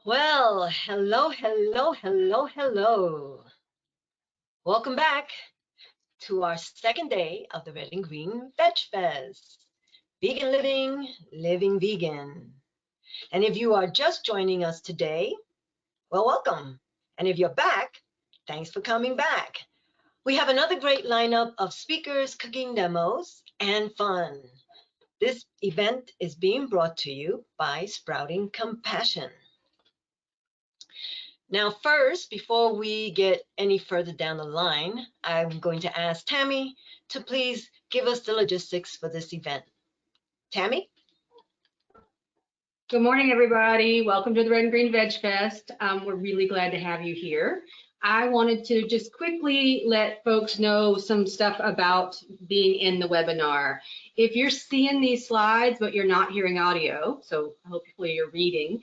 Well, hello, hello, hello, hello. Welcome back to our second day of the Red and Green Veg Fest. Vegan living, living vegan. And if you are just joining us today, well, welcome. And if you're back, thanks for coming back. We have another great lineup of speakers, cooking demos, and fun. This event is being brought to you by Sprouting Compassion. Now, first, before we get any further down the line, I'm going to ask Tammy to please give us the logistics for this event. Tammy? Good morning, everybody. Welcome to the Red and Green Veg Fest. We're really glad to have you here. I wanted to just quickly let folks know some stuff about being in the webinar. If you're seeing these slides, but you're not hearing audio, so hopefully you're reading,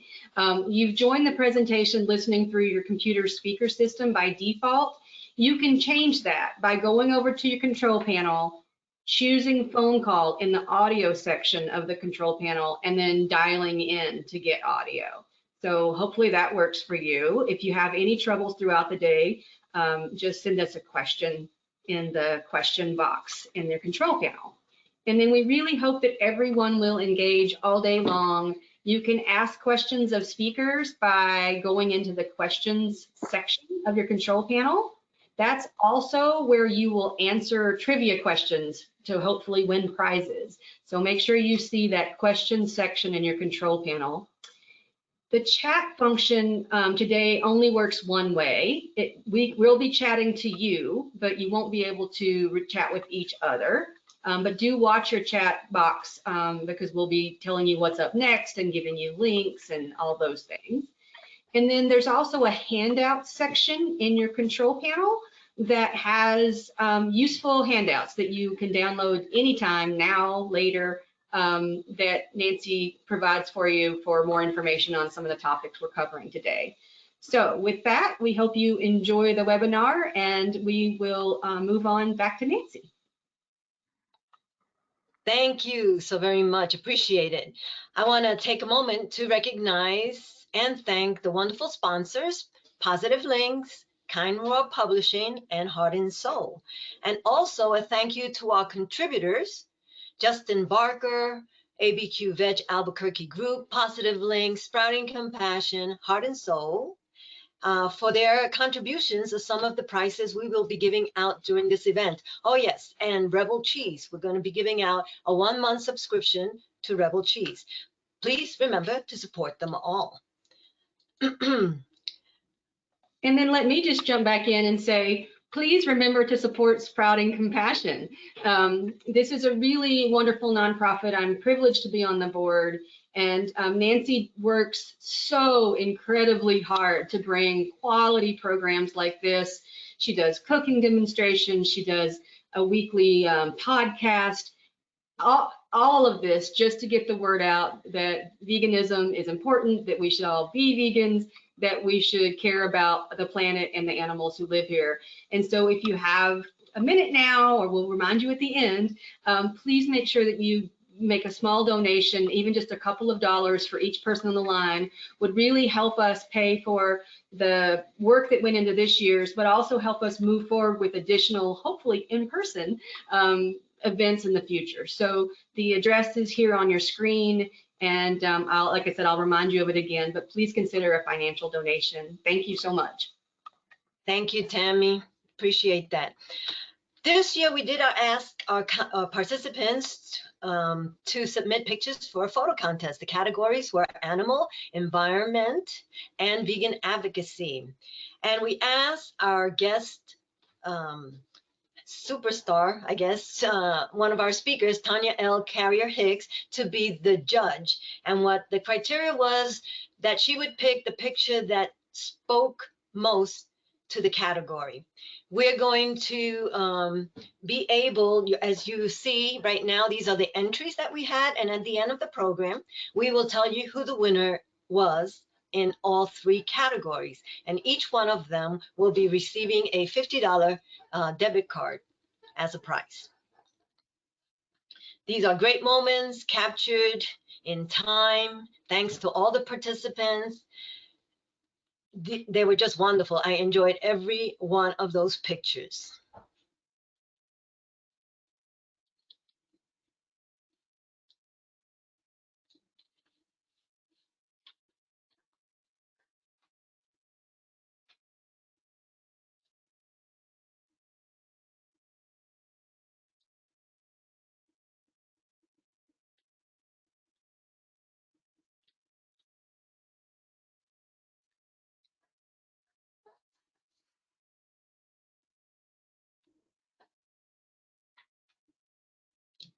you've joined the presentation listening through your computer speaker system by default. You can change that by going over to your control panel, choosing phone call in the audio section of the control panel, and then dialing in to get audio. So hopefully that works for you. If you have any troubles throughout the day, just send us a question in the question box in their control panel. And then we really hope that everyone will engage all day long. You can ask questions of speakers by going into the questions section of your control panel. That's also where you will answer trivia questions to hopefully win prizes. So make sure you see that question section in your control panel. The chat function today only works one way. We'll be chatting to you, but you won't be able to chat with each other. But do watch your chat box because we'll be telling you what's up next and giving you links and all those things. And then there's also a handout section in your control panel that has useful handouts that you can download anytime, now, later, that Nancy provides for you for more information on some of the topics we're covering today. So with that, we hope you enjoy the webinar, and we will move on back to Nancy. Thank you so very much. Appreciate it. I want to take a moment to recognize and thank the wonderful sponsors, Positive Links, Kind World Publishing, and Heart and Soul. And also a thank you to our contributors, Justin Barker, ABQ Veg Albuquerque Group, Positive Links, Sprouting Compassion, Heart and Soul, for their contributions of some of the prizes we will be giving out during this event. Oh yes, and Rebel Cheese. We're going to be giving out a 1-month subscription to Rebel Cheese. Please remember to support them all. And then let me just jump back in and say, please remember to support Sprouting Compassion. This is a really wonderful nonprofit. I'm privileged to be on the board, and Nancy works so incredibly hard to bring quality programs like this. She does cooking demonstrations, she does a weekly podcast, all of this just to get the word out that veganism is important, that we should all be vegans, that we should care about the planet and the animals who live here. And so if you have a minute now, or we'll remind you at the end, please make sure that you make a small donation. Even just a couple of dollars for each person on the line would really help us pay for the work that went into this year's, but also help us move forward with additional, hopefully in-person events in the future. So the address is here on your screen, and like I said, I'll remind you of it again, but please consider a financial donation. Thank you so much. Thank you, Tammy. Appreciate that. This year, we did ask our participants to submit pictures for a photo contest. The categories were animal, environment, and vegan advocacy. And we asked our guest superstar, I guess, one of our speakers, Tanya L. Carrier-Hicks, to be the judge. And what the criteria was that she would pick the picture that spoke most to the category. We're going to be able, as you see right now, these are the entries that we had. And at the end of the program, we will tell you who the winner was in all 3 categories. And each one of them will be receiving a $50 debit card as a prize. These are great moments captured in time, thanks to all the participants. they were just wonderful. I enjoyed every one of those pictures.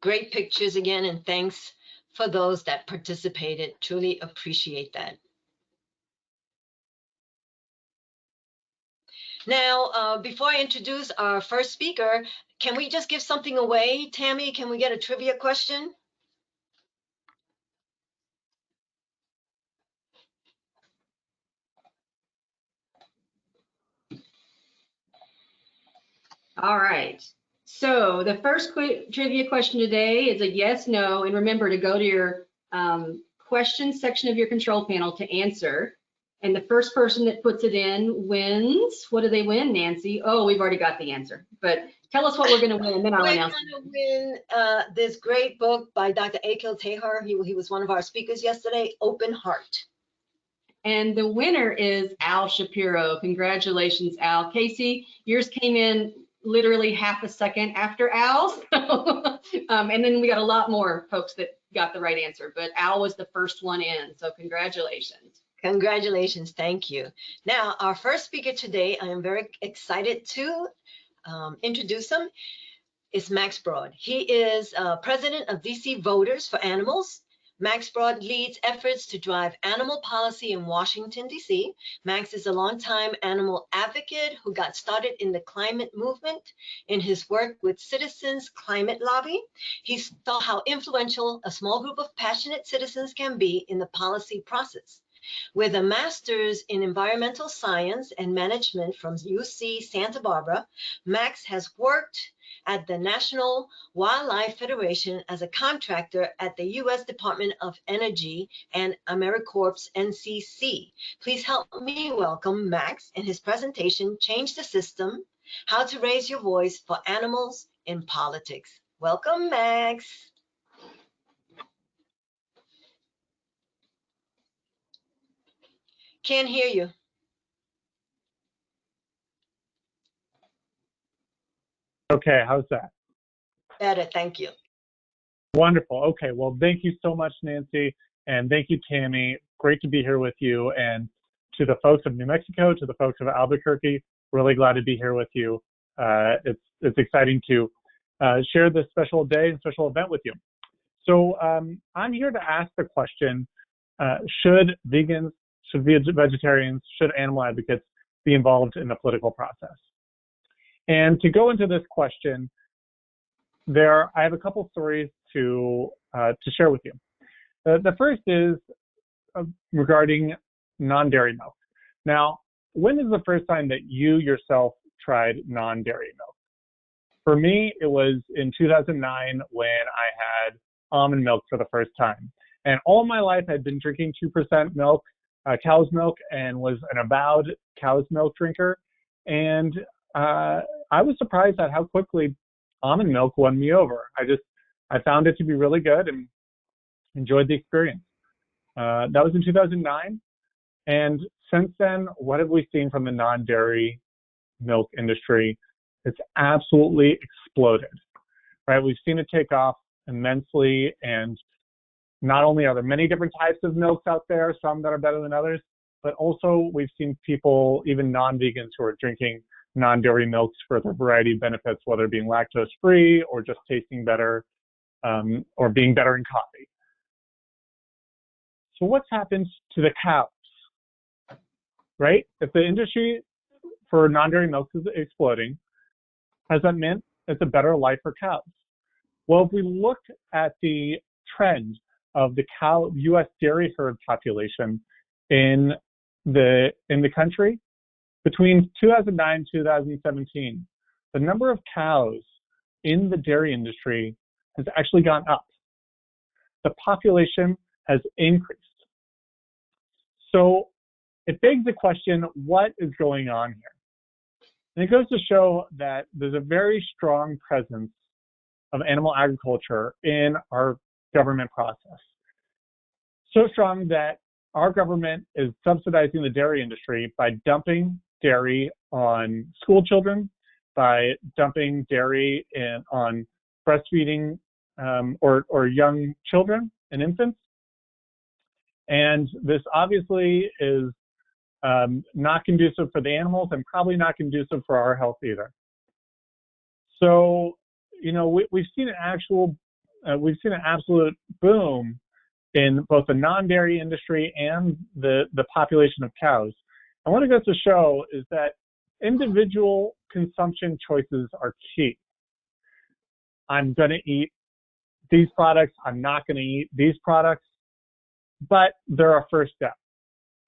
Great pictures again, and thanks for those that participated. Truly appreciate that. Now, before I introduce our first speaker, can we just give something away? Tammy, can we get a trivia question? All right. So the first trivia question today is a yes, no, and remember to go to your questions section of your control panel to answer. And the first person that puts it in wins. What do they win, Nancy? Oh, we've already got the answer. But tell us what we're going to win, and then I'll announce. We're going to win this great book by Dr. Akil Tahar. He was one of our speakers yesterday, Open Heart. And the winner is Al Shapiro. Congratulations, Al. Casey, yours came in literally half a second after Al's. And then we got a lot more folks that got the right answer, but Al was the first one in, so congratulations. Congratulations, thank you. Now, our first speaker today, I am very excited to introduce him, is Max Broad. He is president of DC Voters for Animals. Max Broad leads efforts to drive animal policy in Washington, D.C. Max is a longtime animal advocate who got started in the climate movement in his work with Citizens Climate Lobby. He saw how influential a small group of passionate citizens can be in the policy process. With a master's in environmental science and management from UC Santa Barbara, Max has worked at the National Wildlife Federation as a contractor at the U.S. Department of Energy and AmeriCorps NCC. Please help me welcome Max in his presentation, Change the System, How to Raise Your Voice for Animals in Politics. Welcome, Max. Can't hear you. Okay, how's that? Better, thank you. Wonderful. Okay, well, thank you so much, Nancy, and thank you, Tammy. Great to be here with you. And to the folks of New Mexico, to the folks of Albuquerque, really glad to be here with you. It's exciting to share this special day and special event with you. So I'm here to ask the question, should vegans, should vegetarians, should animal advocates be involved in the political process? And to go into this question, I have a couple stories to share with you. The first is regarding non-dairy milk. Now, when is the first time that you yourself tried non-dairy milk? For me, it was in 2009 when I had almond milk for the first time. And all my life I'd been drinking 2% milk, cow's milk, and was an avowed cow's milk drinker. And I was surprised at how quickly almond milk won me over. I found it to be really good and enjoyed the experience. That was in 2009. And since then, what have we seen from the non-dairy milk industry? It's absolutely exploded, right? We've seen it take off immensely. And not only are there many different types of milks out there, some that are better than others, but also we've seen people, even non-vegans, who are drinking non-dairy milks for the variety of benefits, whether being lactose-free or just tasting better or being better in coffee. So what's happened to the cows, right? If the industry for non-dairy milk is exploding, has that meant it's a better life for cows? Well, if we look at the trend of the U.S. dairy herd population in the country, between 2009 and 2017, the number of cows in the dairy industry has actually gone up. The population has increased. So it begs the question, what is going on here? And it goes to show that there's a very strong presence of animal agriculture in our government process. So strong that our government is subsidizing the dairy industry by dumping dairy on school children, by dumping dairy on breastfeeding or young children and infants. And this obviously is not conducive for the animals and probably not conducive for our health either. So, we've seen an absolute boom in both the non-dairy industry and the population of cows. And what it goes to show is that individual consumption choices are key. I'm going to eat these products. I'm not going to eat these products. But they're a first step.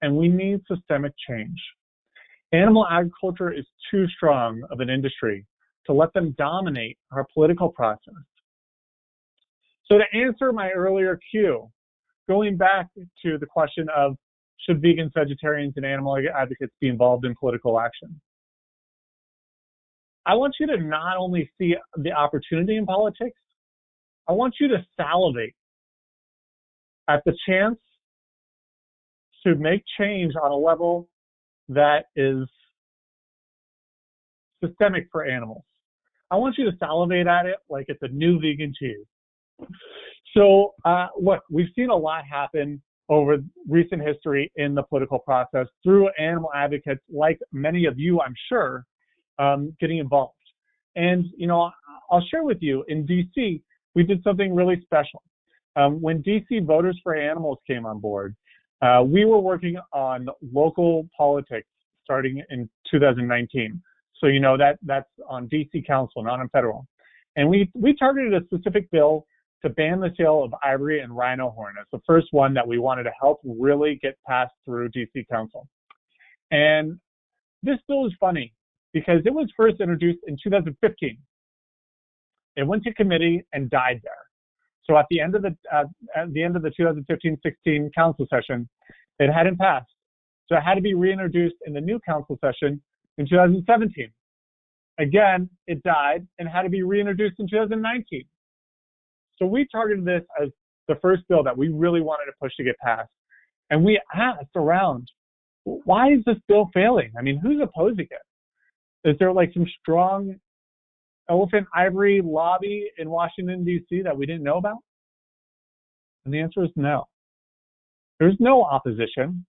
And we need systemic change. Animal agriculture is too strong of an industry to let them dominate our political process. So to answer my earlier cue, going back to the question of should vegans, vegetarians, and animal advocates be involved in political action? I want you to not only see the opportunity in politics, I want you to salivate at the chance to make change on a level that is systemic for animals. I want you to salivate at it like it's a new vegan cheese. So look, we've seen a lot happen over recent history in the political process through animal advocates like many of you, I'm sure, getting involved. And, I'll share with you, in DC, we did something really special. When DC Voters for Animals came on board, we were working on local politics starting in 2019. So, that's on DC Council, not on federal. And we targeted a specific bill to ban the sale of ivory and rhino horn as the first one that we wanted to help really get passed through DC Council. And this bill is funny because it was first introduced in 2015. It went to committee and died there. So at the end of the 2015-16 council session, it hadn't passed. So it had to be reintroduced in the new council session in 2017. Again, it died and had to be reintroduced in 2019. So we targeted this as the first bill that we really wanted to push to get passed. And we asked around, why is this bill failing? I mean, who's opposing it? Is there like some strong elephant ivory lobby in Washington, D.C. that we didn't know about? And the answer is no. There's no opposition.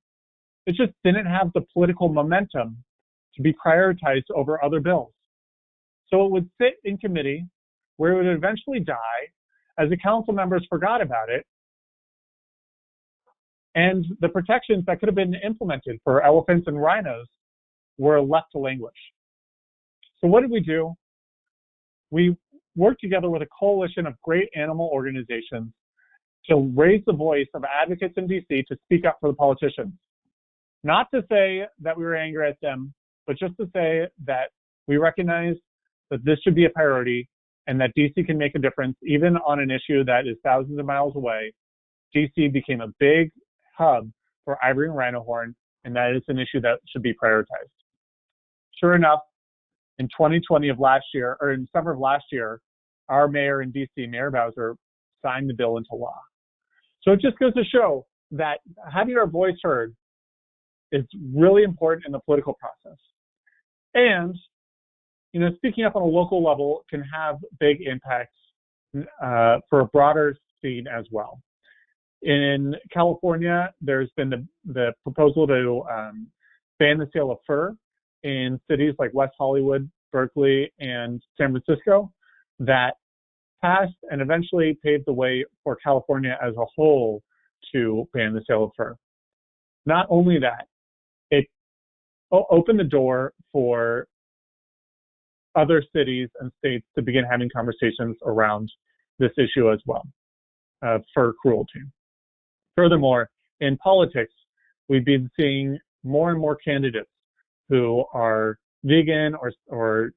It just didn't have the political momentum to be prioritized over other bills. So it would sit in committee where it would eventually die as the council members forgot about it. And the protections that could have been implemented for elephants and rhinos were left to languish. So what did we do? We worked together with a coalition of great animal organizations to raise the voice of advocates in DC to speak up for the politicians. Not to say that we were angry at them, but just to say that we recognize that this should be a priority and that DC can make a difference even on an issue that is thousands of miles away. DC became a big hub for ivory and rhino horn, and that is an issue that should be prioritized. Sure enough, in 2020 of last year, or in summer of last year, our mayor in DC, Mayor Bowser, signed the bill into law. So it just goes to show that having our voice heard is really important in the political process. And, speaking up on a local level can have big impacts for a broader scene as well. In California, there's been the proposal to ban the sale of fur in cities like West Hollywood, Berkeley, and San Francisco that passed and eventually paved the way for California as a whole to ban the sale of fur. Not only that, it opened the door for other cities and states to begin having conversations around this issue as well, fur cruelty. Furthermore, in politics, we've been seeing more and more candidates who are vegan or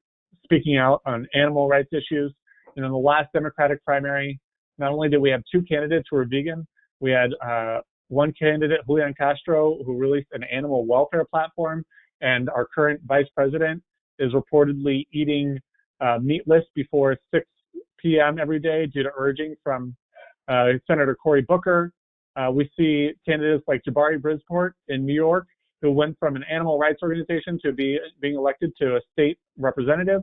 speaking out on animal rights issues. In the last Democratic primary, not only did we have 2 candidates who were vegan, we had one candidate, Julian Castro, who released an animal welfare platform, and our current vice president is reportedly eating meatless before 6 p.m. every day due to urging from Senator Cory Booker. We see candidates like Jabari Brisport in New York, who went from an animal rights organization to being elected to a state representative.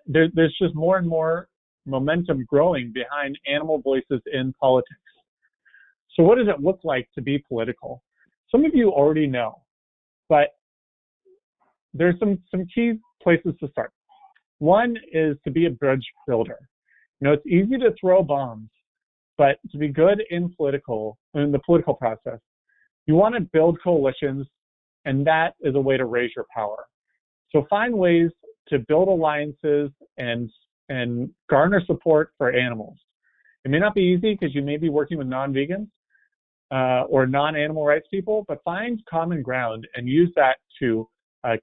There's just more and more momentum growing behind animal voices in politics. So what does it look like to be political? Some of you already know, but there's some key places to start. One is to be a bridge builder. You know, it's easy to throw bombs, but to be good in the political process, you want to build coalitions, and that is a way to raise your power. So find ways to build alliances and garner support for animals. It may not be easy because you may be working with non-vegans or non-animal rights people, but find common ground and use that to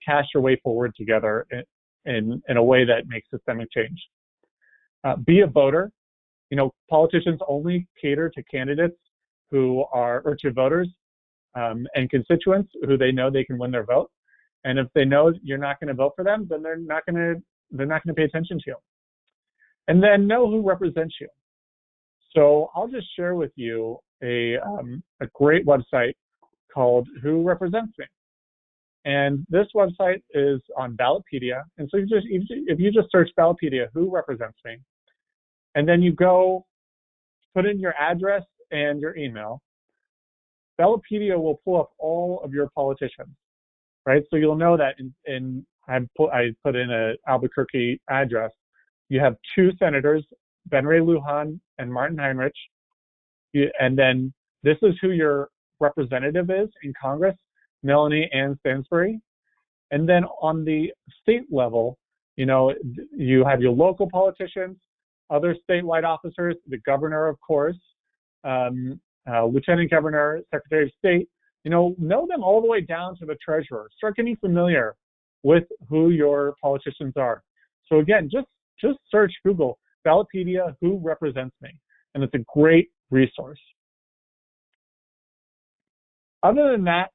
cast your way forward together in a way that makes systemic change. Be a voter. You know, politicians only cater to candidates or to voters and constituents who they know they can win their vote. And if they know you're not going to vote for them, then they're not going to pay attention to you. And then know who represents you. So I'll just share with you a great website called Who Represents Me. And this website is on Ballotpedia. And so if you just search Ballotpedia, Who Represents Me, and then you go put in your address and your email, Ballotpedia will pull up all of your politicians, right? So you'll know that I put in an Albuquerque address. You have 2 senators, Ben Ray Lujan and Martin Heinrich. And then this is who your representative is in Congress, Melanie Ann Stansbury. And then on the state level, you know, you have your local politicians, other statewide officers, the governor, of course, lieutenant governor, secretary of state. You know them all the way down to the treasurer. Start getting familiar with who your politicians are. So again, just search Google Ballotpedia Who Represents Me, and it's a great resource. Other than that,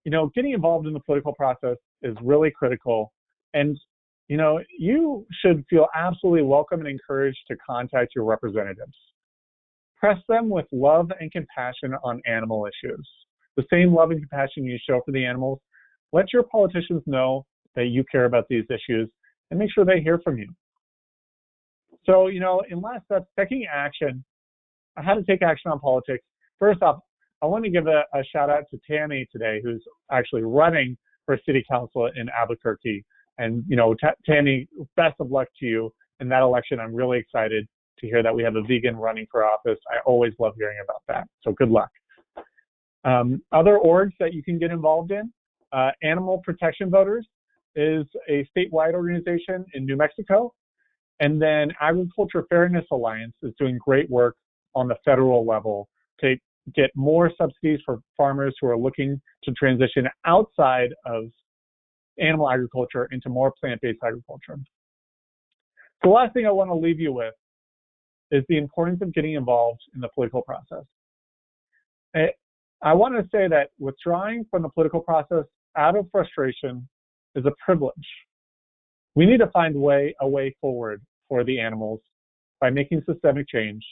you know, getting involved in the political process is really critical. And, you know, you should feel absolutely welcome and encouraged to contact your representatives. Press them with love and compassion on animal issues. The same love and compassion you show for the animals, let your politicians know that you care about these issues and make sure they hear from you. So, you know, in last steps, taking action, how to take action on politics. First off, I want to give a shout out to Tammy today, who's actually running for city council in Albuquerque. And, you know, Tammy, best of luck to you in that election. I'm really excited to hear that we have a vegan running for office. I always love hearing about that. So good luck. Other orgs that you can get involved in, Animal Protection Voters is a statewide organization in New Mexico. And then Agriculture Fairness Alliance is doing great work on the federal level to get more subsidies for farmers who are looking to transition outside of animal agriculture into more plant-based agriculture. The last thing I want to leave you with is the importance of getting involved in the political process. I want to say that withdrawing from the political process out of frustration is a privilege. We need to find a way forward for the animals by making systemic change,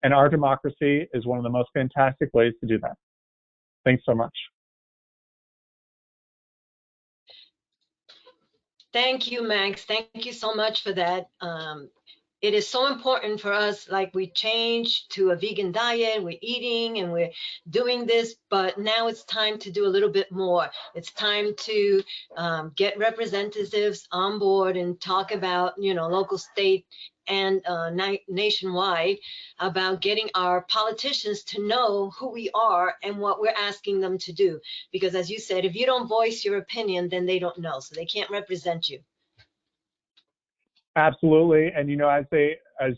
and our democracy is one of the most fantastic ways to do that. Thanks so much. Thank you, Max. Thank you so much for that. It is so important for us, like we changed to a vegan diet, we're eating and we're doing this, but now it's time to do a little bit more. It's time to get representatives on board and talk about, you know, local, state, and nationwide about getting our politicians to know who we are and what we're asking them to do. Because as you said, if you don't voice your opinion, then they don't know, so they can't represent you. Absolutely. And, you know, as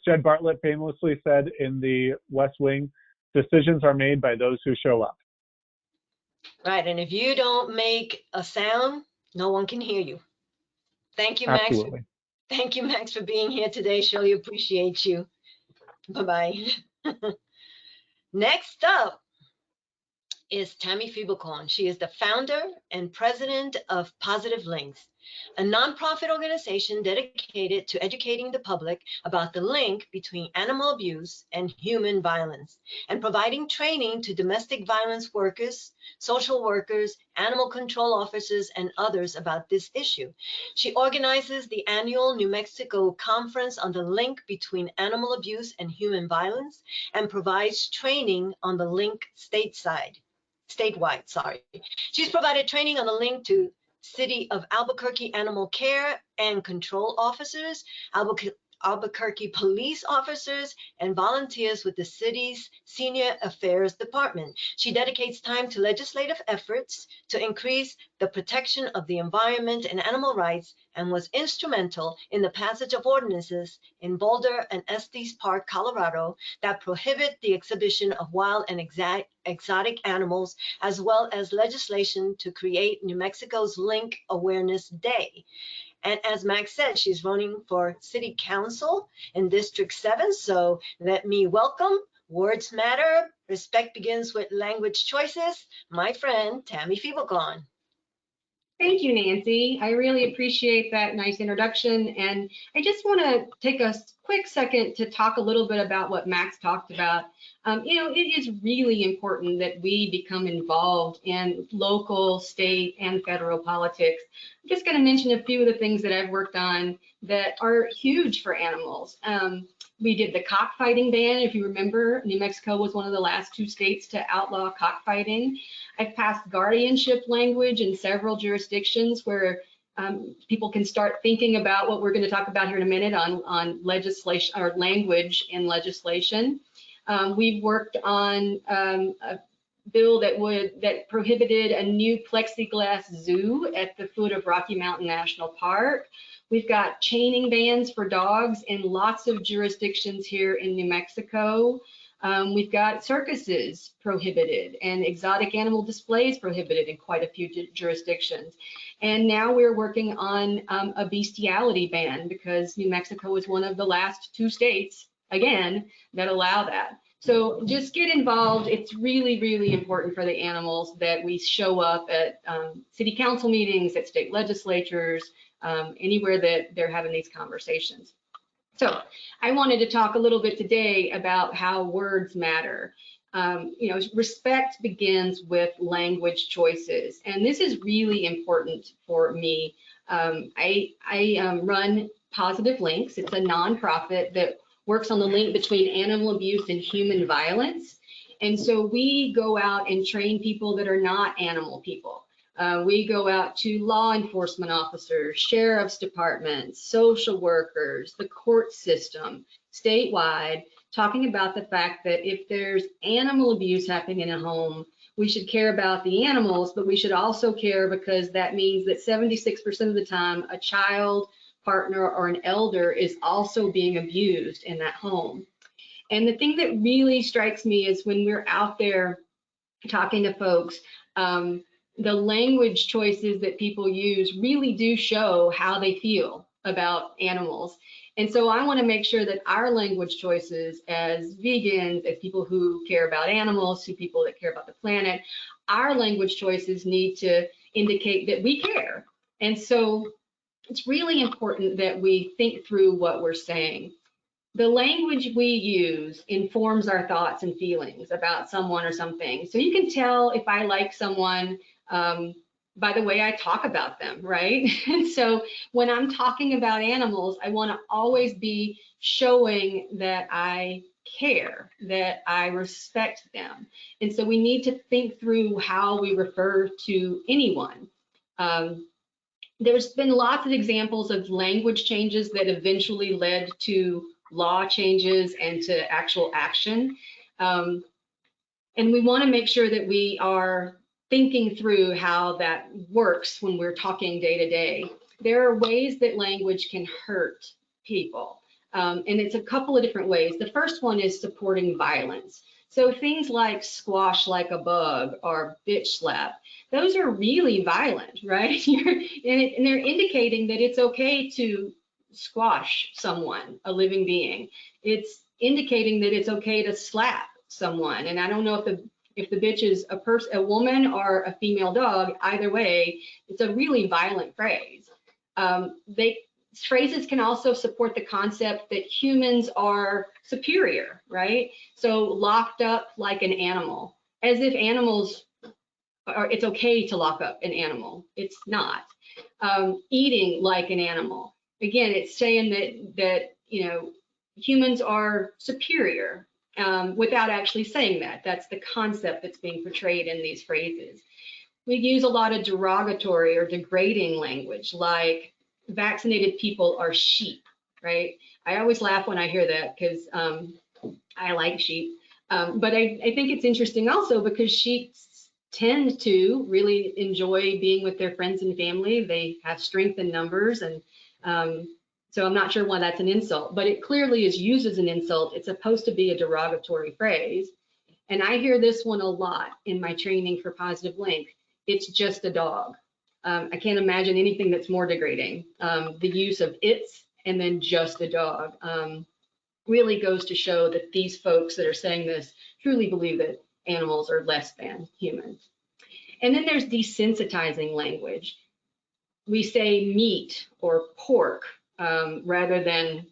Jed Bartlett famously said in the West Wing, decisions are made by those who show up. Right. And if you don't make a sound, no one can hear you. Thank you, Max. Absolutely. Thank you, Max, for being here today. Surely appreciate you. Bye-bye. Next up is Tammy Fiebelkorn. She is the founder and president of Positive Links, a nonprofit organization dedicated to educating the public about the link between animal abuse and human violence, and providing training to domestic violence workers, social workers, animal control officers, and others about this issue. She organizes the annual New Mexico Conference on the link between animal abuse and human violence, and provides training on the link statewide, sorry. She's provided training on the link to City of Albuquerque Animal Care and Control Officers, Albuquerque police officers, and volunteers with the city's Senior Affairs Department. She dedicates time to legislative efforts to increase the protection of the environment and animal rights, and was instrumental in the passage of ordinances in Boulder and Estes Park, Colorado, that prohibit the exhibition of wild and exotic animals, as well as legislation to create New Mexico's Link Awareness Day. And as Max said, she's running for city council in District 7. So let me welcome Words Matter, Respect Begins with Language Choices, my friend, Tammy Fiebelkorn. Thank you, Nancy. I really appreciate that nice introduction. And I just want to take a quick second to talk a little bit about what Max talked about. It is really important that we become involved in local, state, and federal politics. I'm just going to mention a few of the things that I've worked on that are huge for animals. We did the cockfighting ban. If you remember, New Mexico was one of the last 2 states to outlaw cockfighting. I've passed guardianship language in several jurisdictions where people can start thinking about what we're going to talk about here in a minute on legislation or language in legislation. We've worked on a bill that prohibited a new plexiglass zoo at the foot of Rocky Mountain National Park. We've got chaining bans for dogs in lots of jurisdictions here in New Mexico. We've got circuses prohibited and exotic animal displays prohibited in quite a few jurisdictions. And now we're working on a bestiality ban because New Mexico is one of the last 2 states, again, that allow that. So just get involved. It's really, really important for the animals that we show up at city council meetings, at state legislatures, anywhere that they're having these conversations. So I wanted to talk a little bit today about how words matter. Respect begins with language choices, and this is really important for me. I run Positive Links. It's a nonprofit that works on the link between animal abuse and human violence. And so we go out and train people that are not animal people. We go out to law enforcement officers, sheriff's departments, social workers, the court system, statewide, talking about the fact that if there's animal abuse happening in a home, we should care about the animals, but we should also care because that means that 76% of the time a child, partner, or an elder is also being abused in that home. And the thing that really strikes me is when we're out there talking to folks, the language choices that people use really do show how they feel about animals. And so I want to make sure that our language choices as vegans, as people who care about animals, to people that care about the planet, our language choices need to indicate that we care. And so it's really important that we think through what we're saying. The language we use informs our thoughts and feelings about someone or something. So you can tell if I like someone by the way I talk about them, right? And so when I'm talking about animals, I want to always be showing that I care, that I respect them. And so we need to think through how we refer to anyone. There's been lots of examples of language changes that eventually led to law changes and to actual action. And we want to make sure that we are thinking through how that works when we're talking day to day. There are ways that language can hurt people. And it's a couple of different ways. The first one is supporting violence. So things like squash like a bug or bitch slap, those are really violent, right? And they're indicating that it's okay to squash someone, a living being. It's indicating that it's okay to slap someone. And I don't know if the bitch is a woman or a female dog. Either way, it's a really violent phrase. Phrases can also support the concept that humans are superior, right? So locked up like an animal, as if animals it's okay to lock up an animal. It's not. Eating like an animal. Again, it's saying that humans are superior without actually saying that. That's the concept that's being portrayed in these phrases. We use a lot of derogatory or degrading language, like vaccinated people are sheep, right? I always laugh when I hear that because I like sheep. But I think it's interesting also because sheep tend to really enjoy being with their friends and family. They have strength in numbers, and so I'm not sure why that's an insult, but it clearly is used as an insult. It's supposed to be a derogatory phrase. And I hear this one a lot in my training for Positive Link. It's just a dog. I can't imagine anything that's more degrading. The use of it's and then just a dog really goes to show that these folks that are saying this truly believe that animals are less than humans. And then there's desensitizing language. We say meat or pork rather than,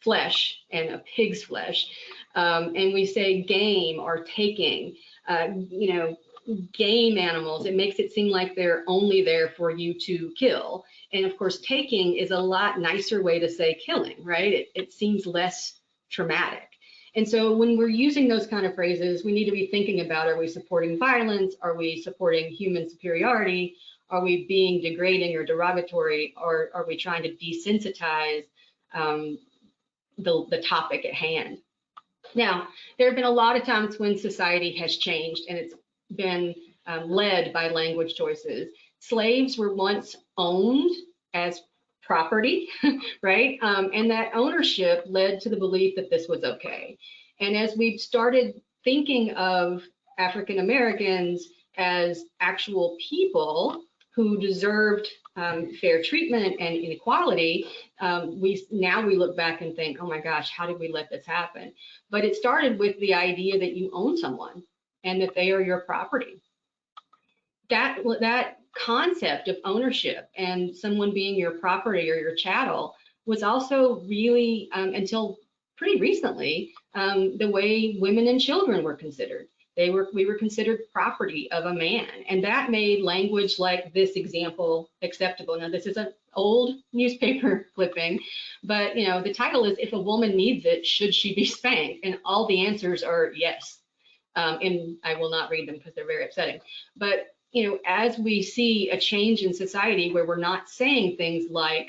flesh and a pig's flesh. And we say game or taking, game animals. It makes it seem like they're only there for you to kill. And of course, taking is a lot nicer way to say killing, right? It seems less traumatic. And so when we're using those kind of phrases, we need to be thinking about, are we supporting violence? Are we supporting human superiority? Are we being degrading or derogatory? Or are we trying to desensitize the topic at hand? Now, there have been a lot of times when society has changed and it's been led by language choices. Slaves were once owned as property, right? And that ownership led to the belief that this was okay. And as we've started thinking of African Americans as actual people who deserved fair treatment and inequality, we look back and think, oh my gosh, how did we let this happen? But it started with the idea that you own someone and that they are your property. That concept of ownership and someone being your property or your chattel was also really, until pretty recently, the way women and children were considered. We were considered property of a man, and that made language like this example acceptable. Now, this is an old newspaper clipping, but the title is "If a Woman Needs It, Should She Be Spanked?" And all the answers are yes. And I will not read them because they're very upsetting. But as we see a change in society where we're not saying things like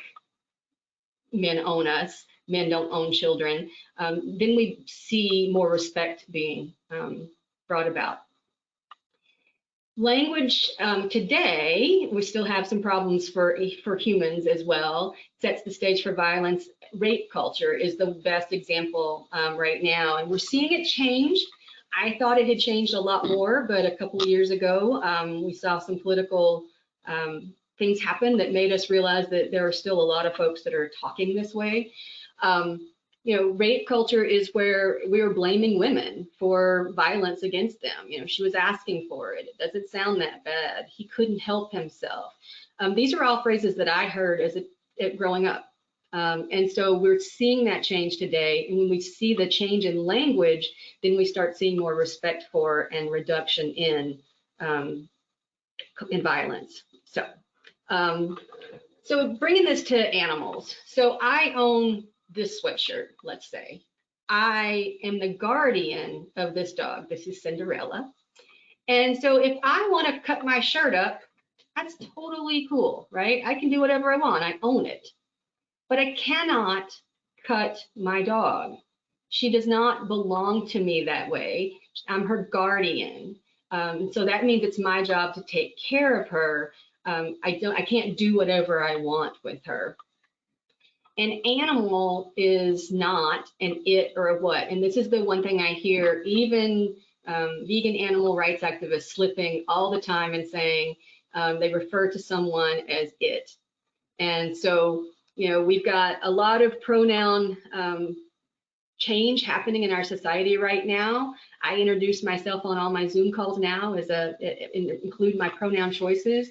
men own us, men don't own children, then we see more respect being brought about. Language today, we still have some problems for humans as well, sets the stage for violence. Rape culture is the best example right now, and we're seeing it change. I thought it had changed a lot more, but a couple of years ago, we saw some political things happen that made us realize that there are still a lot of folks that are talking this way. Rape culture is where we are blaming women for violence against them. She was asking for it. It doesn't sound that bad. He couldn't help himself. These are all phrases that I heard as growing up. And so we're seeing that change today. And when we see the change in language, then we start seeing more respect for and reduction in violence. So bringing this to animals. So I own this sweatshirt, let's say. I am the guardian of this dog. This is Cinderella. And so if I want to cut my shirt up, that's totally cool, right? I can do whatever I want. I own it. But I cannot cut my dog. She does not belong to me that way. I'm her guardian. So that means it's my job to take care of her. I can't do whatever I want with her. An animal is not an it or a what. And this is the one thing I hear even vegan animal rights activists slipping all the time and saying they refer to someone as it. And so we've got a lot of pronoun change happening in our society right now. I introduce myself on all my Zoom calls now as include my pronoun choices,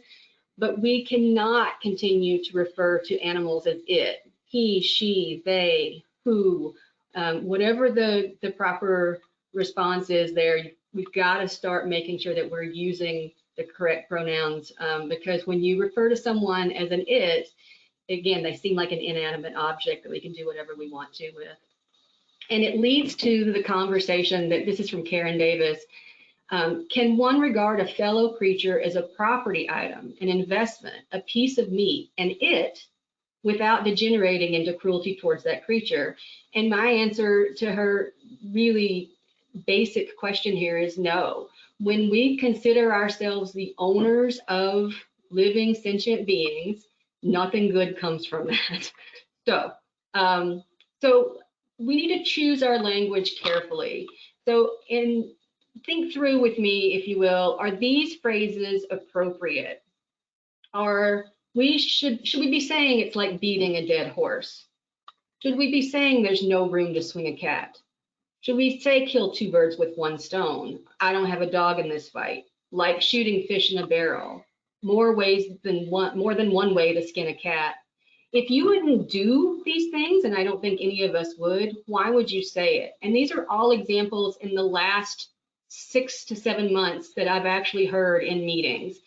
but we cannot continue to refer to animals as it, he, she, they, who, whatever the proper response is there. We've got to start making sure that we're using the correct pronouns, because when you refer to someone as an it, again, they seem like an inanimate object that we can do whatever we want to with. And it leads to the conversation that this is from Karen Davis. Can one regard a fellow creature as a property item, an investment, a piece of meat, and it, without degenerating into cruelty towards that creature? And my answer to her really basic question here is no. When we consider ourselves the owners of living sentient beings, nothing good comes from that. So we need to choose our language carefully. So think through with me, if you will, are these phrases appropriate? Should we be saying it's like beating a dead horse? Should we be saying there's no room to swing a cat? Should we say kill two birds with one stone? I don't have a dog in this fight. Like shooting fish in a barrel. More than one way to skin a cat. If you wouldn't do these things, and I don't think any of us would, why would you say it? And these are all examples in the last 6 to 7 months that I've actually heard in meetings.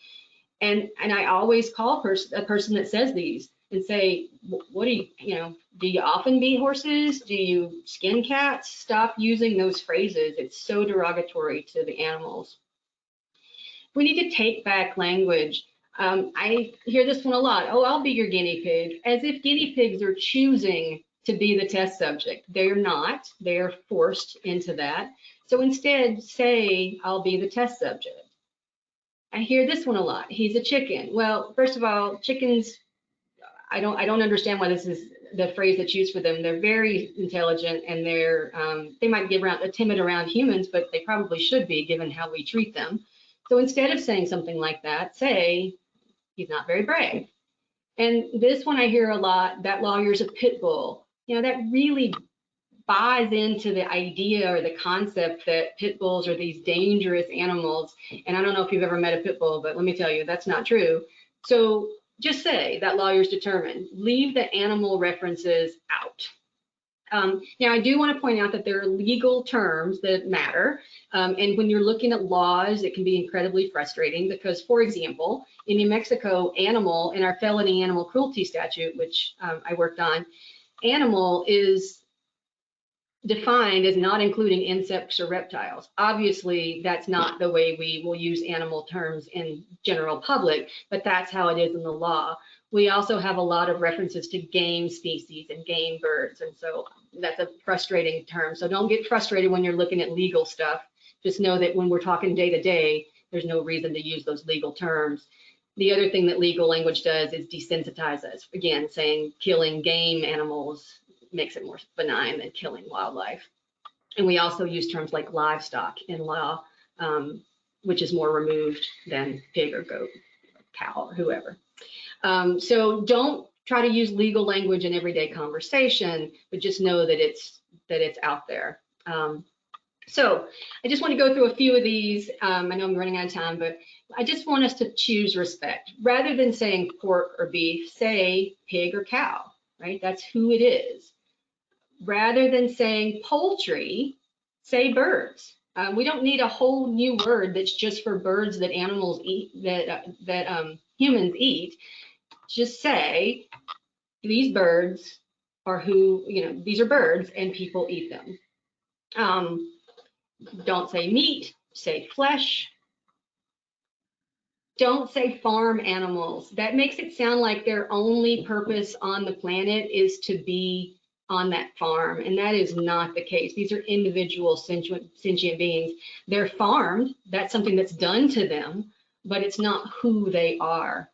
And I always call a person that says these and say, what do you often beat horses? Do you skin cats? Stop using those phrases. It's so derogatory to the animals. We need to take back language. I hear this one a lot. Oh, I'll be your guinea pig, as if guinea pigs are choosing to be the test subject. They're not. They are forced into that. So instead, say, I'll be the test subject. I hear this one a lot. He's a chicken. Well, first of all, chickens, I don't understand why this is the phrase that's used for them. They're very intelligent, and they might get timid around humans, but they probably should be given how we treat them. So instead of saying something like that, say, he's not very brave. And this one I hear a lot, that lawyer's a pit bull. That really buys into the idea or the concept that pit bulls are these dangerous animals. And I don't know if you've ever met a pit bull, but let me tell you, that's not true. So just say that lawyer's determined. Leave the animal references out. Now, I do want to point out that there are legal terms that matter. And when you're looking at laws, it can be incredibly frustrating because, for example, in New Mexico, animal, in our felony animal cruelty statute, which I worked on, animal is defined as not including insects or reptiles. Obviously, that's not the way we will use animal terms in general public, but that's how it is in the law. We also have a lot of references to game species and game birds, and so that's a frustrating term. So don't get frustrated when you're looking at legal stuff. Just know that when we're talking day to day, there's no reason to use those legal terms. The other thing that legal language does is desensitize us. Again, saying killing game animals makes it more benign than killing wildlife. And we also use terms like livestock in law, which is more removed than pig or goat, or cow, or whoever. So don't try to use legal language in everyday conversation, but just know that it's out there. So I just want to go through a few of these. I know I'm running out of time, but I just want us to choose respect. Rather than saying pork or beef, say pig or cow, right? That's who it is. Rather than saying poultry, say birds. We don't need a whole new word that's just for birds that animals eat, that humans eat. Just say these birds are these are birds and people eat them. Don't say meat, say flesh. Don't say farm animals. That makes it sound like their only purpose on the planet is to be on that farm, and that is not the case. These are individual sentient beings. They're farmed. That's something that's done to them, but it's not who they are.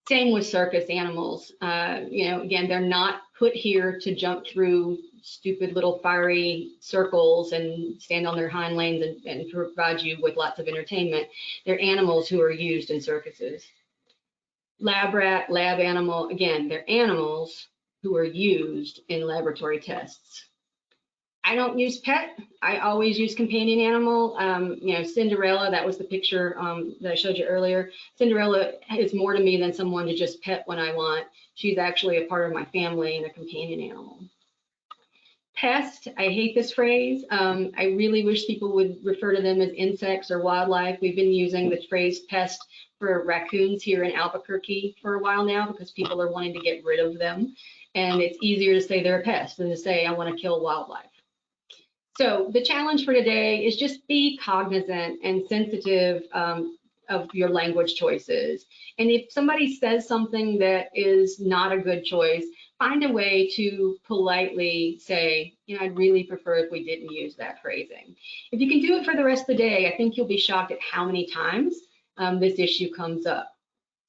Same with circus animals. Again, they're not put here to jump through stupid little fiery circles and stand on their hind legs and provide you with lots of entertainment. They're animals who are used in circuses. Lab rat, lab animal, again, they're animals who are used in laboratory tests. I don't use pet. I always use companion animal. You know, Cinderella, that was the picture that I showed you earlier. Cinderella is more to me than someone to just pet when I want. She's actually a part of my family and a companion animal. Pest, I hate this phrase. I really wish people would refer to them as insects or wildlife. We've been using the phrase pest for raccoons here in Albuquerque for a while now because people are wanting to get rid of them. And it's easier to say they're a pest than to say I want to kill wildlife. So the challenge for today is just be cognizant and sensitive of your language choices. And if somebody says something that is not a good choice, find a way to politely say, you know, I'd really prefer if we didn't use that phrasing. If you can do it for the rest of the day, I think you'll be shocked at how many times this issue comes up.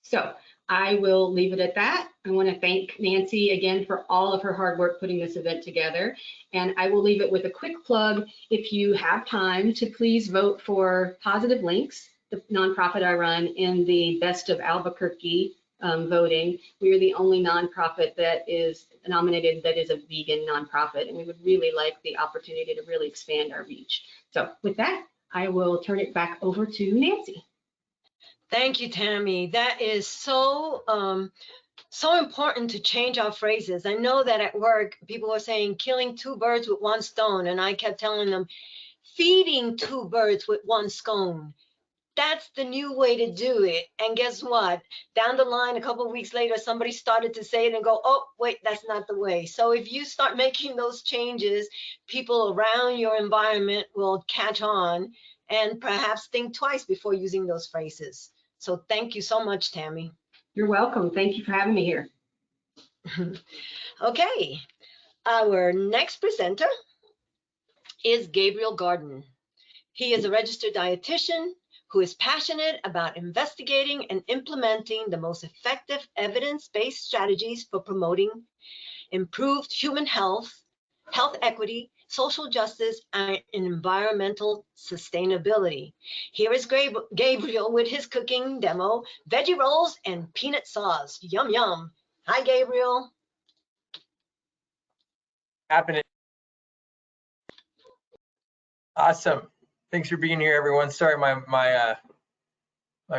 So I will leave it at that. I want to thank Nancy again for all of her hard work putting this event together. And I will leave it with a quick plug. If you have time to please vote for Positive Links, the nonprofit I run, in the Best of Albuquerque voting. We are the only nonprofit that is nominated that is a vegan nonprofit, and we would really like the opportunity to really expand our reach. So with that, I will turn it back over to Nancy. Thank you, Tammy. That is so important to change our phrases. I know that at work, people are saying killing two birds with one stone, and I kept telling them feeding two birds with one scone. That's the new way to do it. And guess what? Down the line, a couple of weeks later, somebody started to say it and go, oh, wait, that's not the way. So if you start making those changes, people around your environment will catch on and perhaps think twice before using those phrases. So thank you so much, Tammy. You're welcome. Thank you for having me here. Okay, our next presenter is Gabriel Garden. He is a registered dietitian who is passionate about investigating and implementing the most effective evidence-based strategies for promoting improved human health, health equity, social justice, and environmental sustainability. Here is Gabriel with his cooking demo, veggie rolls and peanut sauce. Yum, yum. Hi, Gabriel. Happening. Awesome. Thanks for being here, everyone. Sorry, my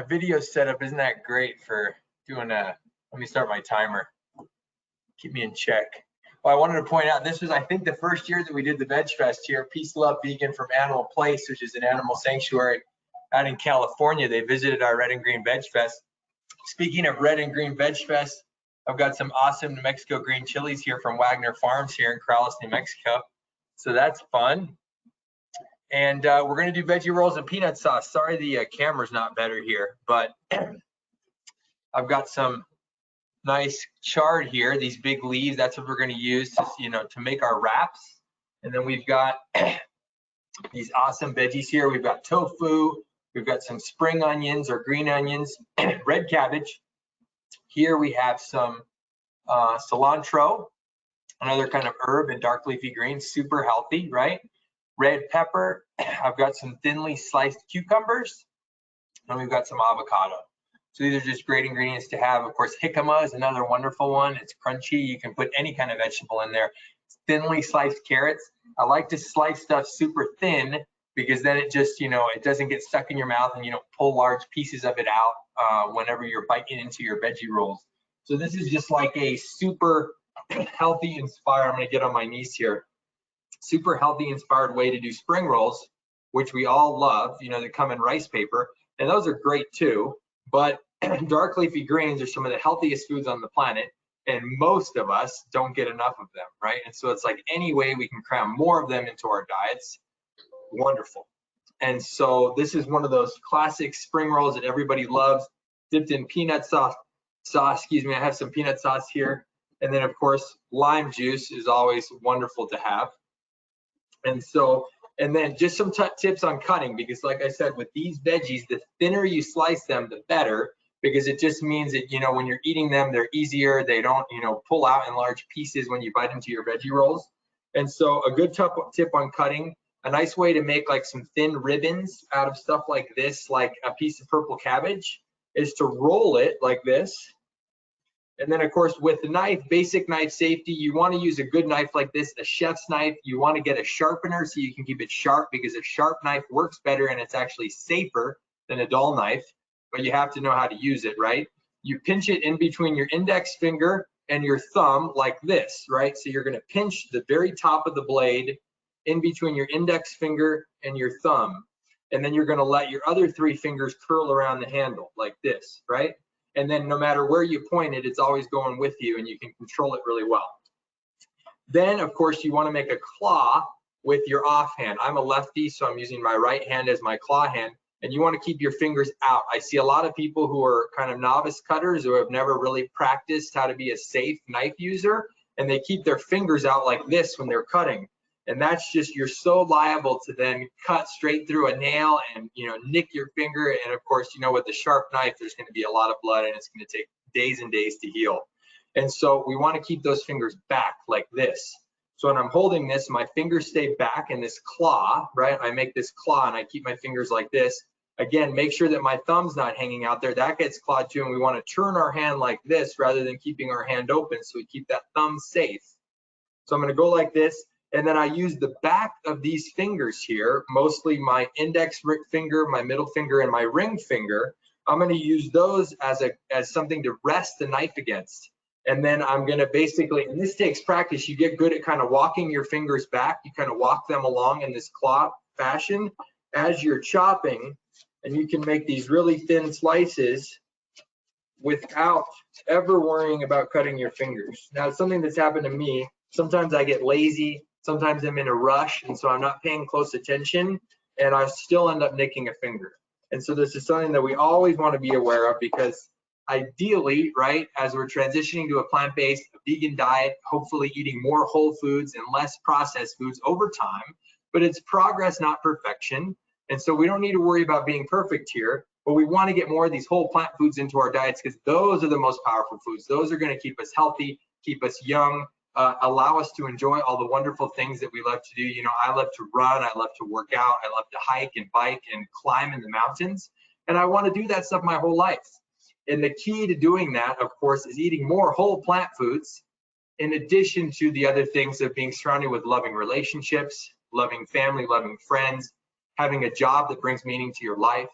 video setup isn't that great for doing let me start my timer. Keep me in check. Well, I wanted to point out this was, I think, the first year that we did the Veg Fest here. Peace, Love, Vegan from Animal Place, which is an animal sanctuary out in California. They visited our Red and Green Veg Fest. Speaking of Red and Green Veg Fest, I've got some awesome New Mexico green chilies here from Wagner Farms here in Corrales, New Mexico. So that's fun. And we're going to do veggie rolls and peanut sauce. Sorry, the camera's not better here, but I've got some nice chard here, these big leaves. That's what we're going to use to, to make our wraps. And then we've got these awesome veggies here. We've got tofu. We've got some spring onions or green onions, red cabbage. Here we have some cilantro, another kind of herb and dark leafy greens, super healthy, right? Red pepper. I've got some thinly sliced cucumbers, and we've got some avocado. So these are just great ingredients to have. Of course, jicama is another wonderful one. It's crunchy. You can put any kind of vegetable in there. Thinly sliced carrots. I like to slice stuff super thin because then it just, it doesn't get stuck in your mouth and you don't pull large pieces of it out whenever you're biting into your veggie rolls. So this is just like a super healthy, inspired, I'm gonna get on my knees here. Super healthy, inspired way to do spring rolls, which we all love, that come in rice paper. And those are great too, but dark leafy greens are some of the healthiest foods on the planet. And most of us don't get enough of them, right? And so it's like any way we can cram more of them into our diets, wonderful. And so this is one of those classic spring rolls that everybody loves, dipped in peanut sauce, excuse me. I have some peanut sauce here. And then of course, lime juice is always wonderful to have. And so, and then just some tips on cutting, because like I said, with these veggies, the thinner you slice them, the better, because it just means that, when you're eating them, they're easier. They don't, pull out in large pieces when you bite into your veggie rolls. And so a good tip on cutting, a nice way to make like some thin ribbons out of stuff like this, like a piece of purple cabbage, is to roll it like this And then of course with the knife, basic knife safety, you want to use a good knife like this, a chef's knife. You want to get a sharpener so you can keep it sharp, because a sharp knife works better and it's actually safer than a dull knife, but you have to know how to use it, right? You pinch it in between your index finger and your thumb like this, right? So you're going to pinch the very top of the blade in between your index finger and your thumb. And then you're going to let your other 3 fingers curl around the handle like this, right? And then no matter where you point it, it's always going with you and you can control it really well. Then of course you want to make a claw with your offhand. I'm a lefty, so I'm using my right hand as my claw hand, and you want to keep your fingers out. I see a lot of people who are kind of novice cutters who have never really practiced how to be a safe knife user, and they keep their fingers out like this when they're cutting. And that's just, you're so liable to then cut straight through a nail and, you know, nick your finger. And of course, you know, with the sharp knife, there's going to be a lot of blood and it's going to take days and days to heal. And so we want to keep those fingers back like this. So when I'm holding this, my fingers stay back in this claw, right? I make this claw and I keep my fingers like this. Again, make sure that my thumb's not hanging out there. That gets clawed too. And we want to turn our hand like this rather than keeping our hand open, so we keep that thumb safe. So I'm going to go like this. And then I use the back of these fingers here, mostly my index finger, my middle finger, and my ring finger. I'm going to use those as something to rest the knife against. And then I'm going to basically, and this takes practice, you get good at kind of walking your fingers back. You kind of walk them along in this claw fashion as you're chopping, and you can make these really thin slices without ever worrying about cutting your fingers. Now, it's something that's happened to me. Sometimes I get lazy. Sometimes I'm in a rush, and so I'm not paying close attention, and I still end up nicking a finger. And so this is something that we always want to be aware of, because ideally, right, as we're transitioning to a plant-based vegan diet, hopefully eating more whole foods and less processed foods over time, but it's progress, not perfection. And so we don't need to worry about being perfect here, but we want to get more of these whole plant foods into our diets, because those are the most powerful foods. Those are going to keep us healthy, keep us young, allow us to enjoy all the wonderful things that we love to do. You know, I love to run, I love to work out, I love to hike and bike and climb in the mountains, and I want to do that stuff my whole life. And the key to doing that, of course, is eating more whole plant foods, in addition to the other things of being surrounded with loving relationships, loving family, loving friends, having a job that brings meaning to your life,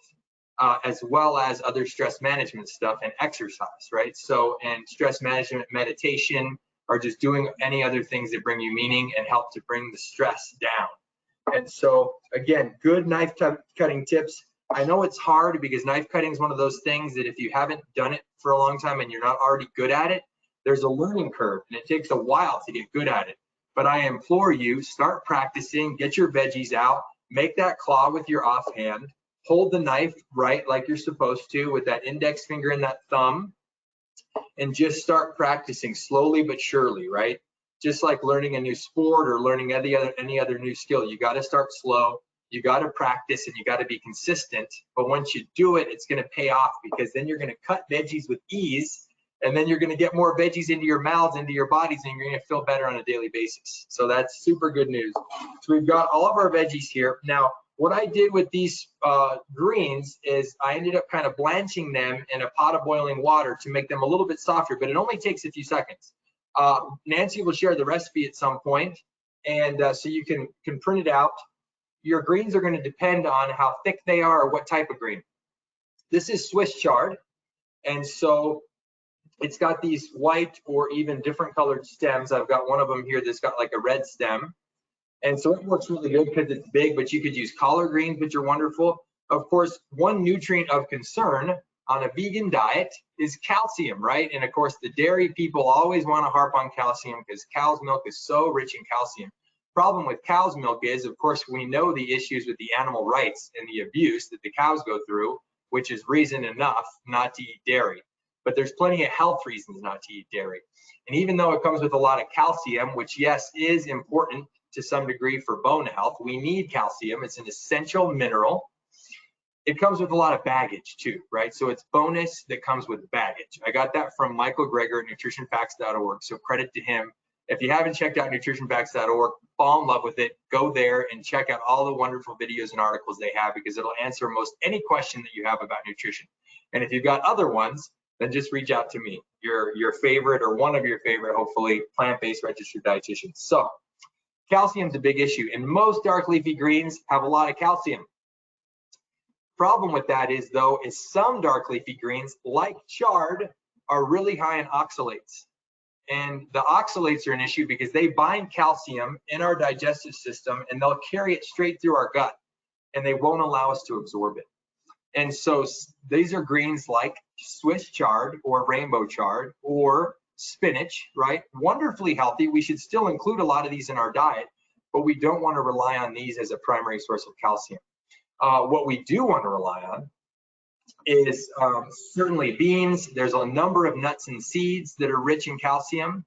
as well as other stress management stuff and exercise, right? So, and stress management, meditation, or just doing any other things that bring you meaning and help to bring the stress down. And so again, good knife cutting tips. I know it's hard, because knife cutting is one of those things that if you haven't done it for a long time and you're not already good at it, there's a learning curve and it takes a while to get good at it. But I implore you, start practicing, get your veggies out, make that claw with your offhand, hold the knife right like you're supposed to with that index finger and that thumb, and just start practicing slowly but surely, right? Just like learning a new sport or learning any other new skill, you got to start slow, you got to practice, and you got to be consistent. But once you do it, it's going to pay off, because then you're going to cut veggies with ease, and then you're going to get more veggies into your mouths, into your bodies, and you're going to feel better on a daily basis. So that's super good news. So we've got all of our veggies here. Now, what I did with these greens is I ended up kind of blanching them in a pot of boiling water to make them a little bit softer, but it only takes a few seconds. Nancy will share the recipe at some point, and so you can print it out. Your greens are going to depend on how thick they are or what type of green. This is Swiss chard, and so it's got these white or even different colored stems. I've got one of them here that's got like a red stem. And so it works really good because it's big, but you could use collard greens, which are wonderful. Of course, one nutrient of concern on a vegan diet is calcium, right? And of course, the dairy people always want to harp on calcium because cow's milk is so rich in calcium. Problem with cow's milk is, of course, we know the issues with the animal rights and the abuse that the cows go through, which is reason enough not to eat dairy. But there's plenty of health reasons not to eat dairy. And even though it comes with a lot of calcium, which yes, is important to some degree for bone health, we need calcium, it's an essential mineral. It comes with a lot of baggage too, right? So it's bonus that comes with baggage. I got that from Michael Greger at nutritionfacts.org, so credit to him. If you haven't checked out nutritionfacts.org, fall in love with it, go there and check out all the wonderful videos and articles they have, because it'll answer most any question that you have about nutrition. And if you've got other ones, then just reach out to me. your favorite or one of your favorite, hopefully, plant-based registered dietitians. So calcium's a big issue, and most dark leafy greens have a lot of calcium. Problem with that is, though, is some dark leafy greens, like chard, are really high in oxalates. And the oxalates are an issue because they bind calcium in our digestive system, and they'll carry it straight through our gut, and they won't allow us to absorb it. And so these are greens like Swiss chard or rainbow chard or spinach, right? Wonderfully healthy. We should still include a lot of these in our diet, but we don't want to rely on these as a primary source of calcium. What we do want to rely on is certainly beans. There's a number of nuts and seeds that are rich in calcium.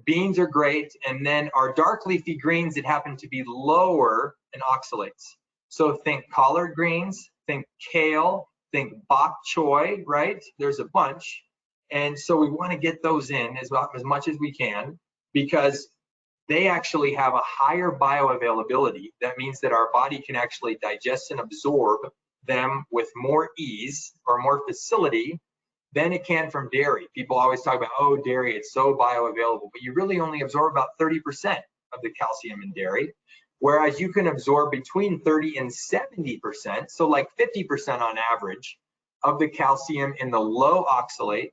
Beans are great. And then our dark leafy greens that happen to be lower in oxalates. So think collard greens, think kale, think bok choy, right? There's a bunch. And so we want to get those in as much as we can, because they actually have a higher bioavailability. That means that our body can actually digest and absorb them with more ease or more facility than it can from dairy. People always talk about, oh, dairy, it's so bioavailable, but you really only absorb about 30% of the calcium in dairy, whereas you can absorb between 30 and 70%, so like 50% on average, of the calcium in the low oxalate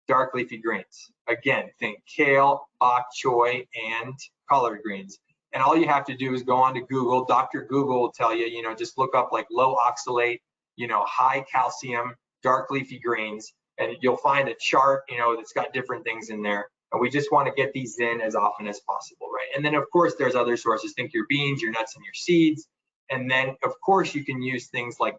dark leafy greens. Again, think kale, bok choy, and collard greens. And all you have to do is go on to Google. Dr. Google will tell you, just look up like low oxalate, high calcium, dark leafy greens, and you'll find a chart, that's got different things in there. And we just want to get these in as often as possible, right? And then of course there's other sources. Think your beans, your nuts, and your seeds. And then of course you can use things like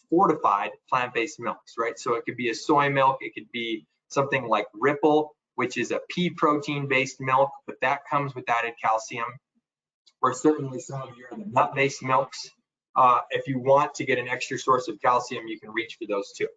fortified plant-based milks, right? So it could be a soy milk, it could be something like Ripple, which is a pea protein-based milk, but that comes with added calcium. Or certainly some of your nut-based milks. If you want to get an extra source of calcium, you can reach for those too.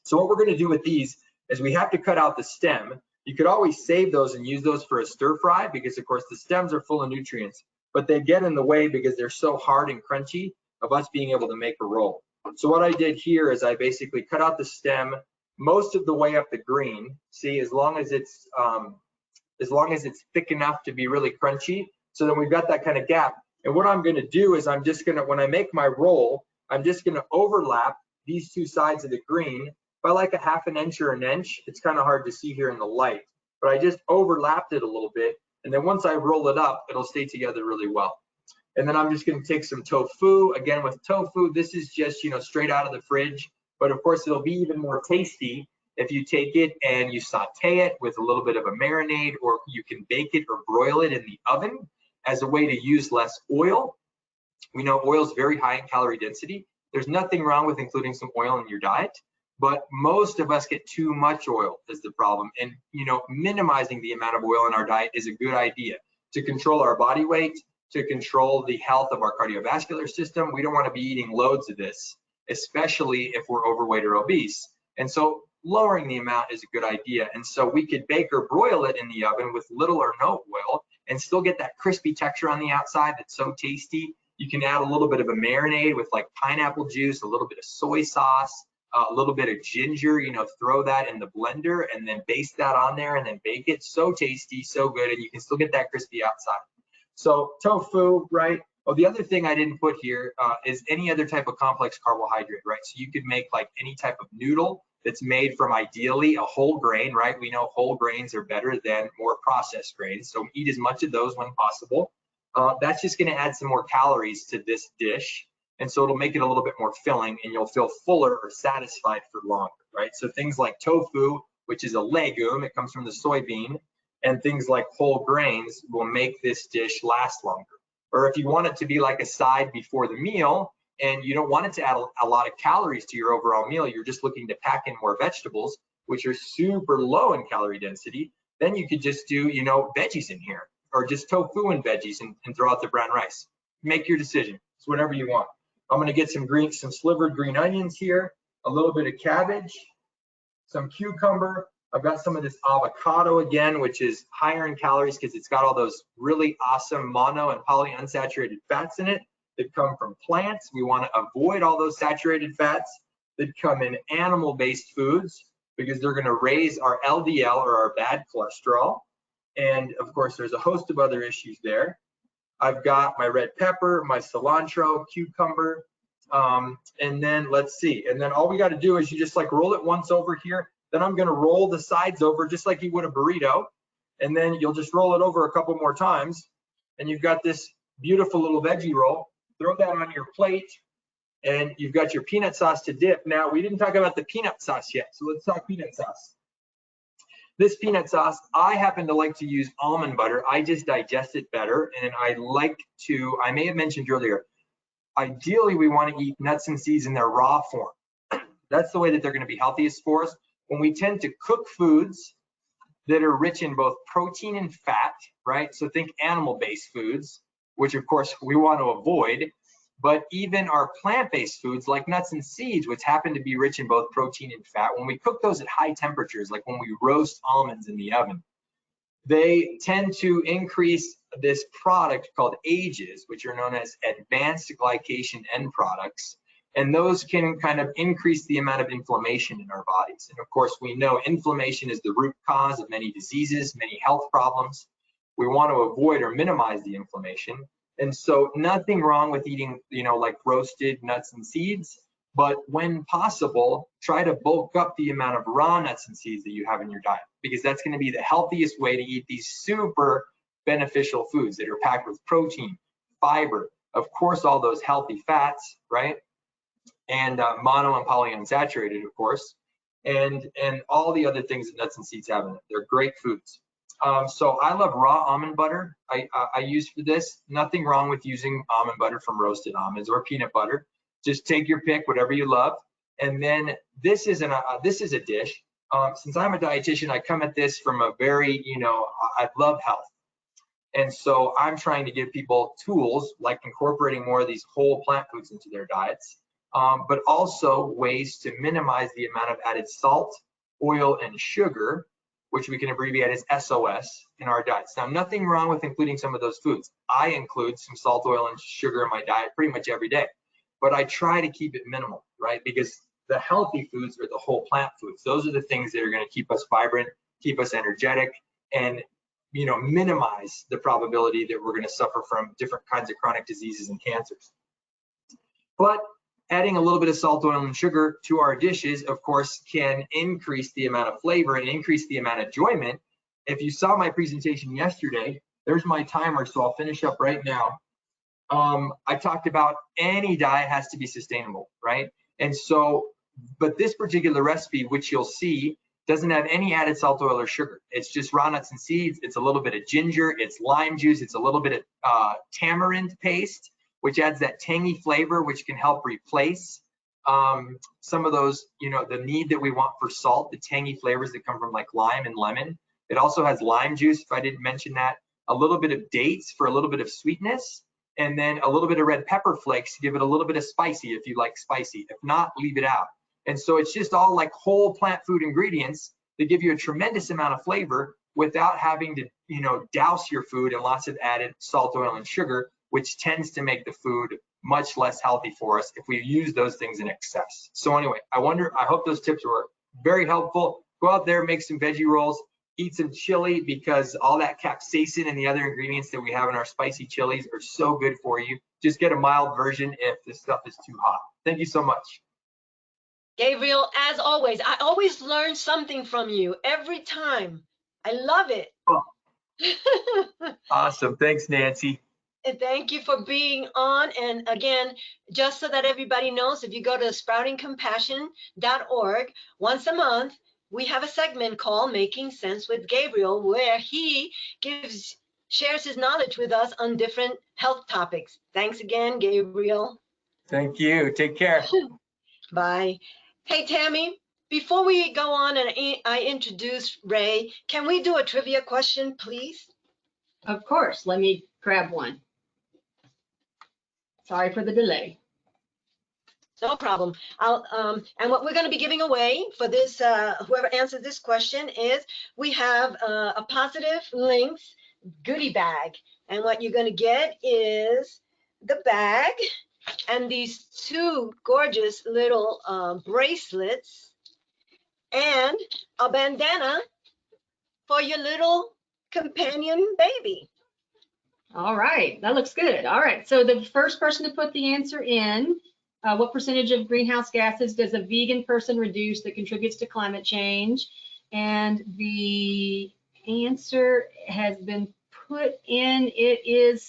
So what we're going to do with these is we have to cut out the stem. You could always save those and use those for a stir fry, because of course the stems are full of nutrients, but they get in the way because they're so hard and crunchy of us being able to make a roll. So what I did here is I basically cut out the stem most of the way up the green. See, as long as it's thick enough to be really crunchy. So then we've got that kind of gap. And what I'm going to do is I'm just going to, when I make my roll, I'm just going to overlap these two sides of the green by like a half an inch or an inch. It's kind of hard to see here in the light, but I just overlapped it a little bit. And then once I roll it up, it'll stay together really well. And then I'm just going to take some tofu. Again, with tofu, this is just, straight out of the fridge. But of course, it'll be even more tasty if you take it and you saute it with a little bit of a marinade, or you can bake it or broil it in the oven as a way to use less oil. We know oil is very high in calorie density. There's nothing wrong with including some oil in your diet, but most of us get too much oil is the problem. And, minimizing the amount of oil in our diet is a good idea to control our body weight, to control the health of our cardiovascular system. We don't want to be eating loads of this, especially if we're overweight or obese. And so lowering the amount is a good idea. And so we could bake or broil it in the oven with little or no oil and still get that crispy texture on the outside that's so tasty. You can add a little bit of a marinade with like pineapple juice, a little bit of soy sauce, a little bit of ginger, throw that in the blender and then baste that on there and then bake it. So tasty, so good, and you can still get that crispy outside. So tofu, right? Oh, the other thing I didn't put here is any other type of complex carbohydrate, right? So you could make like any type of noodle that's made from ideally a whole grain, right? We know whole grains are better than more processed grains. So eat as much of those when possible. That's just going to add some more calories to this dish. And so it'll make it a little bit more filling, and you'll feel fuller or satisfied for longer, right? So things like tofu, which is a legume, it comes from the soybean, and things like whole grains will make this dish last longer. Or if you want it to be like a side before the meal, and you don't want it to add a lot of calories to your overall meal, you're just looking to pack in more vegetables, which are super low in calorie density, then you could just do, veggies in here, or just tofu and veggies and throw out the brown rice. Make your decision. It's whatever you want. I'm going to get some slivered green onions here, a little bit of cabbage, some cucumber. I've got some of this avocado again, which is higher in calories because it's got all those really awesome mono and polyunsaturated fats in it that come from plants. We want to avoid all those saturated fats that come in animal-based foods. because they're going to raise our LDL, or our bad cholesterol. And of course, there's a host of other issues there. I've got my red pepper, my cilantro, cucumber, and then let's see. And then all we got to do is you just like roll it once over here. Then I'm going to roll the sides over just like you would a burrito. And then you'll just roll it over a couple more times. And you've got this beautiful little veggie roll. Throw that on your plate. And you've got your peanut sauce to dip. Now, we didn't talk about the peanut sauce yet, so let's talk peanut sauce. This peanut sauce, I happen to like to use almond butter. I just digest it better, and I may have mentioned earlier, ideally we want to eat nuts and seeds in their raw form. That's the way that they're going to be healthiest for us. When we tend to cook foods that are rich in both protein and fat, right? So think animal-based foods, which of course we want to avoid. But even our plant-based foods like nuts and seeds, which happen to be rich in both protein and fat, when we cook those at high temperatures, like when we roast almonds in the oven, they tend to increase this product called AGEs, which are known as advanced glycation end products. And those can kind of increase the amount of inflammation in our bodies. And of course, we know inflammation is the root cause of many diseases, many health problems. We want to avoid or minimize the inflammation. And so nothing wrong with eating, like roasted nuts and seeds, but when possible, try to bulk up the amount of raw nuts and seeds that you have in your diet, because that's going to be the healthiest way to eat these super beneficial foods that are packed with protein, fiber, of course, all those healthy fats, right? And mono and polyunsaturated, of course, and all the other things that nuts and seeds have in it. They're great foods. So I love raw almond butter. I use for this. Nothing wrong with using almond butter from roasted almonds or peanut butter. Just take your pick, whatever you love. And then this is a dish. Since I'm a dietitian, I come at this from a very, I love health. And so I'm trying to give people tools like incorporating more of these whole plant foods into their diets, but also ways to minimize the amount of added salt, oil, and sugar, which we can abbreviate as SOS, in our diets. Now, nothing wrong with including some of those foods. I include some salt, oil, and sugar in my diet pretty much every day, but I try to keep it minimal, right? Because the healthy foods are the whole plant foods. Those are the things that are going to keep us vibrant, keep us energetic, and minimize the probability that we're going to suffer from different kinds of chronic diseases and cancers. But adding a little bit of salt, oil, and sugar to our dishes, of course, can increase the amount of flavor and increase the amount of enjoyment. If you saw my presentation yesterday, there's my timer, so I'll finish up right now. I talked about any diet has to be sustainable, right? And so, but this particular recipe, which you'll see, doesn't have any added salt, oil, or sugar. It's just raw nuts and seeds. It's a little bit of ginger, it's lime juice, it's a little bit of tamarind paste, which adds that tangy flavor, which can help replace some of those, the need that we want for salt, the tangy flavors that come from like lime and lemon. It also has lime juice, if I didn't mention that, a little bit of dates for a little bit of sweetness, and then a little bit of red pepper flakes to give it a little bit of spicy if you like spicy. If not, leave it out. And so it's just all like whole plant food ingredients that give you a tremendous amount of flavor without having to, douse your food in lots of added salt, oil, and sugar, which tends to make the food much less healthy for us if we use those things in excess. So anyway, I hope those tips were very helpful. Go out there, make some veggie rolls, eat some chili, because all that capsaicin and the other ingredients that we have in our spicy chilies are so good for you. Just get a mild version if this stuff is too hot. Thank you so much. Gabriel, as always, I always learn something from you every time. I love it. Oh. Awesome. Thanks, Nancy. And thank you for being on. And again, just so that everybody knows, if you go to sproutingcompassion.org, once a month, we have a segment called Making Sense with Gabriel, where he shares his knowledge with us on different health topics. Thanks again, Gabriel. Thank you. Take care. Bye. Hey, Tammy, before we go on and I introduce Rae, can we do a trivia question, please? Of course. Let me grab one. Sorry for the delay. No problem. And what we're going to be giving away for this, whoever answers this question, is we have a Positive Links goodie bag. And what you're going to get is the bag and these two gorgeous little bracelets. and a bandana for your little companion baby. All right, that looks good. All right, so the first person to put the answer in, what percentage of greenhouse gases does a vegan person reduce that contributes to climate change? And the answer has been put in. The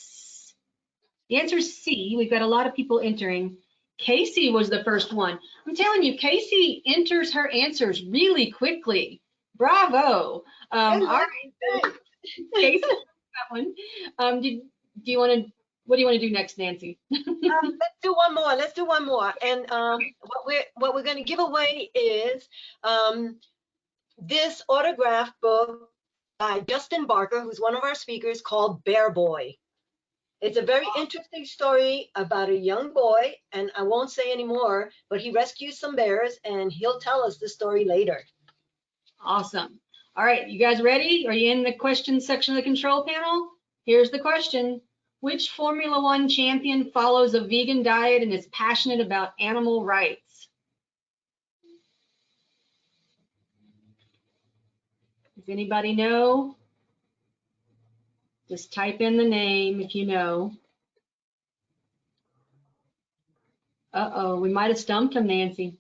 answer is C. We've got a lot of people entering. Casey was the first one. I'm telling you, Casey enters her answers really quickly. Bravo. All right, Casey, that one. Do you want to? What do you want to do next, Nancy? Let's do one more. Let's do one more. And what we're going to give away is this autograph book by Justin Barker, who's one of our speakers, called Bear Boy. It's a very interesting story about a young boy, and I won't say any more, but he rescues some bears, and he'll tell us the story later. Awesome. All right, you guys ready? Are you in the question section of the control panel? Here's the question. Which Formula One champion follows a vegan diet and is passionate about animal rights? Does anybody know? Just type in the name if you know. Uh-oh, we might have stumped him, Nancy.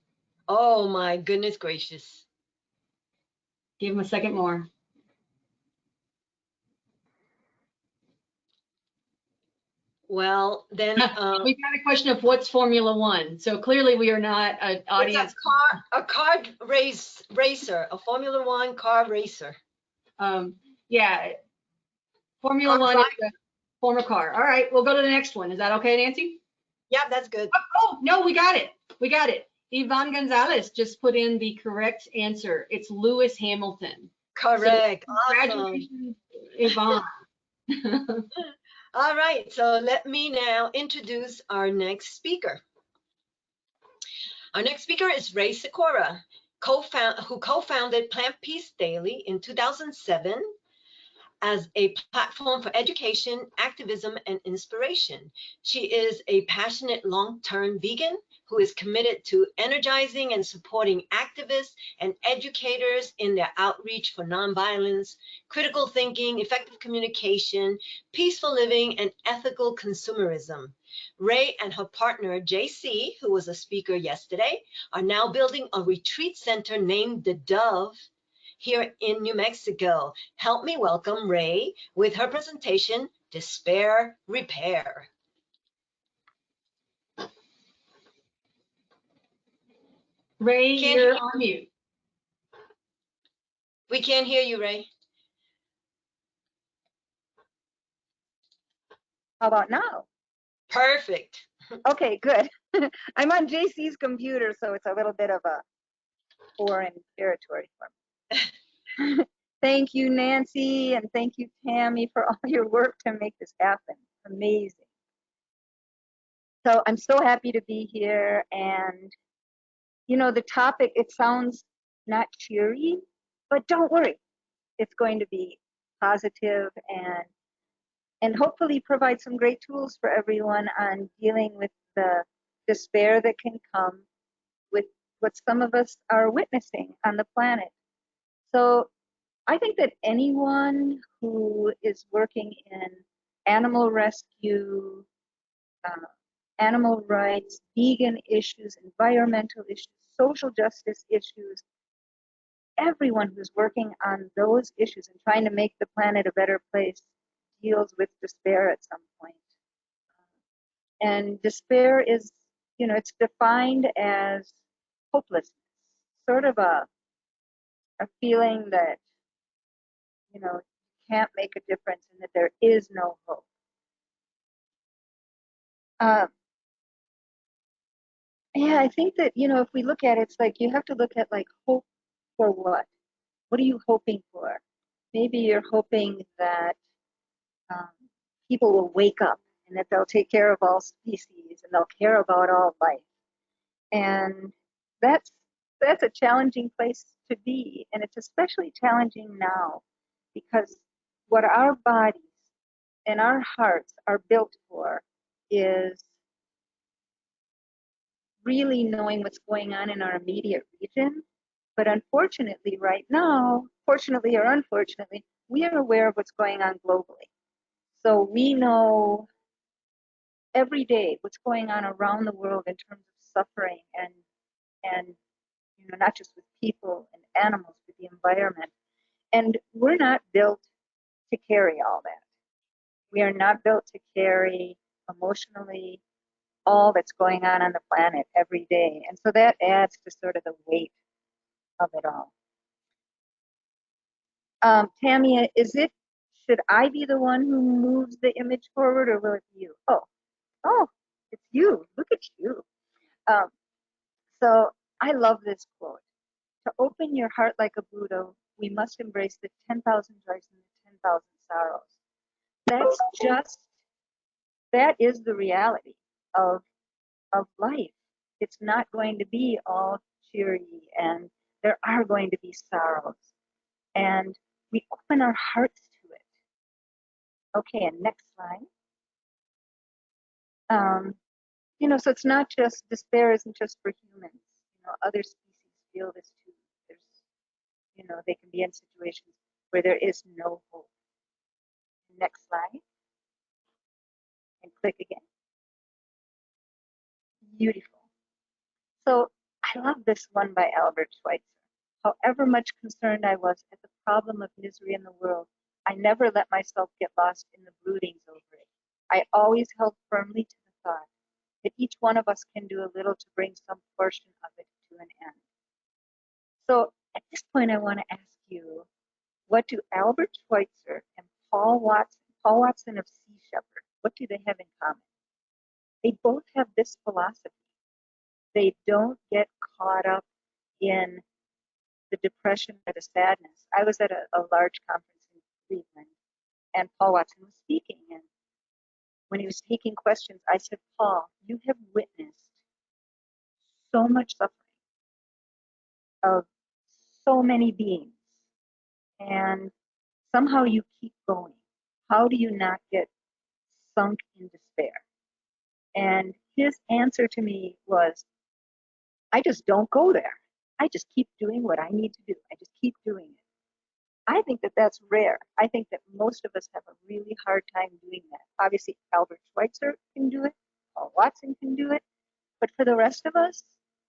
Oh my goodness gracious. Give him a second more. Well, then We've got a question of what's Formula One. So clearly we are not an audience. it's a car racer, a Formula One car racer. Yeah, Formula One is a former car. All right, we'll go to the next one. Is that okay, Nancy? Yeah, that's good. Oh, no, we got it. We got it. Yvonne Gonzalez just put in the correct answer. It's Lewis Hamilton. Correct. So, awesome. congratulations, Yvonne. All right, so let me now introduce our next speaker. Our next speaker is Rae Sikora, who co-founded Plant Peace Daily in 2007 as a platform for education, activism, and inspiration. She is a passionate long-term vegan who is committed to energizing and supporting activists and educators in their outreach for nonviolence, critical thinking, effective communication, peaceful living, and ethical consumerism. Rae and her partner, JC, who was a speaker yesterday, are now building a retreat center named The Dove here in New Mexico. Help me welcome Rae with her presentation, Despair Repair. Rae, you're on mute. We can't hear you, Rae. How about now? Perfect. Okay, good. I'm on JC's computer, so it's a little bit of a foreign territory for me. Thank you, Nancy, and thank you, Tammy, for all your work to make this happen. Amazing. So I'm so happy to be here, and you know, the topic, it sounds not cheery, but don't worry. It's going to be positive and hopefully provide some great tools for everyone on dealing with the despair that can come with what some of us are witnessing on the planet. So I think that anyone who is working in animal rescue, animal rights, vegan issues, environmental issues, social justice issues, everyone who's working on those issues and trying to make the planet a better place deals with despair at some point. And despair is, you know, it's defined as hopelessness, sort of a feeling that, you know, you can't make a difference and that there is no hope. Yeah, I think that, you know, if we look at it, it's like you have to look at like hope for what? What are you hoping for? Maybe you're hoping that people will wake up and that they'll take care of all species and they'll care about all life. And that's a challenging place to be. And it's especially challenging now because what our bodies and our hearts are built for is really knowing what's going on in our immediate region But unfortunately, right now, fortunately or unfortunately, we are aware of what's going on globally. So we know every day what's going on around the world in terms of suffering and not just with people and animals, but the environment. And we're not built to carry all that. We are not built to carry emotionally all that's going on the planet every day. And so that adds to sort of the weight of it all. Tammy, should I be the one who moves the image forward, or will it be you? Oh, it's you. Look at you. So I love this quote. To open your heart like a Buddha, we must embrace the 10,000 joys and the 10,000 sorrows. That is the reality of life. It's not going to be all cheery, and there are going to be sorrows. And we open our hearts to it. Okay, and next slide. So it's not just, despair isn't just for humans. Other species feel this too. They can be in situations where there is no hope. Next slide. And click again. Beautiful. So I love this one by Albert Schweitzer. However much concerned I was at the problem of misery in the world, I never let myself get lost in the broodings over it. I always held firmly to the thought that each one of us can do a little to bring some portion of it to an end. So at this point, I want to ask you, what do Albert Schweitzer and Paul Watson of Sea Shepherd, what do they have in common? They both have this philosophy. They don't get caught up in the depression or the sadness. I was at a large conference in Cleveland, and Paul Watson was speaking. And when he was taking questions, I said, Paul, you have witnessed so much suffering of so many beings, and somehow you keep going. How do you not get sunk in despair? And his answer to me was, I just don't go there. I just keep doing what I need to do. I just keep doing it. I think that that's rare. I think that most of us have a really hard time doing that. Obviously, Albert Schweitzer can do it. Paul Watson can do it. But for the rest of us,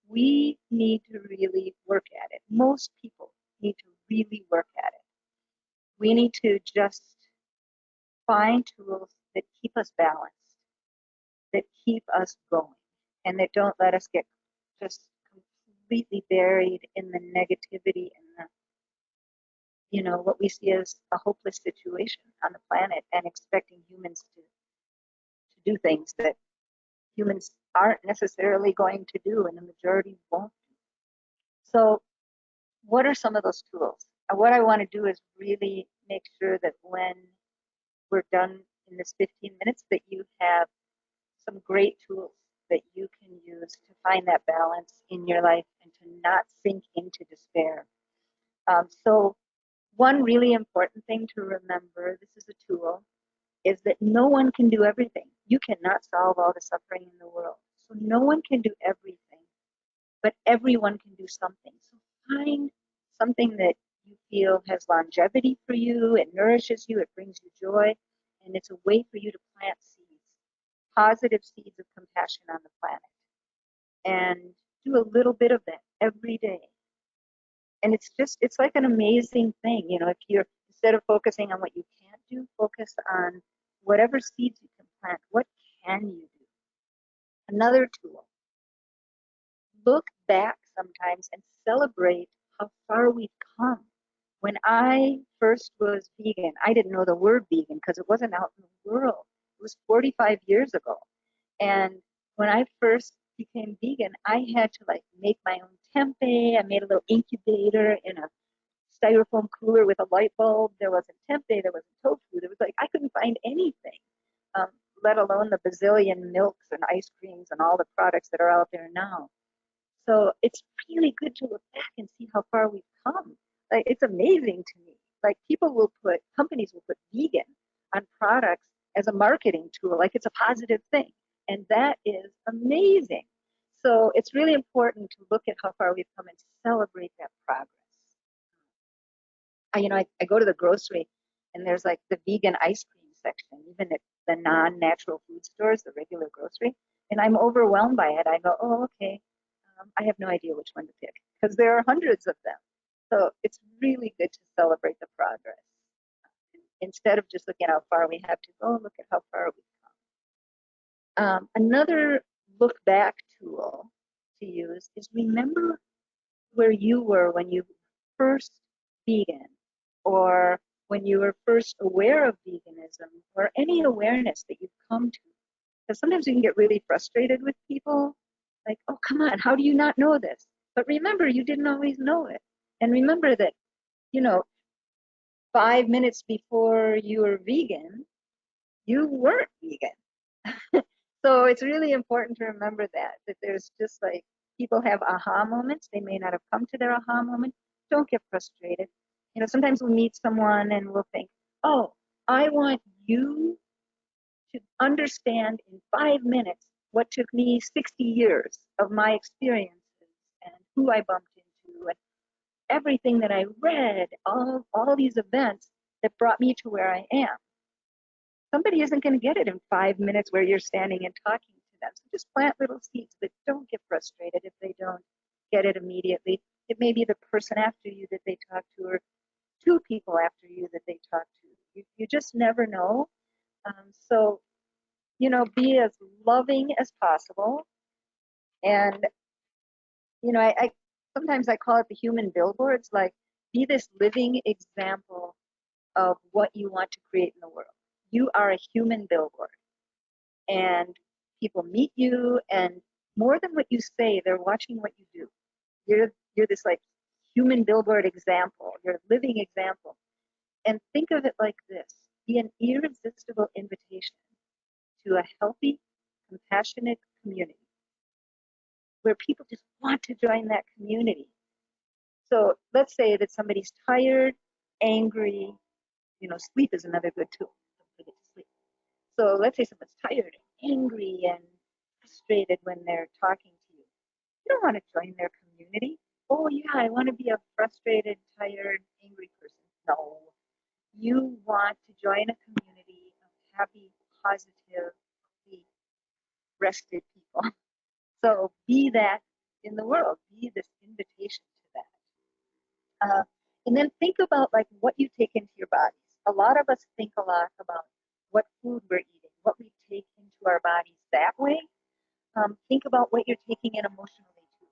we need to really work at it. Most people need to really work at it. We need to just find tools that keep us balanced, that keep us going, and that don't let us get just completely buried in the negativity and what we see as a hopeless situation on the planet, and expecting humans to do things that humans aren't necessarily going to do, and the majority won't do. So what are some of those tools? And what I want to do is really make sure that when we're done in this 15 minutes, that you have some great tools that you can use to find that balance in your life and to not sink into despair. So one really important thing to remember, this is a tool, is that no one can do everything. You cannot solve all the suffering in the world. So no one can do everything, but everyone can do something. So find something that you feel has longevity for you, it nourishes you, it brings you joy, and it's a way for you to plant seeds, positive seeds of compassion on the planet. And do a little bit of that every day. And it's like an amazing thing. If you're, instead of focusing on what you can't do, focus on whatever seeds you can plant. What can you do? Another tool, look back sometimes and celebrate how far we've come. When I first was vegan, I didn't know the word vegan because it wasn't out in the world. It was 45 years ago. And when I first became vegan, I had to make my own tempeh. I made a little incubator in a styrofoam cooler with a light bulb. There wasn't tempeh, there wasn't tofu. There was I couldn't find anything, let alone the bazillion milks and ice creams and all the products that are out there now. So it's really good to look back and see how far we've come. It's amazing to me. Companies will put vegan on products as a marketing tool, like it's a positive thing. And that is amazing. So it's really important to look at how far we've come and celebrate that progress. I go to the grocery and there's like the vegan ice cream section, even at the non-natural food stores, the regular grocery, and I'm overwhelmed by it. I go, oh, okay, I have no idea which one to pick because there are hundreds of them. So it's really good to celebrate the progress. Instead of just looking at how far we have to go, look at how far we've come. Another look back tool to use is remember where you were when you first vegan, or when you were first aware of veganism, or any awareness that you've come to. Because sometimes you can get really frustrated with people, like, oh, come on, how do you not know this? But remember, you didn't always know it. And remember that, 5 minutes before you were vegan, you weren't vegan. So it's really important to remember that there's just like, people have aha moments. They may not have come to their aha moment. Don't get frustrated. Sometimes we'll meet someone and we'll think, oh, I want you to understand in 5 minutes what took me 60 years of my experiences and who I bumped into and everything that I read, all these events that brought me to where I am. Somebody isn't going to get it in 5 minutes where you're standing and talking to them. So just plant little seeds, but don't get frustrated if they don't get it immediately. It may be the person after you that they talk to, or 2 people after you that they talk to. You just never know. So, be as loving as possible. And, I sometimes I call it the human billboards, like be this living example of what you want to create in the world. You are a human billboard. And people meet you, and more than what you say, they're watching what you do. You're this like human billboard example. You're a living example. And think of it like this: be an irresistible invitation to a healthy, compassionate community where people just want to join that community. So let's say that somebody's tired, angry. Sleep is another good tool. Don't forget to sleep. So let's say someone's tired, angry, and frustrated when they're talking to you. You don't want to join their community. Oh yeah, I want to be a frustrated, tired, angry person. No. You want to join a community of happy, positive, rested people. So be that in the world. Be this invitation to that. And then think about like what you take into your bodies. A lot of us think a lot about what food we're eating, what we take into our bodies that way. Think about what you're taking in emotionally too.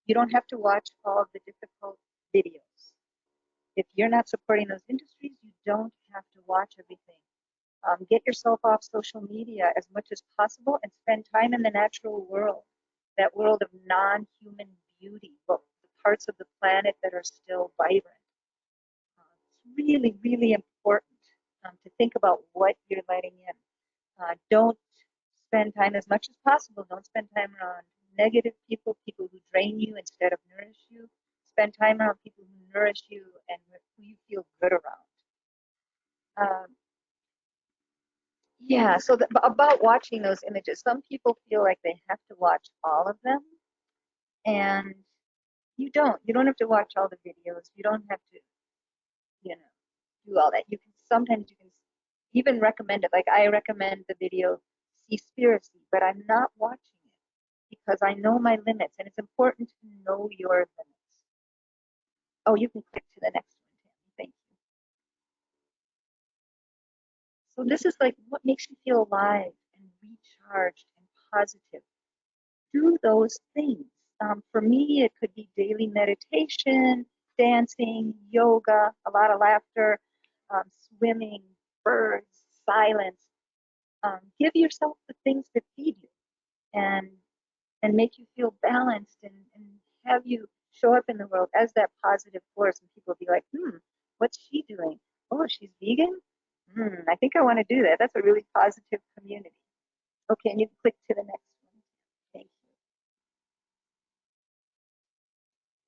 You don't have to watch all of the difficult videos. If you're not supporting those industries, you don't have to watch everything. Get yourself off social media as much as possible and spend time in the natural world, that world of non-human beauty, the parts of the planet that are still vibrant. It's really, really important to think about what you're letting in. Don't spend time as much as possible. Don't spend time around negative people, people who drain you instead of nourish you. Spend time around people who nourish you and who you feel good around. Yeah, so about watching those images, some people feel like they have to watch all of them, and you don't. You don't have to watch all the videos. You don't have to, do all that. Sometimes you can even recommend it. Like I recommend the video Sequora, but I'm not watching it because I know my limits, and it's important to know your limits. Oh, you can click to the next one, Tammy. Thank you. So this is like what makes you feel alive and recharged and positive. Do those things. For me, it could be daily meditation, dancing, yoga, a lot of laughter, swimming, birds, silence. Give yourself the things that feed you and make you feel balanced and have you show up in the world as that positive force, and people be like, what's she doing? Oh, she's vegan? I think I want to do that. That's a really positive community. Okay, and you can click to the next one. Thank you.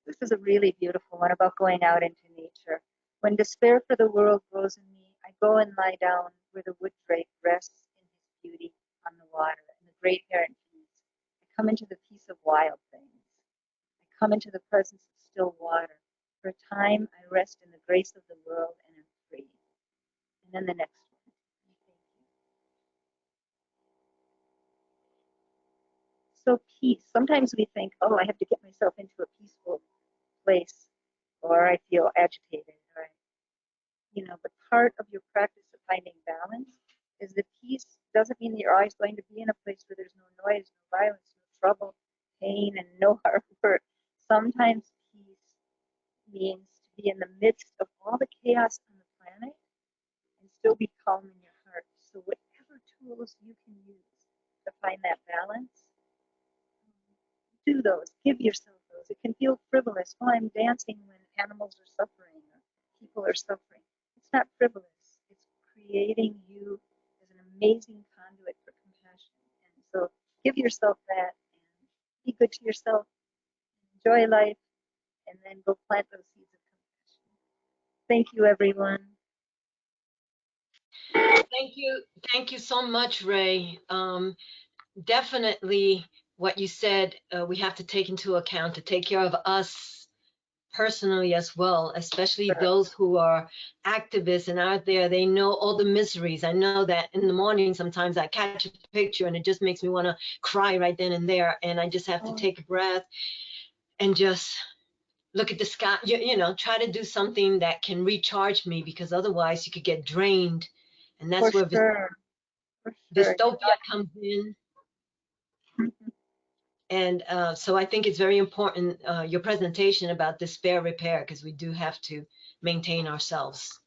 This is a really beautiful one about going out into nature. When despair for the world grows in me, I go and lie down where the wood drake rests in his beauty on the water, and the great heron feeds. I come into the peace of wild things. I come into the presence of still water. For a time, I rest in the grace of the world and am free. And then the next one. Thank you. So peace. Sometimes we think, oh, I have to get myself into a peaceful place, or I feel agitated, or but part of your practice of finding balance is that peace doesn't mean that you're always going to be in a place where there's no noise, no violence, no trouble, pain, and no hurt. Sometimes peace means to be in the midst of all the chaos on the planet and still be calm in your heart. So whatever tools you can use to find that balance, do those. Give yourself those. It can feel frivolous. Oh, I'm dancing when animals are suffering or people are suffering. It's not frivolous. It's creating you as an amazing conduit for compassion. And so give yourself that and be good to yourself. Enjoy life, and then go plant those seeds of compassion. Thank you, everyone. Thank you so much, Rae. Definitely what you said, we have to take into account to take care of us personally as well, especially those who are activists and out there. They know all the miseries. I know that in the morning sometimes I catch a picture and it just makes me want to cry right then and there, and I just have to take a breath and just look at the sky, try to do something that can recharge me, because otherwise you could get drained. And that's For where sure. dystopia comes in. And so I think it's very important, your presentation about despair repair, because we do have to maintain ourselves.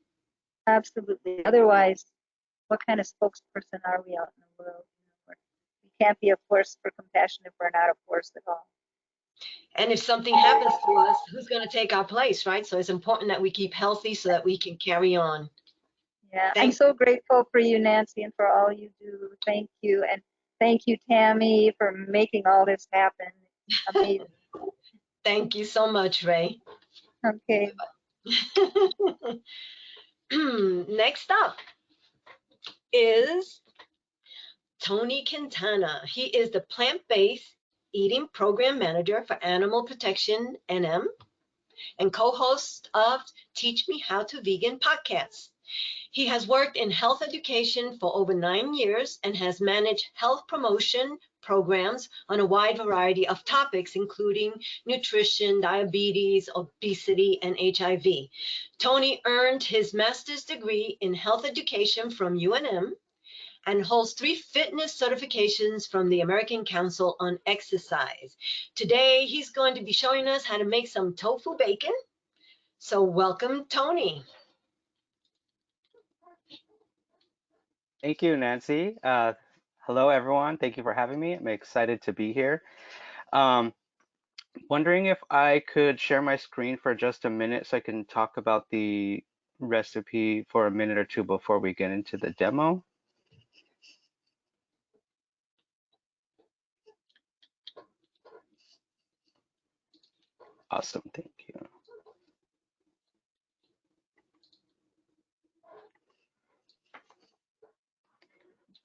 Absolutely. Otherwise, what kind of spokesperson are we out in the world? We can't be a force for compassion if we're not a force at all. And if something happens to us, who's going to take our place, right? So it's important that we keep healthy so that we can carry on. Yeah, I'm so grateful for you, Nancy, and for all you do. Thank you. And thank you, Tammy, for making all this happen. Amazing. Thank you so much, Rae. Okay. Next up is Tony Quintana. He is the plant-based eating program manager for Animal Protection NM and co-host of Teach Me How to Vegan podcast. He has worked in health education for over 9 years and has managed health promotion programs on a wide variety of topics, including nutrition, diabetes, obesity, and HIV. Tony earned his master's degree in health education from UNM and holds 3 fitness certifications from the American Council on Exercise. Today, he's going to be showing us how to make some tofu bacon. So welcome, Tony. Thank you, Nancy. Hello, everyone. Thank you for having me. I'm excited to be here. Wondering if I could share my screen for just a minute so I can talk about the recipe for a minute or two before we get into the demo. Awesome, thank you.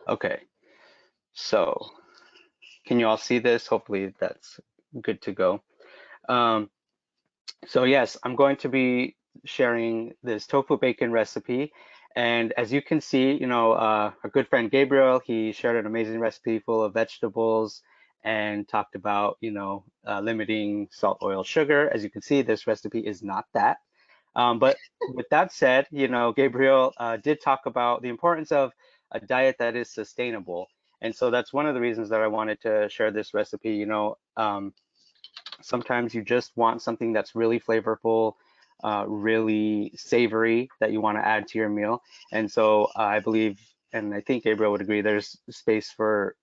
Okay, so can you all see this? Hopefully that's good to go. So yes, I'm going to be sharing this tofu bacon recipe. And as you can see, our good friend Gabriel, he shared an amazing recipe full of vegetables and talked about, limiting salt, oil, sugar. As you can see, this recipe is not that. But with that said, Gabriel did talk about the importance of a diet that is sustainable. And so that's one of the reasons that I wanted to share this recipe. Sometimes you just want something that's really flavorful, really savory that you want to add to your meal. And so I believe, and I think Gabriel would agree, there's space for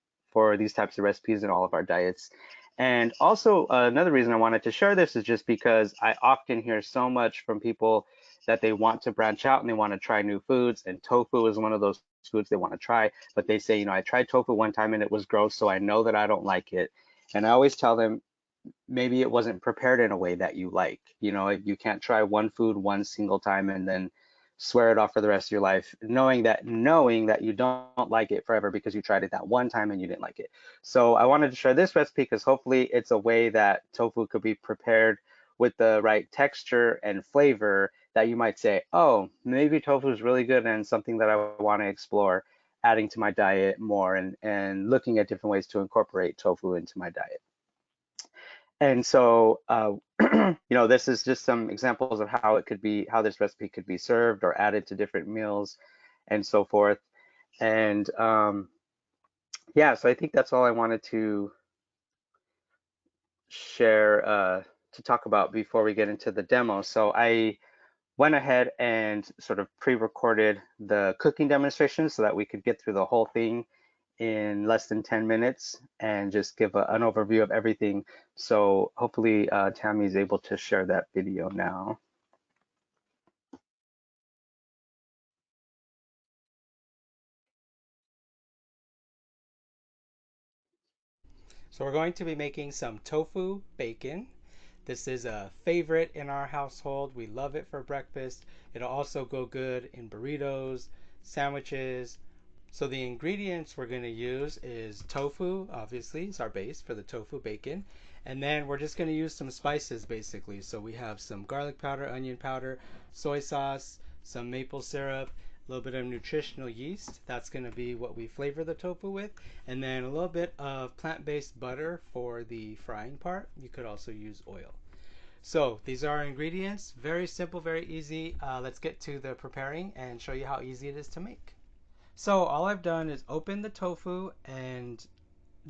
these types of recipes in all of our diets. And also another reason I wanted to share this is just because I often hear so much from people that they want to branch out and they want to try new foods, and tofu is one of those foods they want to try, but they say, I tried tofu one time and it was gross, so I know that I don't like it. And I always tell them, maybe it wasn't prepared in a way that you like. You can't try one food one single time and then swear it off for the rest of your life, knowing that you don't like it forever because you tried it that one time and you didn't like it. So I wanted to share this recipe because hopefully it's a way that tofu could be prepared with the right texture and flavor that you might say, oh, maybe tofu is really good and something that I want to explore adding to my diet more, and looking at different ways to incorporate tofu into my diet. And so, this is just some examples of how how this recipe could be served or added to different meals and so forth. And yeah, so I think that's all I wanted to share, to talk about before we get into the demo. So I went ahead and sort of pre-recorded the cooking demonstration so that we could get through the whole thing in less than 10 minutes and just give an overview of everything. So hopefully Tammy is able to share that video now. So we're going to be making some tofu bacon. This is a favorite in our household. We love it for breakfast. It'll also go good in burritos, sandwiches. So the ingredients we're going to use is tofu, obviously, it's our base for the tofu bacon. And then we're just going to use some spices basically. So we have some garlic powder, onion powder, soy sauce, some maple syrup, a little bit of nutritional yeast. That's going to be what we flavor the tofu with. And then a little bit of plant-based butter for the frying part. You could also use oil. So these are our ingredients. Very simple, very easy. Let's get to the preparing and show you how easy it is to make. So all I've done is open the tofu and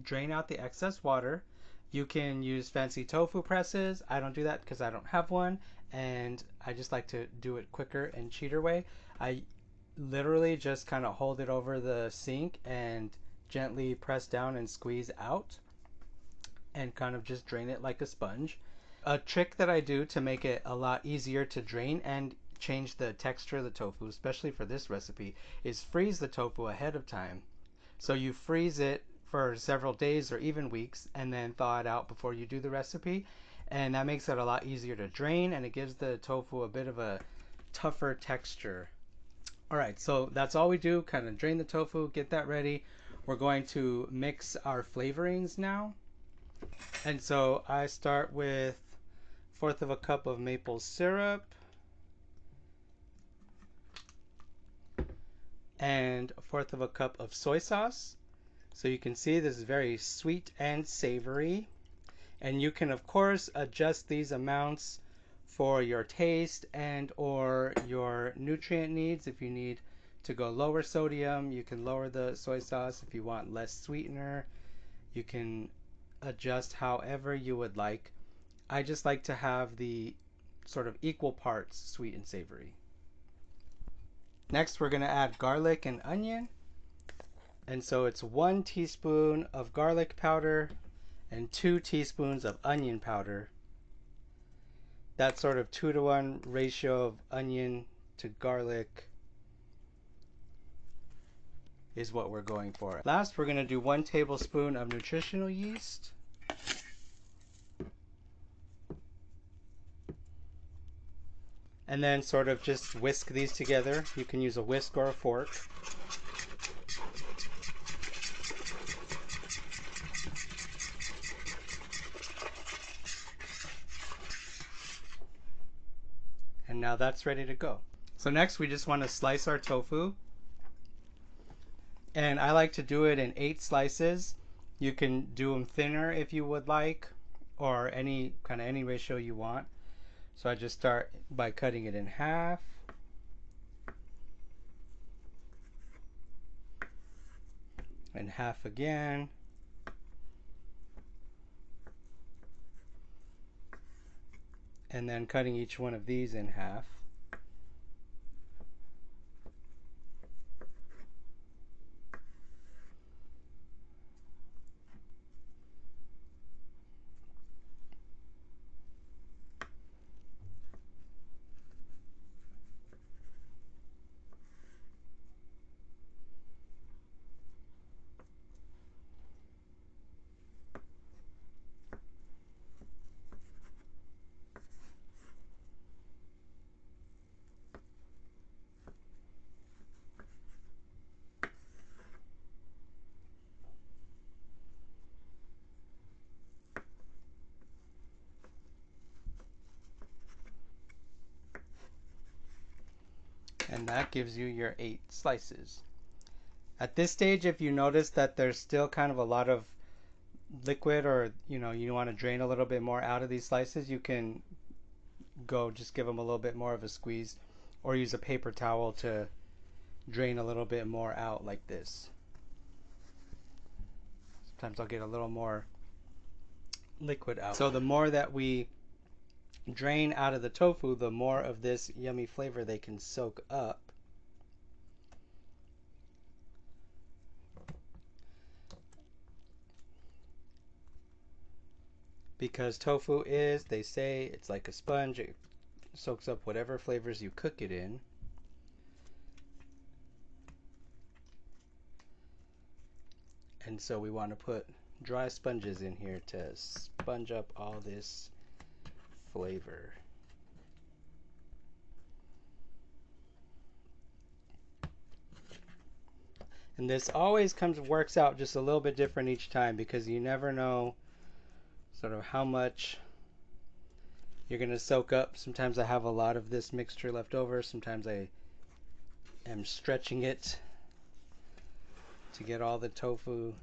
drain out the excess water. You can use fancy tofu presses. I don't do that because I don't have one, and I just like to do it quicker and cheater way. I literally just kind of hold it over the sink and gently press down and squeeze out and kind of just drain it like a sponge. A trick that I do to make it a lot easier to drain and change the texture of the tofu, especially for this recipe, is freeze the tofu ahead of time. So you freeze it for several days or even weeks and then thaw it out before you do the recipe. And that makes it a lot easier to drain, and it gives the tofu a bit of a tougher texture. All right, so that's all we do, kind of drain the tofu, get that ready. We're going to mix our flavorings now. And so I start with 1/4 of a cup of maple syrup and 1/4 of a cup of soy sauce. So you can see this is very sweet and savory. And you can of course adjust these amounts for your taste and or your nutrient needs. If you need to go lower sodium, you can lower the soy sauce. If you want less sweetener, you can adjust however you would like. I just like to have the sort of equal parts sweet and savory. Next, we're going to add garlic and onion. And so it's 1 teaspoon of garlic powder and 2 teaspoons of onion powder. That sort of 2-to-1 ratio of onion to garlic is what we're going for. Last, we're going to do 1 tablespoon of nutritional yeast. And then sort of just whisk these together. You can use a whisk or a fork. And now that's ready to go. So next we just want to slice our tofu. And I like to do it in 8 slices. You can do them thinner if you would like, or any ratio you want. So I just start by cutting it in half. And half again. And then cutting each one of these in half. And that gives you your 8 slices. At this stage, if you notice that there's still kind of a lot of liquid, or you want to drain a little bit more out of these slices, you can just give them a little bit more of a squeeze, or use a paper towel to drain a little bit more out like this. Sometimes I'll get a little more liquid out. So the more that we drain out of the tofu, the more of this yummy flavor they can soak up. Because tofu is, they say, it's like a sponge. It soaks up whatever flavors you cook it in. And so we want to put dry sponges in here to sponge up all this flavor. And this always works out just a little bit different each time, because you never know sort of how much you're going to soak up. Sometimes I have a lot of this mixture left over. Sometimes I am stretching it to get all the tofu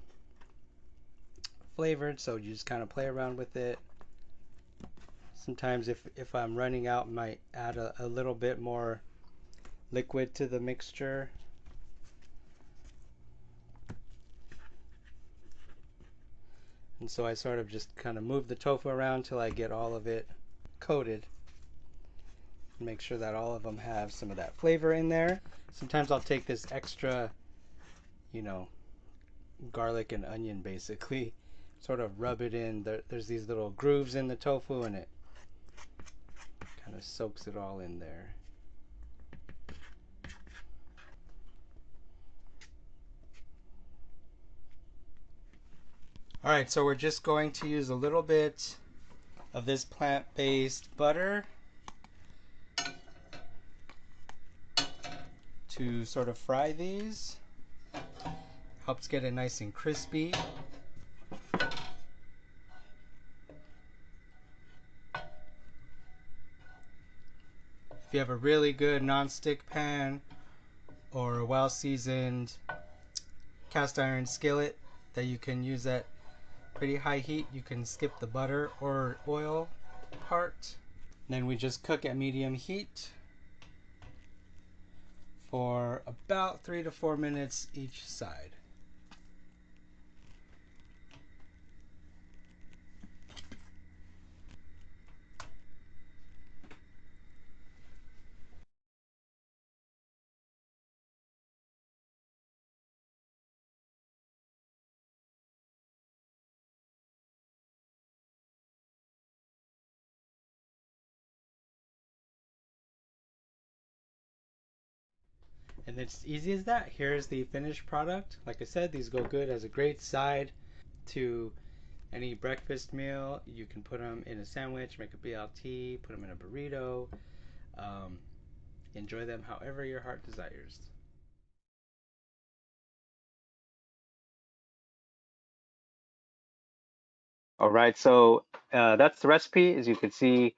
flavored, so you just kind of play around with it. Sometimes if I'm running out, I might add a little bit more liquid to the mixture. And so I sort of just kind of move the tofu around till I get all of it coated. Make sure that all of them have some of that flavor in there. Sometimes I'll take this extra, garlic and onion, basically, sort of rub it in. There's these little grooves in the tofu, and it kind of soaks it all in there. Alright, so we're just going to use a little bit of this plant-based butter to sort of fry these. Helps get it nice and crispy. If you have a really good non-stick pan or a well-seasoned cast iron skillet that you can use at pretty high heat, you can skip the butter or oil part. Then we just cook at medium heat for about 3 to 4 minutes each side. And it's easy as that. Here's the finished product. Like I said, these go good as a great side to any breakfast meal. You can put them in a sandwich, make a BLT, put them in a burrito. Enjoy them however your heart desires. All right, so that's the recipe. As you can see,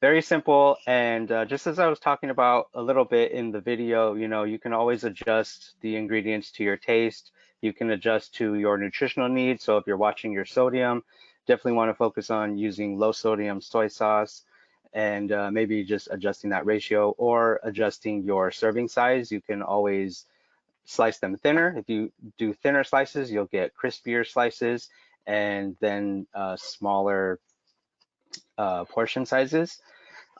very simple. And just as I was talking about a little bit in the video, you can always adjust the ingredients to your taste. You can adjust to your nutritional needs. So if you're watching your sodium, definitely want to focus on using low sodium soy sauce, and maybe just adjusting that ratio, or adjusting your serving size. You can always slice them thinner. If you do thinner slices, you'll get crispier slices, and then smaller portion sizes.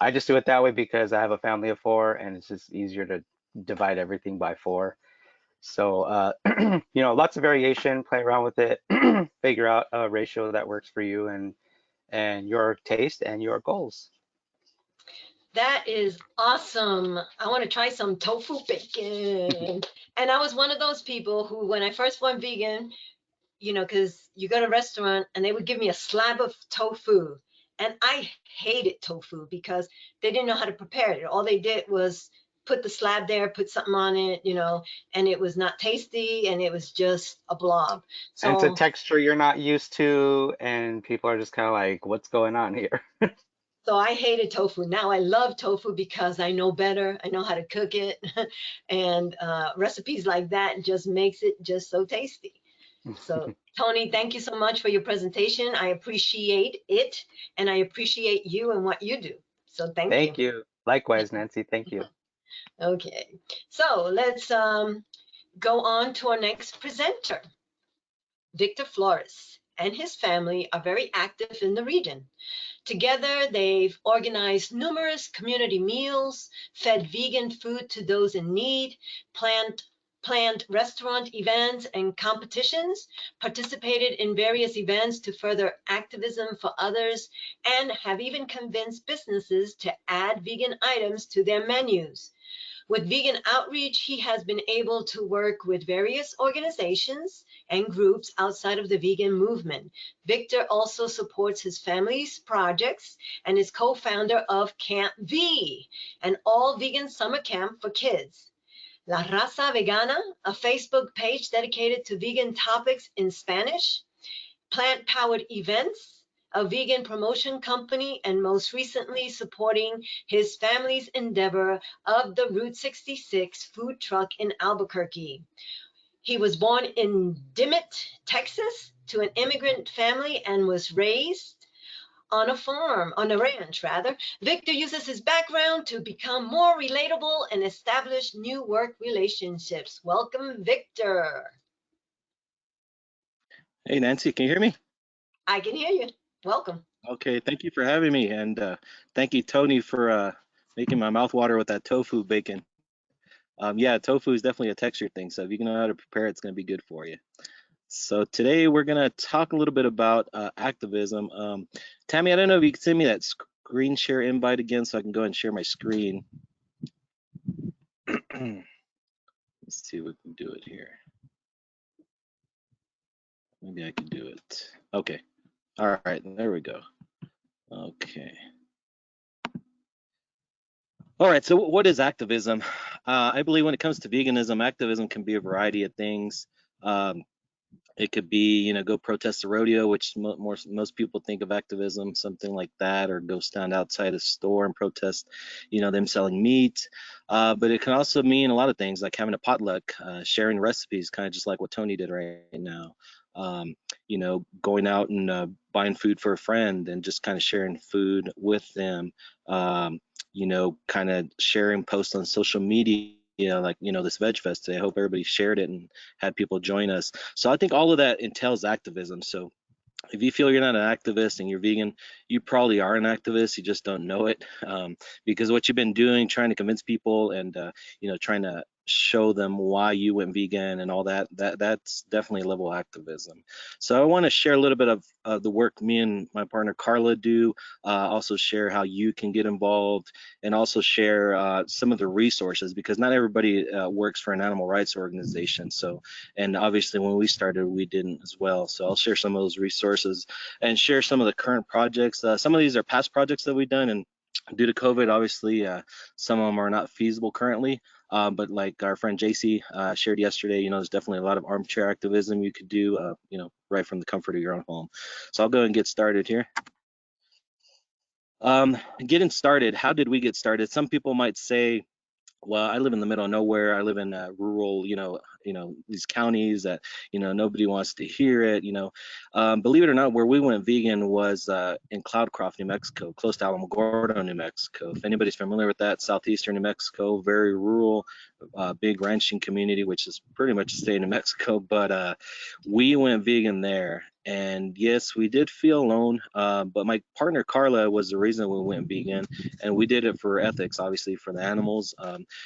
I just do it that way because I have a family of 4, and it's just easier to divide everything by 4. So, lots of variation, play around with it, figure out a ratio that works for you and your taste and your goals. That is awesome. I want to try some tofu bacon. And I was one of those people who, when I first went vegan, because you go to a restaurant and they would give me a slab of tofu. And I hated tofu because they didn't know how to prepare it. All they did was put the slab there, put something on it, and it was not tasty, and it was just a blob. And it's a So, texture you're not used to, and people are just kind of like, what's going on here? So I hated tofu. Now I love tofu because I know better. I know how to cook it. And recipes like that just makes it just so tasty. So Tony, thank you so much for your presentation. I appreciate it, and I appreciate you and what you do. So thank you. Thank you. Likewise, Nancy. Thank you. Okay, so let's go on to our next presenter. Victor Flores and his family are very active in the region. Together, they've organized numerous community meals, fed vegan food to those in need, planned restaurant events and competitions, participated in various events to further activism for others, and have even convinced businesses to add vegan items to their menus. With vegan outreach, he has been able to work with various organizations and groups outside of the vegan movement. Victor also supports his family's projects and is co-founder of Camp V, an all-vegan summer camp for kids. La Raza Vegana, a Facebook page dedicated to vegan topics in Spanish, plant-powered events, a vegan promotion company, and most recently supporting his family's endeavor of the Route 66 food truck in Albuquerque. He was born in Dimmitt, Texas, to an immigrant family and was raised on a farm, on a ranch rather. Victor uses his background to become more relatable and establish new work relationships. Welcome, Victor. Hey, Nancy, can you hear me? I can hear you. Welcome. Okay, thank you for having me. And thank you, Tony, for making my mouth water with that tofu bacon. Yeah, tofu is definitely a texture thing. So if you know how to prepare it, it's going to be good for you. So today we're going to talk a little bit about activism. Tammy, I don't know if you can send me that screen share invite again so I can go and share my screen. Let's see if we can do it here. Maybe I can do it. Okay. All right, there we go. Okay. All right, so what is activism? I believe when it comes to veganism, activism can be a variety of things. It could be, go protest the rodeo, which most people think of activism, something like that, or go stand outside a store and protest, them selling meat. But it can also mean a lot of things, like having a potluck, sharing recipes, kind of just like what Tony did right now. Going out and buying food for a friend and just kind of sharing food with them. Kind of sharing posts on social media, like, this Veg Fest today. I hope everybody shared it and had people join us. So I think all of that entails activism. So if you feel you're not an activist and you're vegan, you probably are an activist. You just don't know it, because what you've been doing, trying to convince people and, trying to show them why you went vegan and all that's definitely a level of activism. So I want to share a little bit of the work me and my partner Carla do, also share how you can get involved, and also share some of the resources, because not everybody works for an animal rights organization. So, and obviously when we started, we didn't as well. So I'll share some of those resources and share some of the current projects. Some of these are past projects that we've done, and due to COVID, obviously, some of them are not feasible currently. But like our friend JC shared yesterday, there's definitely a lot of armchair activism you could do, right from the comfort of your own home. So I'll go and get started here. Getting started, how did we get started? Some people might say, well, I live in the middle of nowhere. I live in rural, these counties that, nobody wants to hear it. Believe it or not, where we went vegan was in Cloudcroft, New Mexico, close to Alamogordo, New Mexico. If anybody's familiar with that, southeastern New Mexico, very rural, big ranching community, which is pretty much the state of New Mexico. But we went vegan there. And yes, we did feel alone, but my partner Carla was the reason we went vegan, and we did it for ethics, obviously, for the animals.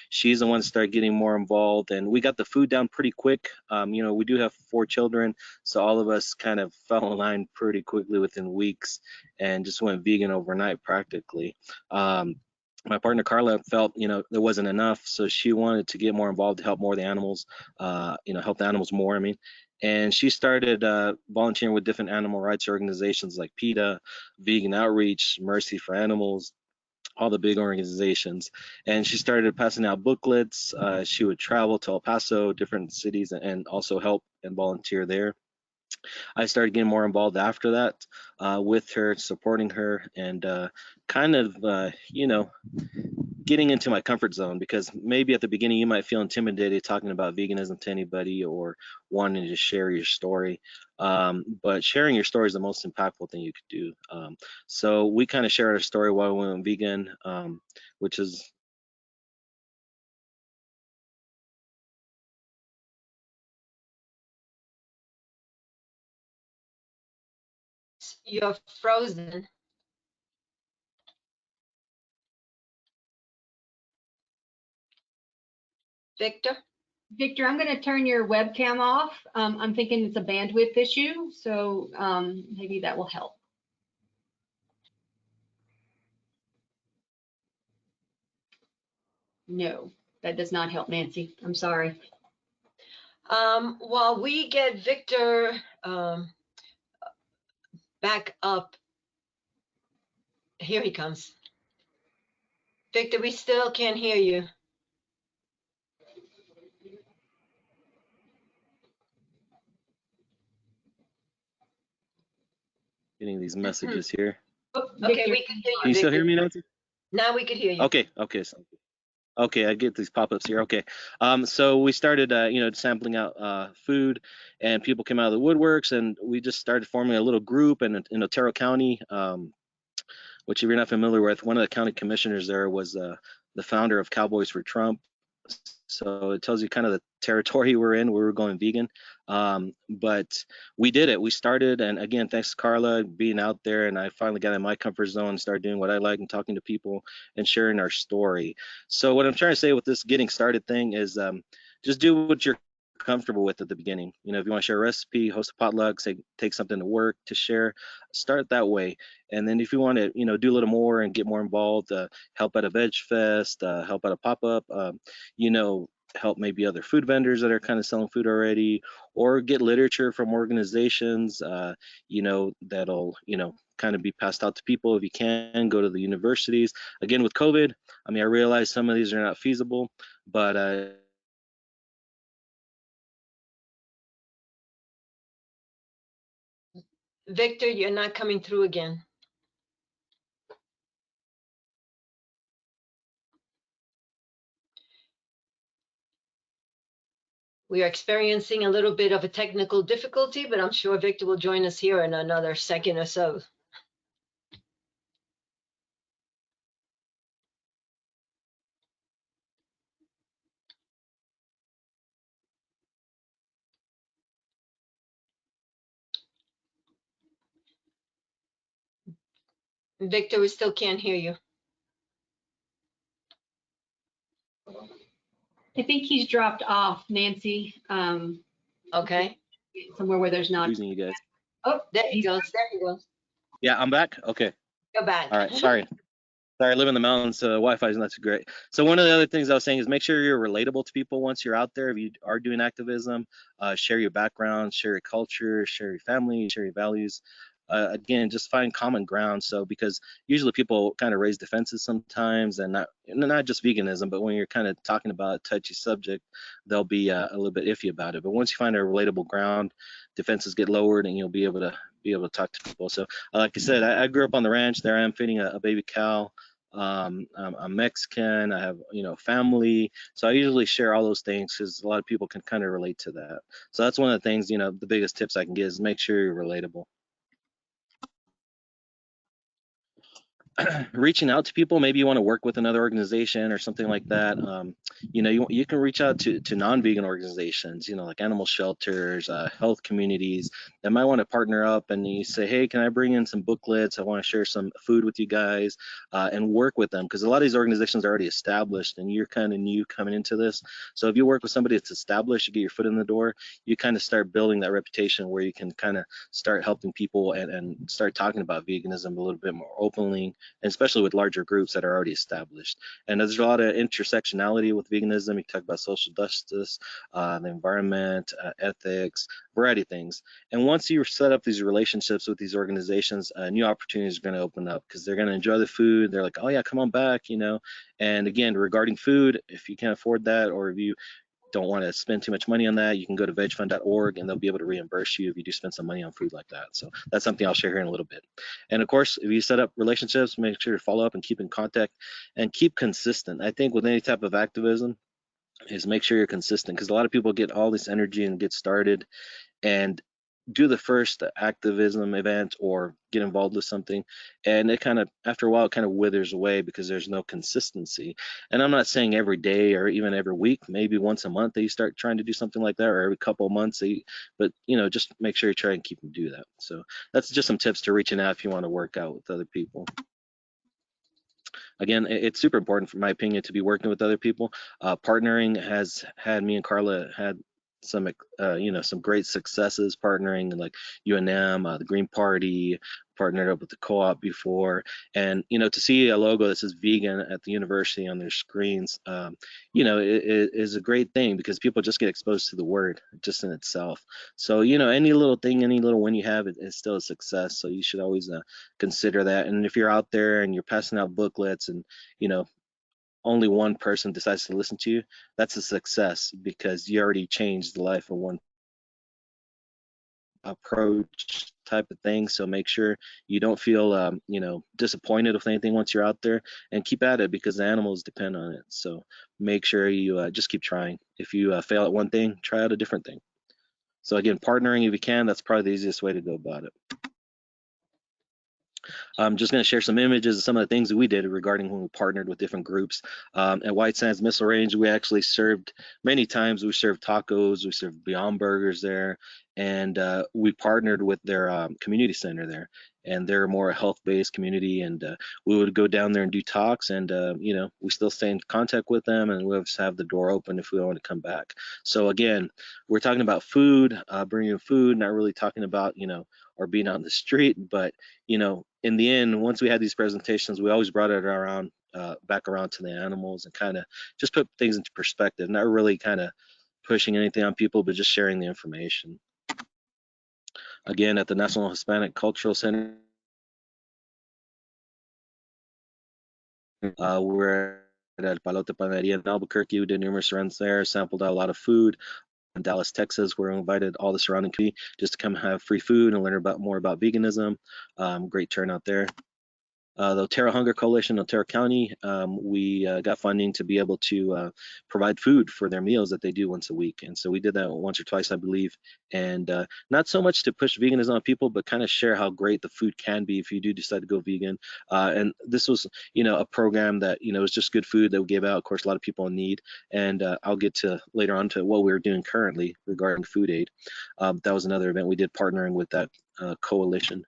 She's the one that started getting more involved, and we got the food down pretty quick. We do have 4 children, so all of us kind of fell in line pretty quickly within weeks and just went vegan overnight practically. My partner Carla felt, there wasn't enough, so she wanted to get more involved to help more of the animals, help the animals more, and she started volunteering with different animal rights organizations like PETA, Vegan Outreach, Mercy for Animals, all the big organizations. And she started passing out booklets. She would travel to El Paso, different cities, and also help and volunteer there. I started getting more involved after that with her, supporting her, and kind of, getting into my comfort zone, because maybe at the beginning you might feel intimidated talking about veganism to anybody or wanting to share your story. But sharing your story is the most impactful thing you could do. So we kind of shared our story while we went vegan, which is You're frozen. Victor? Victor, I'm going to turn your webcam off. I'm thinking it's a bandwidth issue, so maybe that will help. No, that does not help, Nancy. I'm sorry. While we get Victor back up, here he comes. Victor, we still can't hear you. getting these messages here. Oh, Okay, Victor. we can hear Can you, you still Victor. hear me, Nancy? Now we can hear you. Okay, okay. Okay, I get these pop-ups here. Okay, so we started, sampling out food, and people came out of the woodworks, and we just started forming a little group in Otero County, which if you're not familiar with, one of the county commissioners there was the founder of Cowboys for Trump. So it tells you kind of the territory we're in, where we're going vegan. But we did it. We started, and again, thanks to Carla being out there, and I finally got in my comfort zone and started doing what I like and talking to people and sharing our story. So what I'm trying to say with this getting started thing is just do what you're comfortable with at the beginning. If you want to share a recipe, host a potluck, say take something to work to share, start that way. And then if you want to, do a little more and get more involved, help at a veg fest, help at a pop-up, help maybe other food vendors that are kind of selling food already, or get literature from organizations, that'll, kind of be passed out to people. If you can, go to the universities. Again, with COVID, I realize some of these are not feasible, but Victor, you're not coming through again. We are experiencing a little bit of a technical difficulty, but I'm sure Victor will join us here in another second or so. Victor, we still can't hear you. I think he's dropped off, Nancy. Okay, Somewhere where there's not. losing you guys. Oh, there he goes. There he goes. Yeah, I'm back. Okay. Go back. All right. Sorry. Sorry, I live in the mountains, so Wi-Fi is not too great. So one of the other things I was saying is make sure you're relatable to people once you're out there. If you are doing activism, share your background, share your culture, share your family, share your values. Again, just find common ground. So because usually people kind of raise defenses sometimes, and not just veganism, but when you're kind of talking about a touchy subject, they'll be a little bit iffy about it. But once you find a relatable ground, defenses get lowered, and you'll be able to talk to people. So like I said, I grew up on the ranch. There I am feeding a baby cow. I'm Mexican. I have family, so I usually share all those things because a lot of people can kind of relate to that. So that's one of the things, the biggest tips I can give is make sure you're relatable. Reaching out to people, maybe you want to work with another organization or something like that. You can reach out to non-vegan organizations, like animal shelters, health communities that might want to partner up, and you say, hey, can I bring in some booklets? I want to share some food with you guys, and work with them, because a lot of these organizations are already established and you're kind of new coming into this. So if you work with somebody that's established, you get your foot in the door, you kind of start building that reputation where you can kind of start helping people and start talking about veganism a little bit more openly, and especially with larger groups that are already established. And there's a lot of intersectionality with veganism. You talk about social justice, the environment, ethics, variety of things. And once you set up these relationships with these organizations, new opportunities are going to open up because they're going to enjoy the food. They're like, oh yeah, come on back, And again, regarding food, if you can't afford that, or if you don't want to spend too much money on that, you can go to vegfund.org and they'll be able to reimburse you if you do spend some money on food like that. So that's something I'll share here in a little bit. And of course, if you set up relationships, make sure to follow up and keep in contact and keep consistent. I think with any type of activism is make sure you're consistent, because a lot of people get all this energy and get started and do the first activism event or get involved with something, and it kind of, after a while, it kind of withers away because there's no consistency. And I'm not saying every day or even every week, maybe once a month that you start trying to do something like that, or every couple of months, but just make sure you try and keep them do that. So that's just some tips to reaching out if you want to work out with other people. Again, it's super important, for my opinion, to be working with other people. Partnering has had me and Carla had some some great successes partnering, like UNM, the Green Party, partnered up with the co-op before, and to see a logo that says vegan at the university on their screens, it is a great thing, because people just get exposed to the word just in itself. So any little thing, any little win you have, is still a success. So you should always consider that. And if you're out there and you're passing out booklets and only one person decides to listen to you, that's a success, because you already changed the life of one approach type of thing. So make sure you don't feel disappointed with anything once you're out there, and keep at it, because the animals depend on it. So make sure you just keep trying. If you fail at one thing, try out a different thing. So again, partnering if you can, that's probably the easiest way to go about it. I'm just going to share some images of some of the things that we did regarding when we partnered with different groups. At White Sands Missile Range, we actually served, many times we served tacos, we served Beyond Burgers there, and we partnered with their community center there. And they're more a health-based community, and we would go down there and do talks, and we still stay in contact with them, and we'll just have the door open if we want to come back. So again, we're talking about food, bringing food, not really talking about or being on the street, but in the end, once we had these presentations, we always brought it around, back around to the animals, and kind of just put things into perspective, not really kind of pushing anything on people, but just sharing the information. Again, at the National Hispanic Cultural Center, we're at El Palote Panaderia in Albuquerque. We did numerous runs there, sampled out a lot of food. In Dallas, Texas, we're invited all the surrounding community just to come have free food and learn more about veganism. Great turnout there. The Otero Hunger Coalition, Otero County, we got funding to be able to provide food for their meals that they do once a week. And so we did that once or twice, I believe. And not so much to push veganism on people, but kind of share how great the food can be if you do decide to go vegan. And this was, a program that, was just good food that we gave out. Of course, a lot of people in need. And I'll get to later on to what we're doing currently regarding food aid. That was another event we did partnering with that coalition.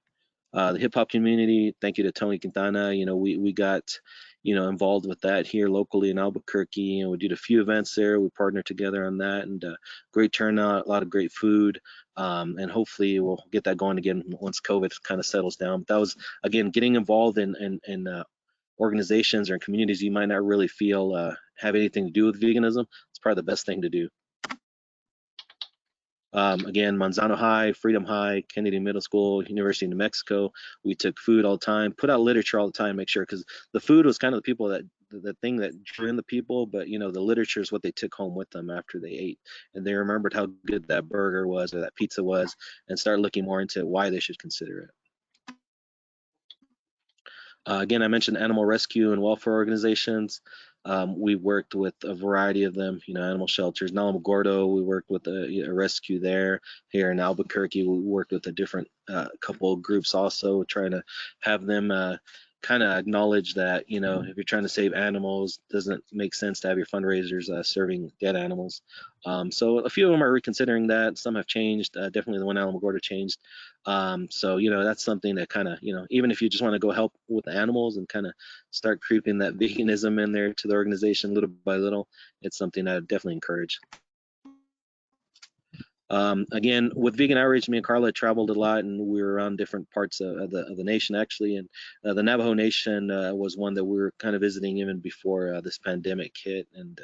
The hip hop community, thank you to Tony Quintana. We got, involved with that here locally in Albuquerque, and we did a few events there. We partnered together on that, and great turnout, a lot of great food, and hopefully we'll get that going again once COVID kind of settles down. But that was, again, getting involved in organizations or communities you might not really feel have anything to do with veganism. It's probably the best thing to do. Again, Manzano High, Freedom High, Kennedy Middle School, University of New Mexico. We took food all the time, put out literature all the time, make sure, because the food was kind of the people that, the thing that drew in the people, but the literature is what they took home with them after they ate. And they remembered how good that burger was or that pizza was, and started looking more into why they should consider it. Again, I mentioned animal rescue and welfare organizations. We worked with a variety of them, animal shelters. In Alamogordo, we worked with a rescue there. Here in Albuquerque, we worked with a different couple of groups also, trying to have them kind of acknowledge that, if you're trying to save animals, it doesn't make sense to have your fundraisers serving dead animals. So a few of them are reconsidering that. Some have changed. Definitely the one Alamogordo changed. So, that's something that kind of, even if you just want to go help with the animals and kind of start creeping that veganism in there to the organization little by little, it's something I definitely encourage. Again, with Vegan Outreach, me and Carla traveled a lot, and we were around different parts of the nation, actually. And the Navajo Nation was one that we were kind of visiting even before this pandemic hit. And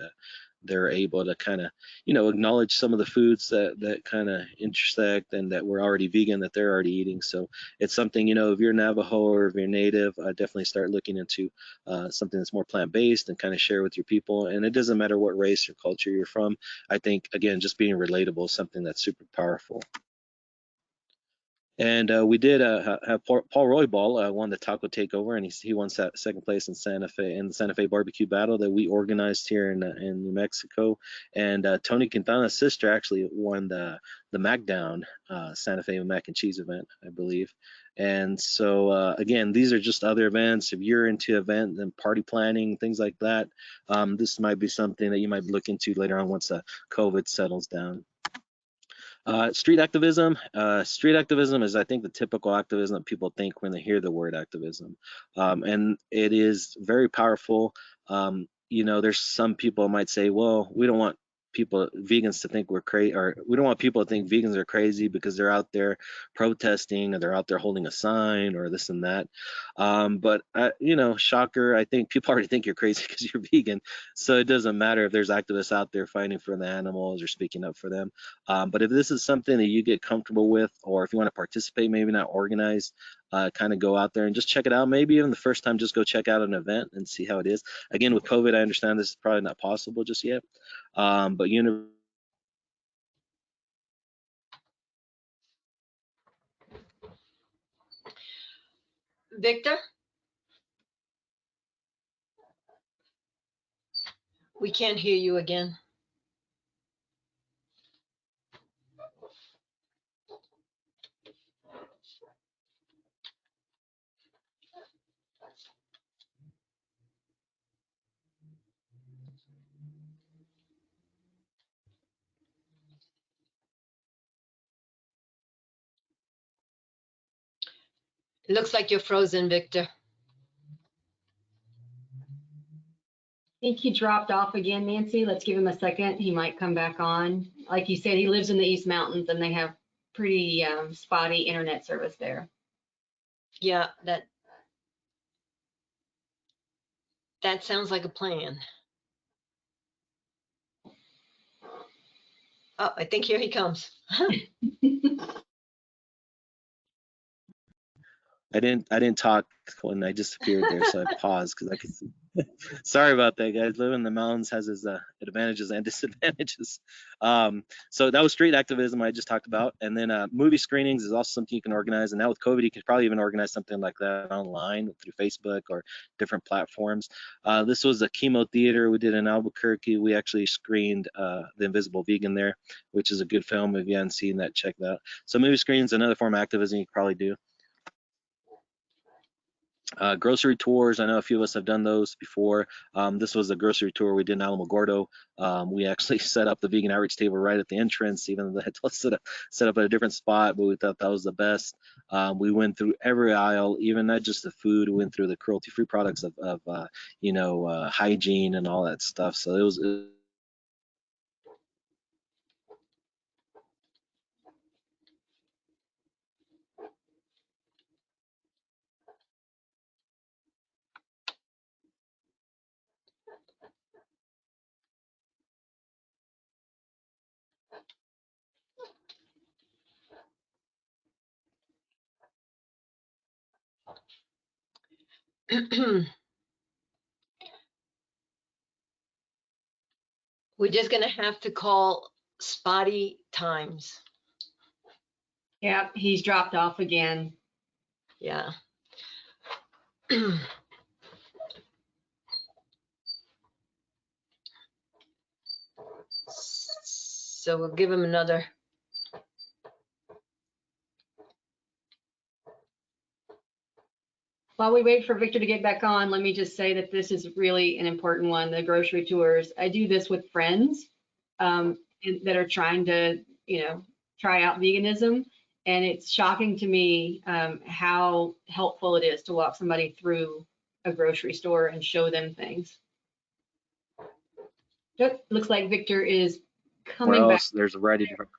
they're able to kind of, acknowledge some of the foods that kind of intersect and that we're already vegan, that they're already eating. So it's something, if you're Navajo or if you're Native, definitely start looking into something that's more plant-based and kind of share with your people. And it doesn't matter what race or culture you're from. I think, again, just being relatable is something that's super powerful. And we did have Paul Roybal won the taco takeover, and he won second place in the Santa Fe barbecue battle that we organized here in New Mexico. And Tony Quintana's sister actually won the Macdown Santa Fe mac and cheese event, I believe. And so again, these are just other events. If you're into event and party planning, things like that, this might be something that you might look into later on once COVID settles down. Street activism. Street activism is, I think, the typical activism that people think when they hear the word activism, and it is very powerful. There's some people might say, well, we don't want vegans to think we're crazy, or we don't want people to think vegans are crazy because they're out there protesting or they're out there holding a sign or this and that. But shocker, I think people already think you're crazy because you're vegan. So it doesn't matter if there's activists out there fighting for the animals or speaking up for them. But if this is something that you get comfortable with, or if you want to participate, maybe not organize, kind of go out there and just check it out. Maybe even the first time, just go check out an event and see how it is. Again, with COVID, I understand this is probably not possible just yet. But Victor, we can't hear you again. It looks like you're frozen, Victor. I think he dropped off again, Nancy. Let's give him a second. He might come back on. Like you said, he lives in the East Mountains and they have pretty spotty internet service there. Yeah, that sounds like a plan. Oh, I think here he comes. I didn't talk when I disappeared there, so I paused because I could see. Sorry about that, guys. Living in the mountains has its advantages and disadvantages. So that was street activism I just talked about, and then movie screenings is also something you can organize. And now with COVID, you can probably even organize something like that online through Facebook or different platforms. This was a chemo theater we did in Albuquerque. We actually screened The Invisible Vegan there, which is a good film. If you haven't seen that, check that out. So movie screenings, another form of activism you could probably do. Grocery tours, I know a few of us have done those before. This was a grocery tour we did in Alamogordo. We actually set up the vegan outreach table right at the entrance, even though they had to set up at a different spot, but we thought that was the best. We went through every aisle, even not just the food, we went through the cruelty-free products of hygiene and all that stuff. So it was We're just gonna have to call spotty times. Yep, he's dropped off again. Yeah. So we'll give him another. While we wait for Victor to get back on, let me just say that this is really an important one, the grocery tours. I do this with friends that are trying to, try out veganism. And it's shocking to me how helpful it is to walk somebody through a grocery store and show them things. Oh, looks like Victor is coming back. There's a variety of different.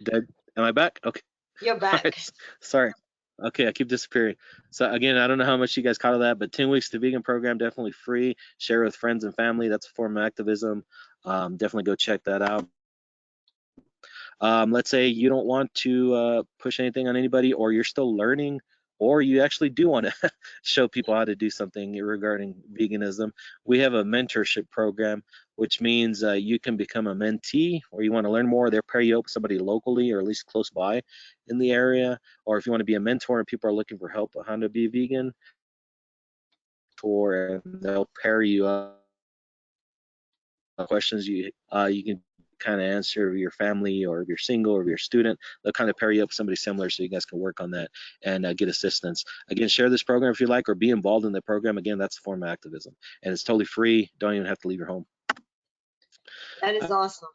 Dead. Am I back? Okay. You're back. Right. Sorry. Okay, I keep disappearing. So again, I don't know how much you guys caught of that, but 10 weeks to vegan program, definitely free. Share with friends and family. That's a form of activism. Definitely go check that out. Let's say you don't want to push anything on anybody, or you're still learning, or you actually do want to show people how to do something regarding veganism. We have a mentorship program, which means you can become a mentee, or you want to learn more, they'll pair you up with somebody locally or at least close by in the area. Or if you want to be a mentor and people are looking for help on how to be vegan, and they'll pair you up questions you can kind of answer your family, or if you're single, or if you're a student, they'll kind of pair you up with somebody similar so you guys can work on that and get assistance. Again, share this program if you like, or be involved in the program. Again, that's a form of activism, and it's totally free. Don't even have to leave your home. That is awesome,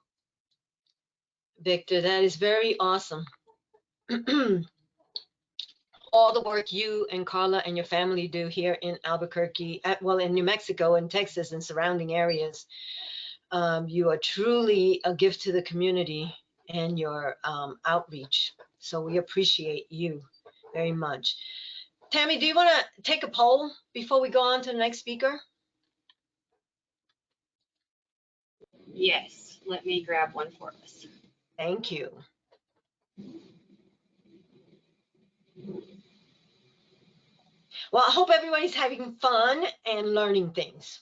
Victor. That is very awesome. All the work you and Carla and your family do here in Albuquerque, well, in New Mexico and Texas and surrounding areas. You are truly a gift to the community and your outreach. So we appreciate you very much. Tammy, do you want to take a poll before we go on to the next speaker? Yes, let me grab one for us. Thank you. Well, I hope everybody's having fun and learning things.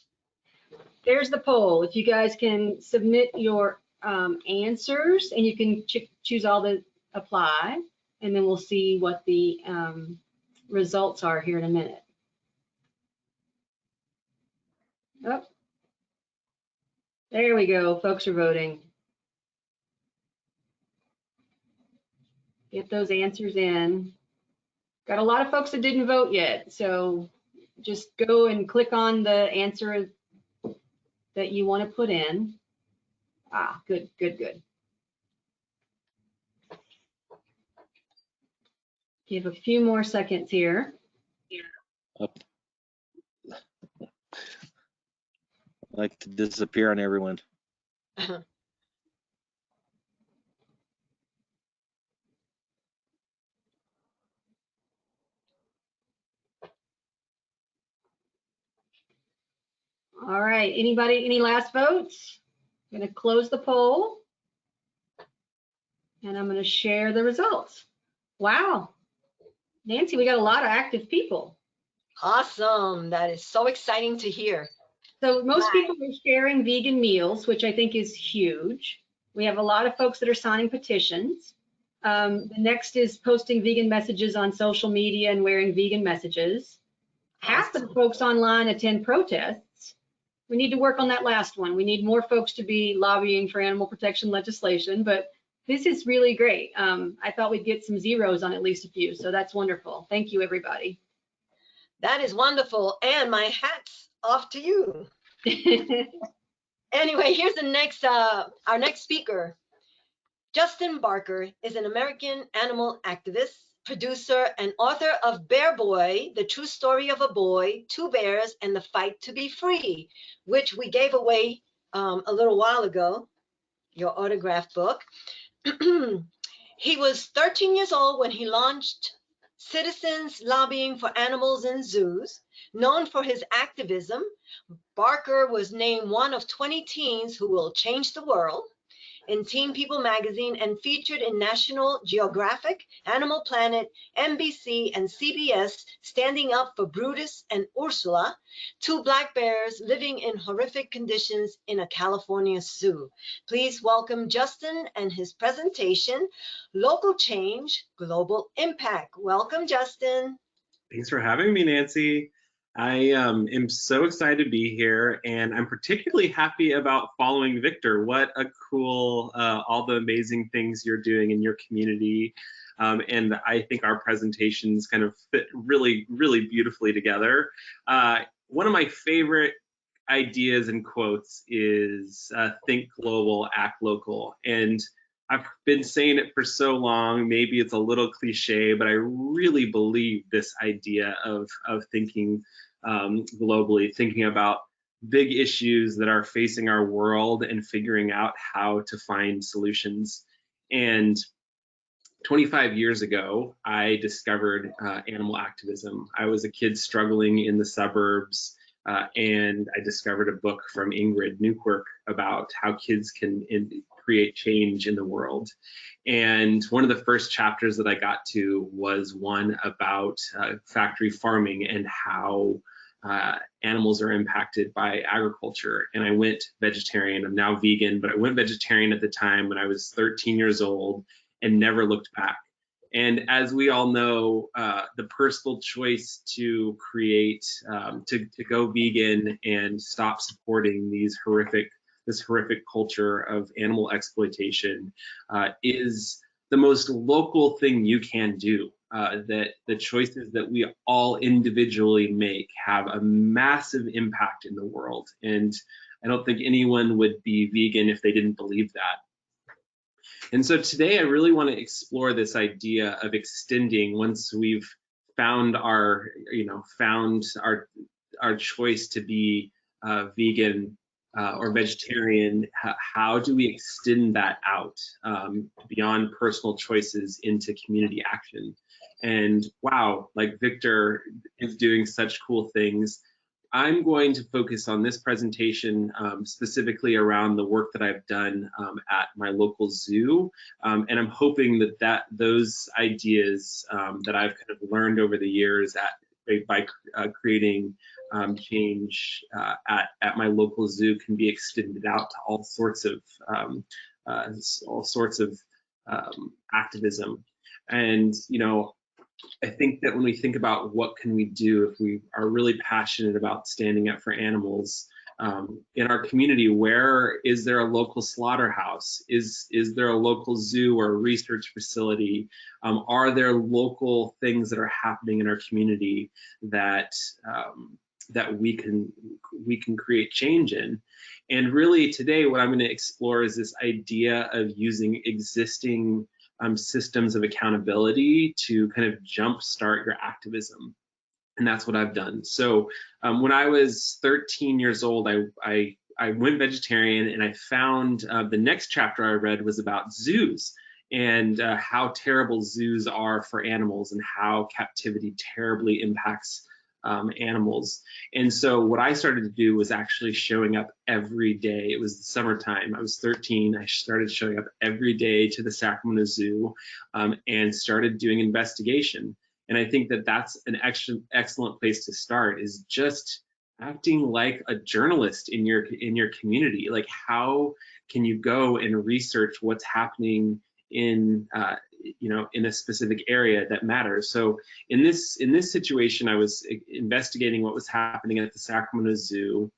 There's the poll. If you guys can submit your answers, and you can choose all the apply, and then we'll see what the results are here in a minute. Oh, there we go. Folks are voting. Get those answers in. Got a lot of folks that didn't vote yet, so just go and click on the answer that you want to put in. Ah, good, good, good. Give a few more seconds here. I like to disappear on everyone. All right, anybody, any last votes? I'm going to close the poll, and I'm going to share the results. Wow, Nancy, we got a lot of active people. Awesome. That is so exciting to hear. So most people are sharing vegan meals, which I think is huge. We have a lot of folks that are signing petitions. The next is posting vegan messages on social media and wearing vegan messages. Half of the folks online attend protests. We need to work on that last one. We need more folks to be lobbying for animal protection legislation, but this is really great. I thought we'd get some zeros on at least a few, so that's wonderful. Thank you, everybody. That is wonderful. And my hat's off to you. Anyway, here's the next, our next speaker. Justin Barker is an American animal activist, producer, and author of Bear Boy, The True Story of a Boy, Two Bears, and the Fight to Be Free, which we gave away a little while ago, your autograph book. He was 13 years old when he launched Citizens Lobbying for Animals in Zoos. Known for his activism, Barker was named one of 20 teens who will change the world in Teen People magazine and featured in National Geographic, Animal Planet, NBC, and CBS, standing up for Brutus and Ursula, two black bears living in horrific conditions in a California zoo. Please welcome Justin and his presentation, Local Change, Global Impact. Welcome, Justin. Thanks for having me, Nancy. I am so excited to be here, and I'm particularly happy about following Victor. What a cool, all the amazing things you're doing in your community. And I think our presentations kind of fit really, really beautifully together. One of my favorite ideas and quotes is think global, act local. And I've been saying it for so long, maybe it's a little cliche, but I really believe this idea of thinking globally, thinking about big issues that are facing our world and figuring out how to find solutions. And 25 years ago, I discovered animal activism. I was a kid struggling in the suburbs, and I discovered a book from Ingrid Newkirk about how kids can create change in the world. And one of the first chapters that I got to was one about factory farming and how animals are impacted by agriculture. And I went vegetarian. I'm now vegan, but I went vegetarian at the time when I was 13 years old and never looked back. And as we all know, the personal choice to create, to go vegan and stop supporting this horrific culture of animal exploitation is the most local thing you can do. That the choices that we all individually make have a massive impact in the world. And I don't think anyone would be vegan if they didn't believe that. And so today I really want to explore this idea of extending, once we've found our choice to be vegan or vegetarian, how do we extend that out beyond personal choices into community action? And wow, like Victor is doing such cool things. I'm going to focus on this presentation specifically around the work that I've done at my local zoo. And I'm hoping that those ideas that I've kind of learned over the years by creating change at my local zoo can be extended out to all sorts of activism. And I think that when we think about what can we do if we are really passionate about standing up for animals in our community, where is there a local slaughterhouse? Is there a local zoo or a research facility? Are there local things that are happening in our community that we can create change in? And really today, what I'm going to explore is this idea of using existing systems of accountability to kind of jumpstart your activism. And that's what I've done. So when I was 13 years old, I went vegetarian, and I found the next chapter I read was about zoos and how terrible zoos are for animals and how captivity terribly impacts animals. And so what I started to do was actually showing up every day. It was the summertime. I was 13. I started showing up every day to the Sacramento Zoo and started doing investigation. And I think that that's an excellent place to start, is just acting like a journalist in your community. Like, how can you go and research what's happening in in a specific area that matters? So in this situation, I was investigating what was happening at the Sacramento Zoo.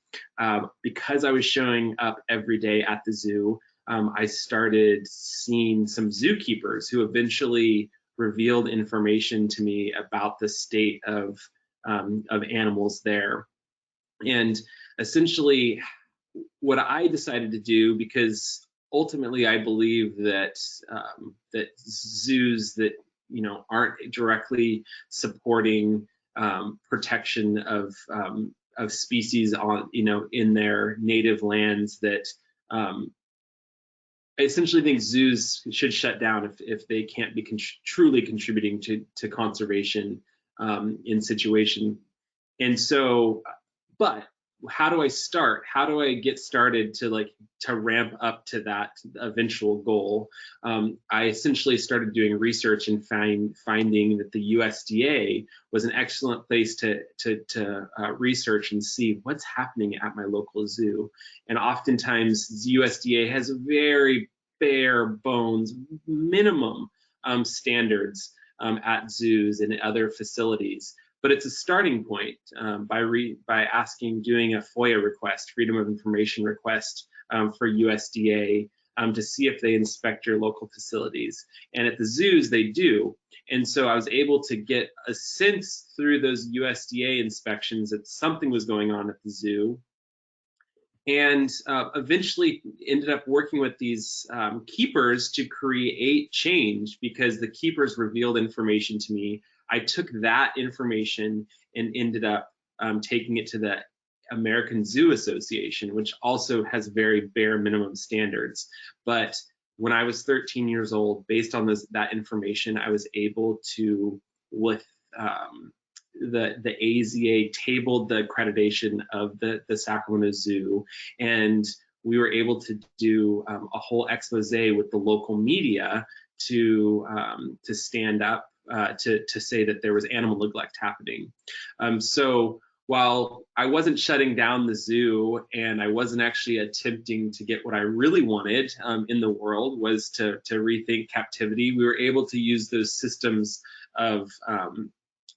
Because I was showing up every day at the zoo, I started seeing some zookeepers who eventually revealed information to me about the state of animals there. And essentially, what I decided to do, because ultimately I believe that that zoos that aren't directly supporting protection of species on in their native lands, that I essentially think zoos should shut down if they can't be truly contributing to conservation in situation. And so, but how do I start? How do I get started to ramp up to that eventual goal? I essentially started doing research and finding that the USDA was an excellent place to research and see what's happening at my local zoo. And oftentimes the USDA has very bare bones minimum standards at zoos and other facilities. But it's a starting point by doing a FOIA request, Freedom of Information request for USDA to see if they inspect your local facilities. And at the zoos, they do. And so I was able to get a sense through those USDA inspections that something was going on at the zoo. And eventually ended up working with these keepers to create change, because the keepers revealed information to me. I took that information and ended up taking it to the American Zoo Association, which also has very bare minimum standards. But when I was 13 years old, based on that information, I was able to, with the AZA, tabled the accreditation of the Sacramento Zoo, and we were able to do a whole expose with the local media to stand up to say that there was animal neglect happening. So while I wasn't shutting down the zoo, and I wasn't actually attempting to get what I really wanted in the world, was to rethink captivity, we were able to use those systems of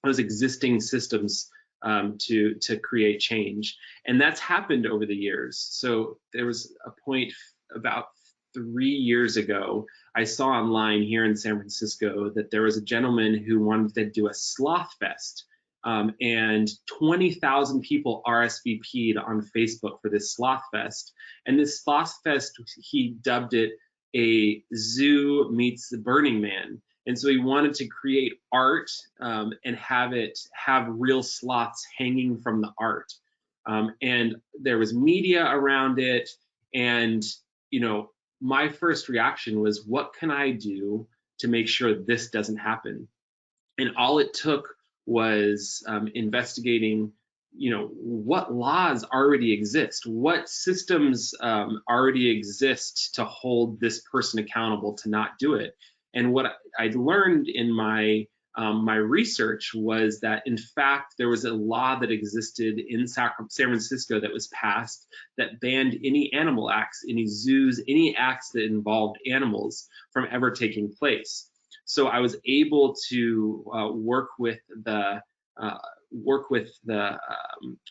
those existing systems to create change. And that's happened over the years. So there was a point about 3 years ago, I saw online here in San Francisco that there was a gentleman who wanted to do a sloth fest. And 20,000 people RSVP'd on Facebook for this sloth fest. And this sloth fest, he dubbed it a zoo meets the Burning Man. And so he wanted to create art and have real sloths hanging from the art. And there was media around it. And, you know, my first reaction was, what can I do to make sure this doesn't happen? And all it took was investigating, you know, what laws already exist, what systems already exist to hold this person accountable to not do it. And what I learned in my my research was that, in fact, there was a law that existed in San Francisco that was passed that banned any animal acts, any zoos, any acts that involved animals from ever taking place. So I was able to work with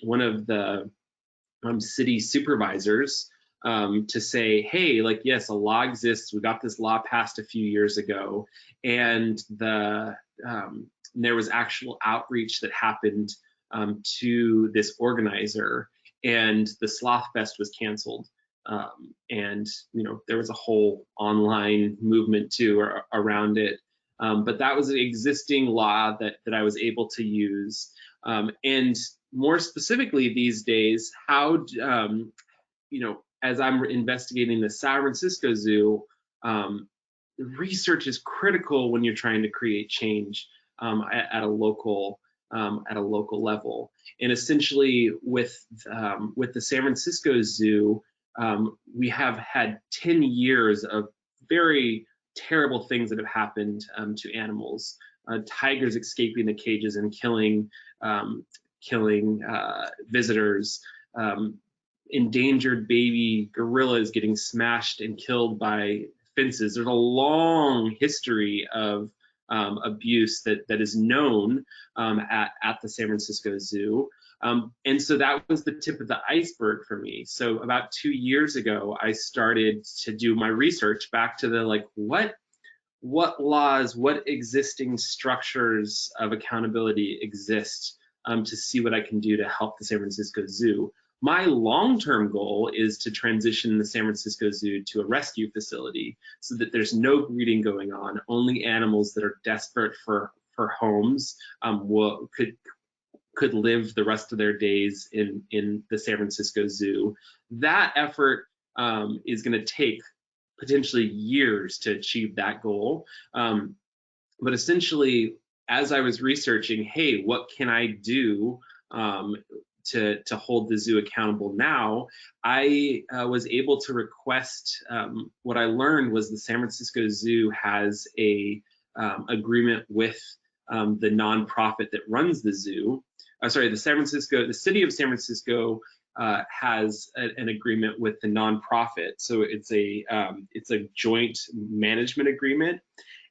one of the city supervisors to say, hey, like, yes, a law exists. We got this law passed a few years ago, and there was actual outreach that happened to this organizer, and the Sloth Fest was canceled. And you know, there was a whole online movement too around it. But that was an existing law that I was able to use. And more specifically these days, how, you know, as I'm investigating the San Francisco Zoo, research is critical when you're trying to create change at a local level. And essentially with the San Francisco Zoo, we have had 10 years of very terrible things that have happened to animals. Tigers escaping the cages and killing visitors, endangered baby gorillas getting smashed and killed by fences. There's a long history of abuse that is known at the San Francisco Zoo. And so that was the tip of the iceberg for me. So about 2 years ago, I started to do my research back to the, like, what laws, what existing structures of accountability exist to see what I can do to help the San Francisco Zoo. My long-term goal is to transition the San Francisco Zoo to a rescue facility so that there's no breeding going on. Only animals that are desperate for homes could live the rest of their days in the San Francisco Zoo. That effort is going to take potentially years to achieve that goal. But essentially, as I was researching, hey, what can I do to hold the zoo accountable now, I was able to request, what I learned was the San Francisco Zoo has a agreement with the nonprofit that runs the zoo. The city of San Francisco has an agreement with the nonprofit. So it's a joint management agreement.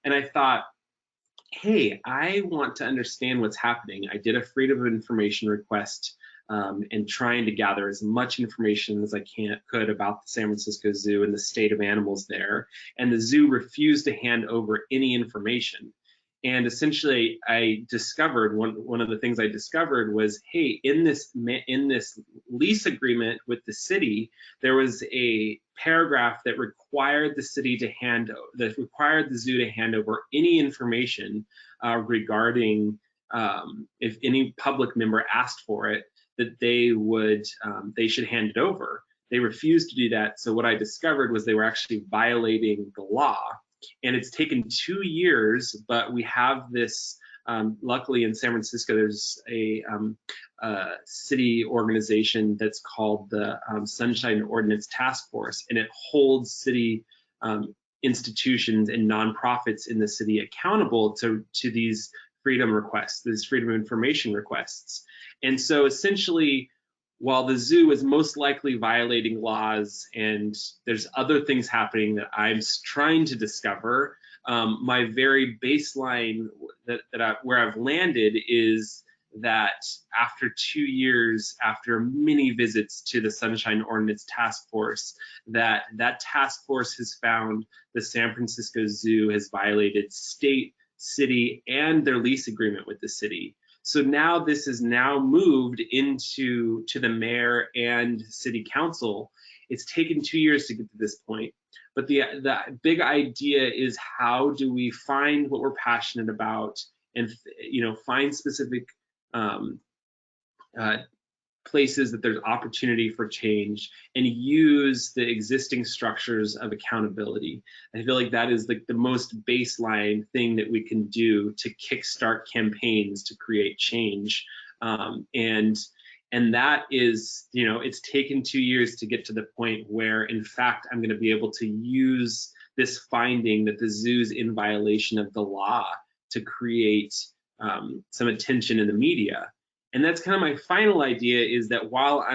And I thought, hey, I want to understand what's happening. I did a freedom of information request and trying to gather as much information as I could about the San Francisco Zoo and the state of animals there. And the zoo refused to hand over any information. And essentially, I discovered one of the things I discovered was, hey, in this lease agreement with the city, there was a paragraph that required the zoo to hand over any information regarding if any public member asked for it, that they should hand it over. they refused to do that. So what I discovered was they were actually violating the law. And it's taken 2 years, but we have this, luckily in San Francisco, there's a city organization that's called the Sunshine Ordinance Task Force, and it holds city institutions and nonprofits in the city accountable to these freedom requests, these freedom of information requests. And so essentially, while the zoo is most likely violating laws and there's other things happening that I'm trying to discover, my very baseline where I've landed is that after 2 years, after many visits to the Sunshine Ordinance Task Force, that task force has found the San Francisco Zoo has violated state, city, and their lease agreement with the city. So now this is now moved into the mayor and city council. It's taken 2 years to get to this point. But the big idea is, how do we find what we're passionate about and find specific places that there's opportunity for change and use the existing structures of accountability. I feel like that is like the most baseline thing that we can do to kickstart campaigns to create change. And that is, it's taken 2 years to get to the point where, in fact, I'm going to be able to use this finding that the zoo's in violation of the law to create some attention in the media. And that's kind of my final idea, is that while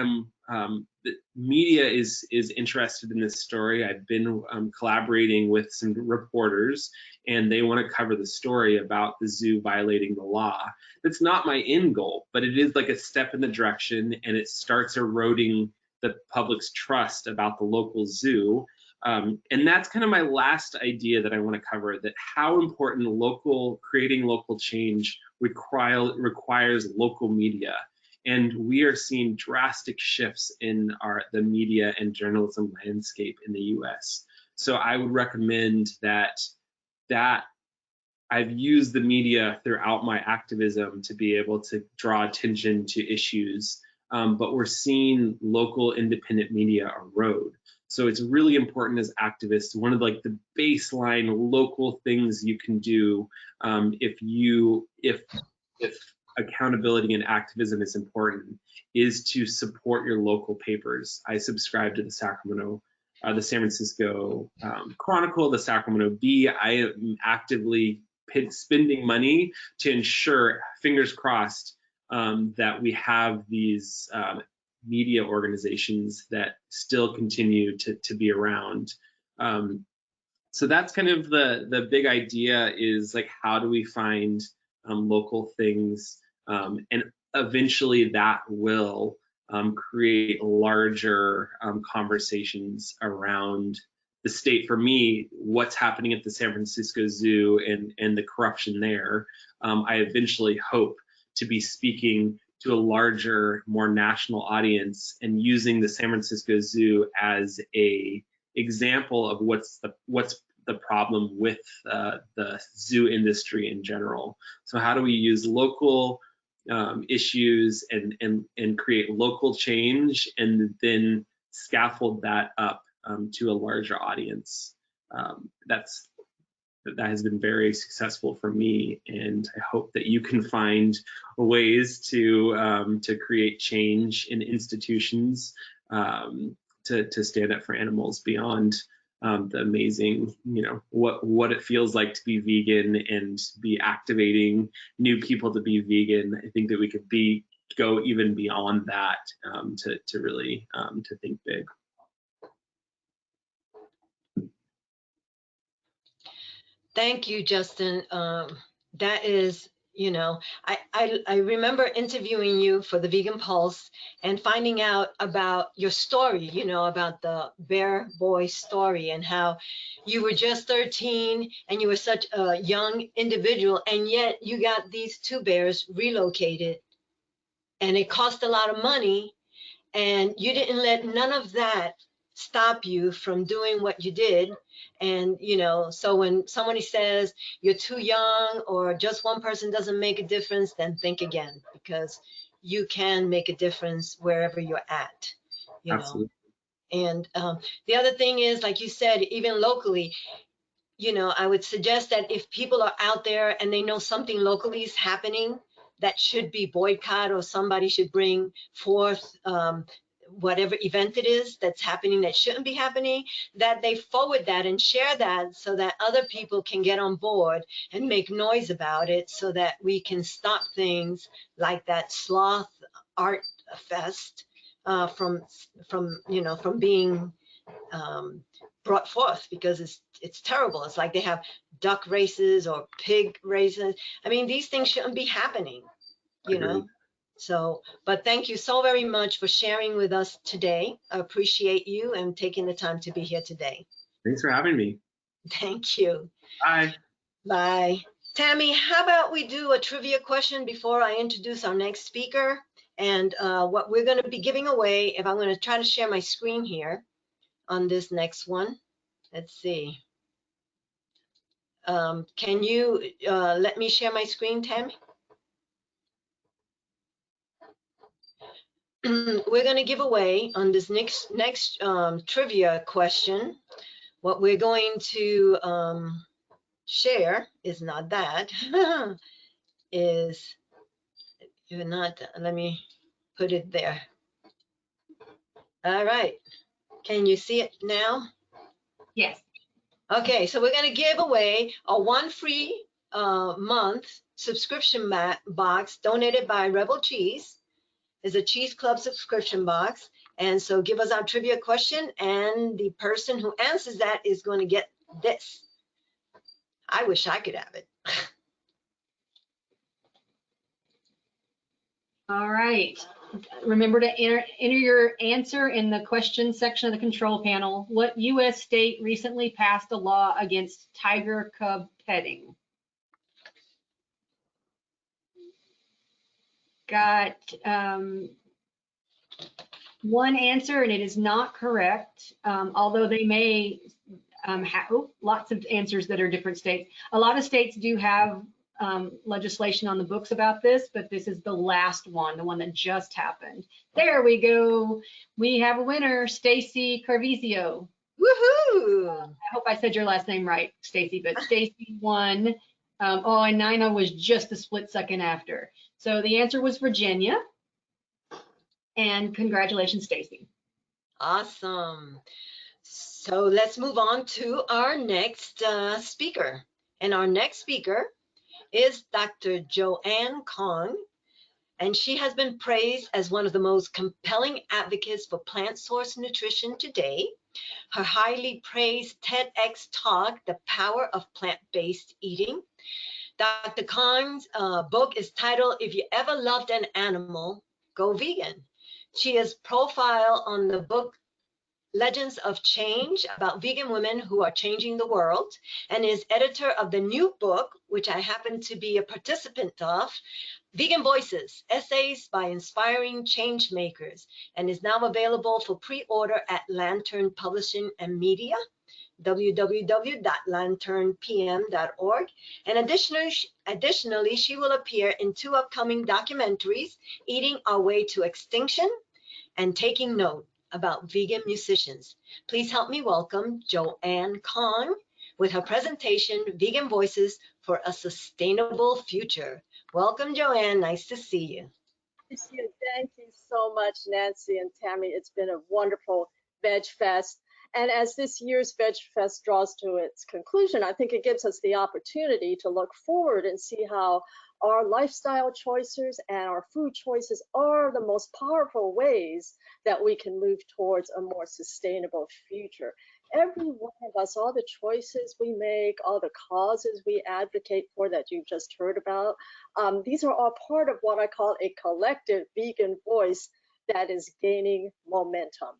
the media is interested in this story, I've been collaborating with some reporters, and they want to cover the story about the zoo violating the law. That's not my end goal, but it is like a step in the direction, and it starts eroding the public's trust about the local zoo. And that's kind of my last idea that I want to cover, that how important creating local change requires local media. And we are seeing drastic shifts in the media and journalism landscape in the US. So I would recommend that I've used the media throughout my activism to be able to draw attention to issues, but we're seeing local independent media erode. So it's really important as activists, one of the baseline local things you can do if accountability and activism is important, is to support your local papers. I subscribe to the San Francisco Chronicle, the Sacramento Bee. I am actively spending money to ensure, fingers crossed, that we have these media organizations that still continue to be around. So that's kind of the big idea, is like, how do we find local things, and eventually that will create larger conversations around the state. For me, what's happening at the San Francisco Zoo and the corruption there, I eventually hope to be speaking to a larger, more national audience, and using the San Francisco Zoo as a example of what's the problem with the zoo industry in general. So how do we use local issues and create local change, and then scaffold that up to a larger audience? That has been very successful for me, and I hope that you can find ways to create change in institutions, to stand up for animals beyond the amazing, what it feels like to be vegan and be activating new people to be vegan. I think that we could go even beyond that, to really to think big. Thank you, Justin. That is, I remember interviewing you for the Vegan Pulse and finding out about your story, about the bear boy story, and how you were just 13 and you were such a young individual, and yet you got these 2 bears relocated, and it cost a lot of money, and you didn't let none of that stop you from doing what you did. And so when somebody says you're too young, or just one person doesn't make a difference, then think again, because you can make a difference wherever you're at. Absolutely. And the other thing is, like you said, even locally, I would suggest that if people are out there and they know something locally is happening that should be boycott, or somebody should bring forth whatever event it is that's happening that shouldn't be happening, that they forward that and share that so that other people can get on board and make noise about it, so that we can stop things like that sloth art fest from being brought forth, because it's terrible. It's like they have duck races or pig races. I mean, these things shouldn't be happening, you know. Agreed. So, but thank you so very much for sharing with us today. I appreciate you and taking the time to be here today. Thanks for having me. Thank you. Bye. Bye. Tammy, how about we do a trivia question before I introduce our next speaker? And what we're going to be giving away, if I'm going to try to share my screen here on this next one. Let's see. Can you let me share my screen, Tammy? We're going to give away on this next trivia question. What we're going to share is not that. Is you're not. Let me put it there. All right. Can you see it now? Yes. Okay, so we're going to give away a 1 free month subscription box donated by Rebel Cheese. Is a Cheese Club subscription box. And so give us our trivia question, and the person who answers that is going to get this. I wish I could have it. All right. Remember to enter your answer in the question section of the control panel. What U.S. state recently passed a law against tiger cub petting? Got one answer, and it is not correct, although they may have lots of answers that are different states. A lot of states do have legislation on the books about this, but this is the last one, the one that just happened. There we go. We have a winner, Stacy Carvizio. Woohoo! I hope I said your last name right, Stacy, but Stacy won. And Nina was just a split second after. So the answer was Virginia. And congratulations, Stacy. Awesome. So let's move on to our next speaker. And our next speaker is Dr. Joanne Kong. And she has been praised as one of the most compelling advocates for plant source nutrition today. Her highly praised TEDx talk, The Power of Plant-Based Eating. Dr. Kong's book is titled, If You Ever Loved an Animal, Go Vegan. She is profiled on the book Legends of Change, about vegan women who are changing the world, and is editor of the new book, which I happen to be a participant of, Vegan Voices, Essays by Inspiring Change Makers, and is now available for pre-order at Lantern Publishing and Media, www.lanternpm.org. And additionally, she will appear in 2 upcoming documentaries, Eating Our Way to Extinction and Taking Note, about vegan musicians. Please help me welcome Joanne Kong with her presentation, Vegan Voices for a Sustainable Future. Welcome, Joanne. Nice to see you. Thank you so much, Nancy and Tammy. It's been a wonderful Veg Fest. And as this year's Veg Fest draws to its conclusion, I think it gives us the opportunity to look forward and see how our lifestyle choices and our food choices are the most powerful ways that we can move towards a more sustainable future. Every one of us, all the choices we make, all the causes we advocate for that you just heard about, these are all part of what I call a collective vegan voice that is gaining momentum.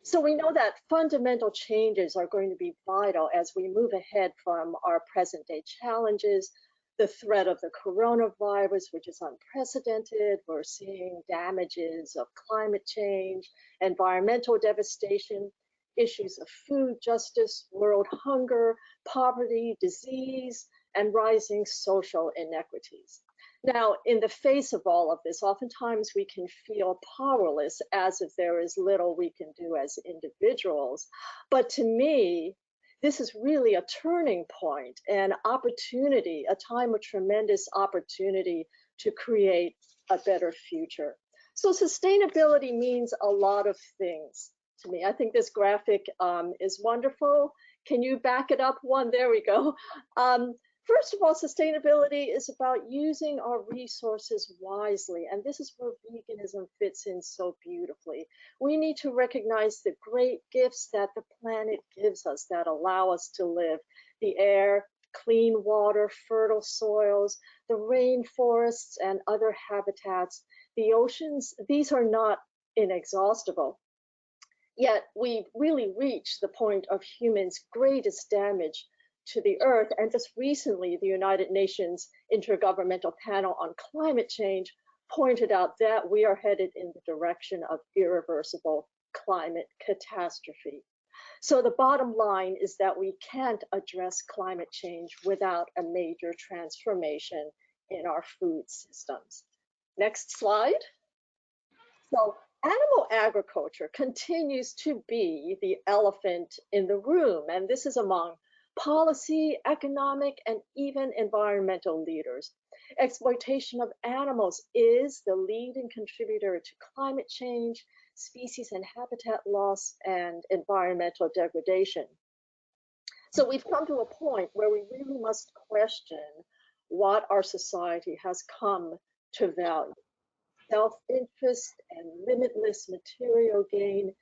So we know that fundamental changes are going to be vital as we move ahead from our present day challenges, the threat of the coronavirus, which is unprecedented. We're seeing damages of climate change, environmental devastation, issues of food justice, world hunger, poverty, disease, and rising social inequities. Now, in the face of all of this, oftentimes we can feel powerless, as if there is little we can do as individuals. But to me, this is really a turning point, an opportunity, a time of tremendous opportunity to create a better future. So sustainability means a lot of things to me. I think this graphic is wonderful. Can you back it up one? There we go. First of all, sustainability is about using our resources wisely, and this is where veganism fits in so beautifully. We need to recognize the great gifts that the planet gives us that allow us to live: the air, clean water, fertile soils, the rainforests and other habitats, the oceans. These are not inexhaustible. Yet we've really reached the point of humans' greatest damage to the earth. And just recently, the United Nations Intergovernmental Panel on Climate Change pointed out that we are headed in the direction of irreversible climate catastrophe. So the bottom line is that we can't address climate change without a major transformation in our food systems. Next slide. So animal agriculture continues to be the elephant in the room, and this is among policy, economic, and even environmental leaders. Exploitation of animals is the leading contributor to climate change, species and habitat loss, and environmental degradation. So we've come to a point where we really must question what our society has come to value: self-interest and limitless material gain,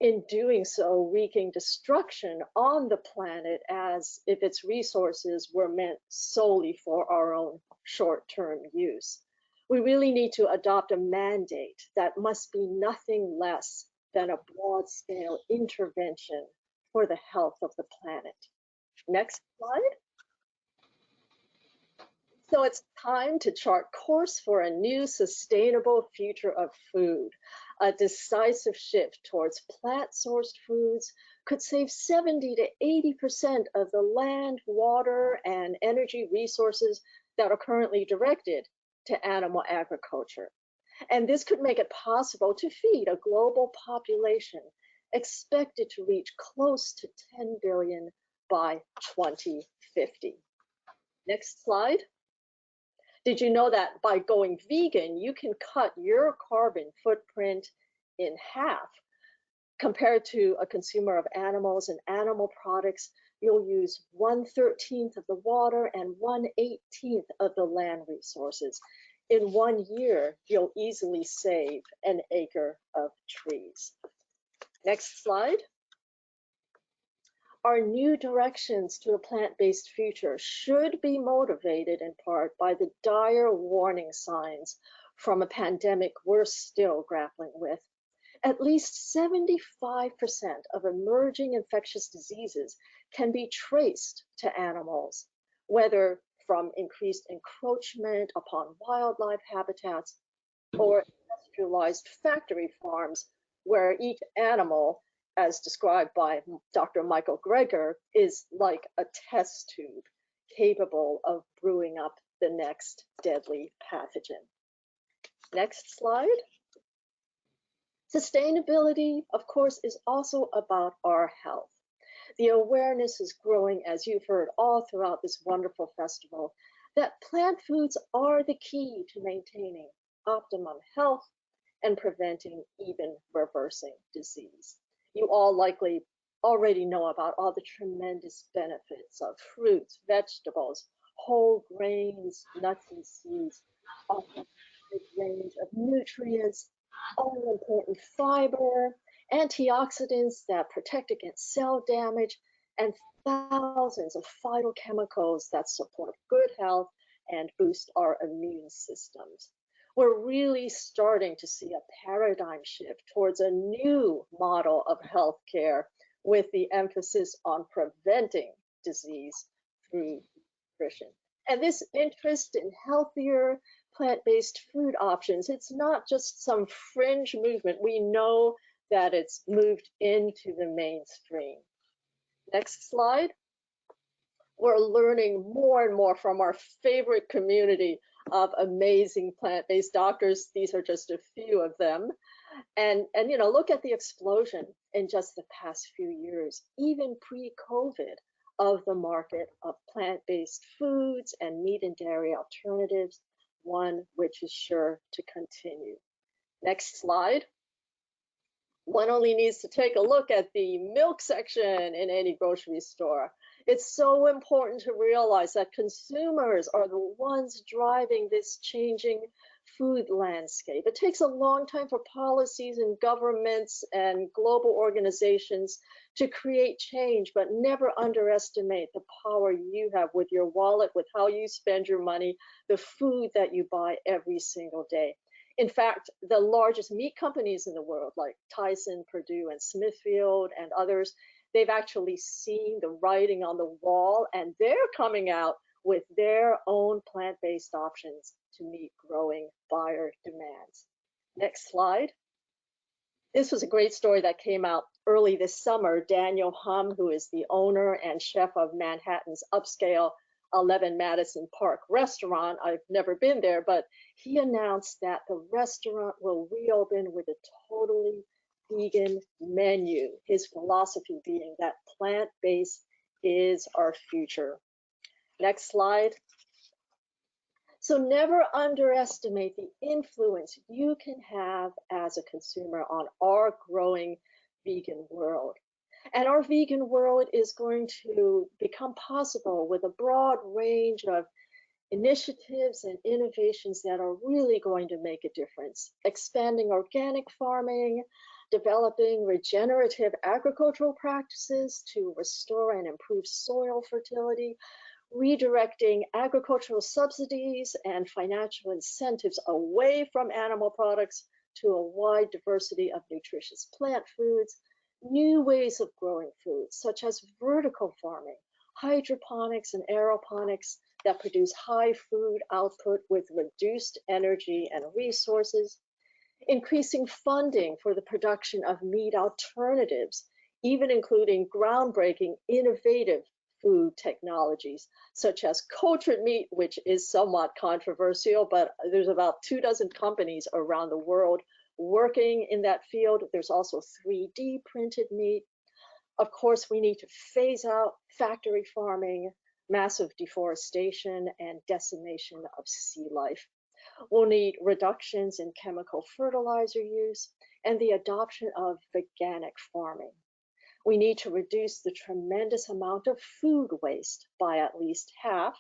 in doing so wreaking destruction on the planet as if its resources were meant solely for our own short-term use. We really need to adopt a mandate that must be nothing less than a broad-scale intervention for the health of the planet. Next slide. So it's time to chart course for a new sustainable future of food. A decisive shift towards plant-sourced foods could save 70 to 80% of the land, water, and energy resources that are currently directed to animal agriculture. And this could make it possible to feed a global population expected to reach close to 10 billion by 2050. Next slide. Did you know that by going vegan, you can cut your carbon footprint in half? Compared to a consumer of animals and animal products, you'll use 1/13 of the water and 1/18 of the land resources. In 1 year, you'll easily save an acre of trees. Next slide. Our new directions to a plant-based future should be motivated in part by the dire warning signs from a pandemic we're still grappling with. At least 75% of emerging infectious diseases can be traced to animals, whether from increased encroachment upon wildlife habitats or industrialized factory farms, where each animal, as described by Dr. Michael Greger, is like a test tube capable of brewing up the next deadly pathogen. Next slide. Sustainability, of course, is also about our health. The awareness is growing, as you've heard all throughout this wonderful festival, that plant foods are the key to maintaining optimum health and preventing, even reversing disease. You all likely already know about all the tremendous benefits of fruits, vegetables, whole grains, nuts and seeds, offering a range of nutrients, all important fiber, antioxidants that protect against cell damage, and thousands of phytochemicals that support good health and boost our immune systems. We're really starting to see a paradigm shift towards a new model of healthcare with the emphasis on preventing disease through nutrition. And this interest in healthier plant-based food options, it's not just some fringe movement. We know that it's moved into the mainstream. Next slide. We're learning more and more from our favorite community of amazing plant-based doctors. These are just a few of them. And you know, look at the explosion in just the past few years, even pre-COVID, of the market of plant-based foods and meat and dairy alternatives, one which is sure to continue. Next slide. One only needs to take a look at the milk section in any grocery store. It's so important to realize that consumers are the ones driving this changing food landscape. It takes a long time for policies and governments and global organizations to create change, but never underestimate the power you have with your wallet, with how you spend your money, the food that you buy every single day. In fact, the largest meat companies in the world, like Tyson, Purdue, and Smithfield, and others, they've actually seen the writing on the wall, and they're coming out with their own plant-based options to meet growing buyer demands. Next slide. This was a great story that came out early this summer. Daniel Hum, who is the owner and chef of Manhattan's upscale 11 Madison Park restaurant. I've never been there, but he announced that the restaurant will reopen with a totally vegan menu. His philosophy being that plant-based is our future. Next slide. So never underestimate the influence you can have as a consumer on our growing vegan world. And our vegan world is going to become possible with a broad range of initiatives and innovations that are really going to make a difference. Expanding organic farming, developing regenerative agricultural practices to restore and improve soil fertility, redirecting agricultural subsidies and financial incentives away from animal products to a wide diversity of nutritious plant foods, new ways of growing food, such as vertical farming, hydroponics and aeroponics that produce high food output with reduced energy and resources, increasing funding for the production of meat alternatives, even including groundbreaking, innovative food technologies, such as cultured meat, which is somewhat controversial, but there's about 24 companies around the world working in that field. There's also 3D printed meat. Of course, we need to phase out factory farming, massive deforestation, and decimation of sea life. We'll need reductions in chemical fertilizer use and the adoption of veganic farming. We need to reduce the tremendous amount of food waste by at least half